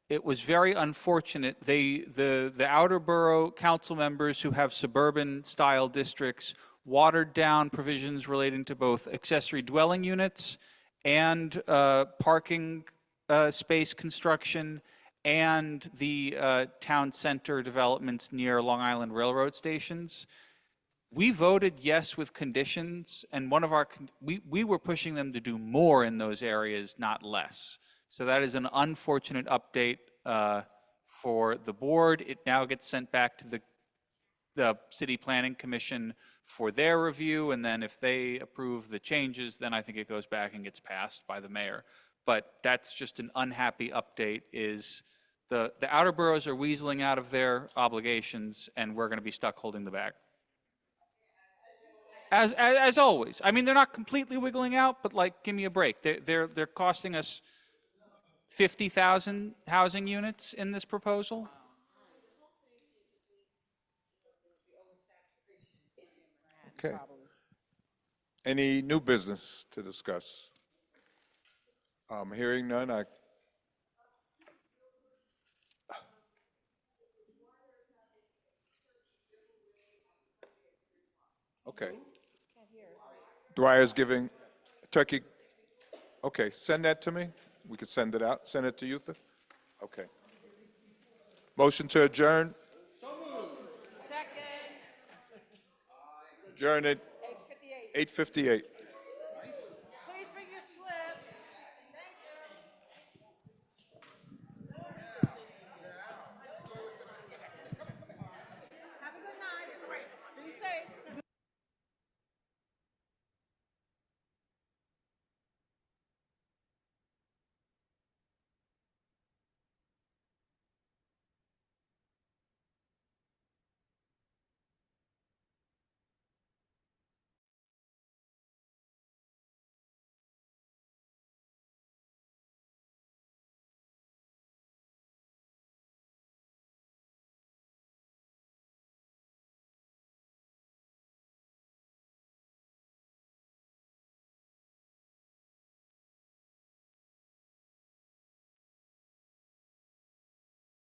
it was very unfortunate. The outer borough council members who have suburban style districts watered down provisions relating to both accessory dwelling units and parking space construction and the town center developments near Long Island Railroad stations. We voted yes with conditions, and one of our, we were pushing them to do more in those areas, not less. So that is an unfortunate update for the board. It now gets sent back to the City Planning Commission for their review, and then if they approve the changes, then I think it goes back and gets passed by the mayor. But that's just an unhappy update, is the outer boroughs are weaseling out of their obligations, and we're going to be stuck holding the bag. As always. I mean, they're not completely wiggling out, but like, give me a break. They're costing us 50,000 housing units in this proposal. Okay. Any new business to discuss? Hearing none, okay. Dwyer's giving turkey. Okay, send that to me. We could send it out. Send it to Eutha. Okay. Motion to adjourn. Second. Adjourn at 8:58.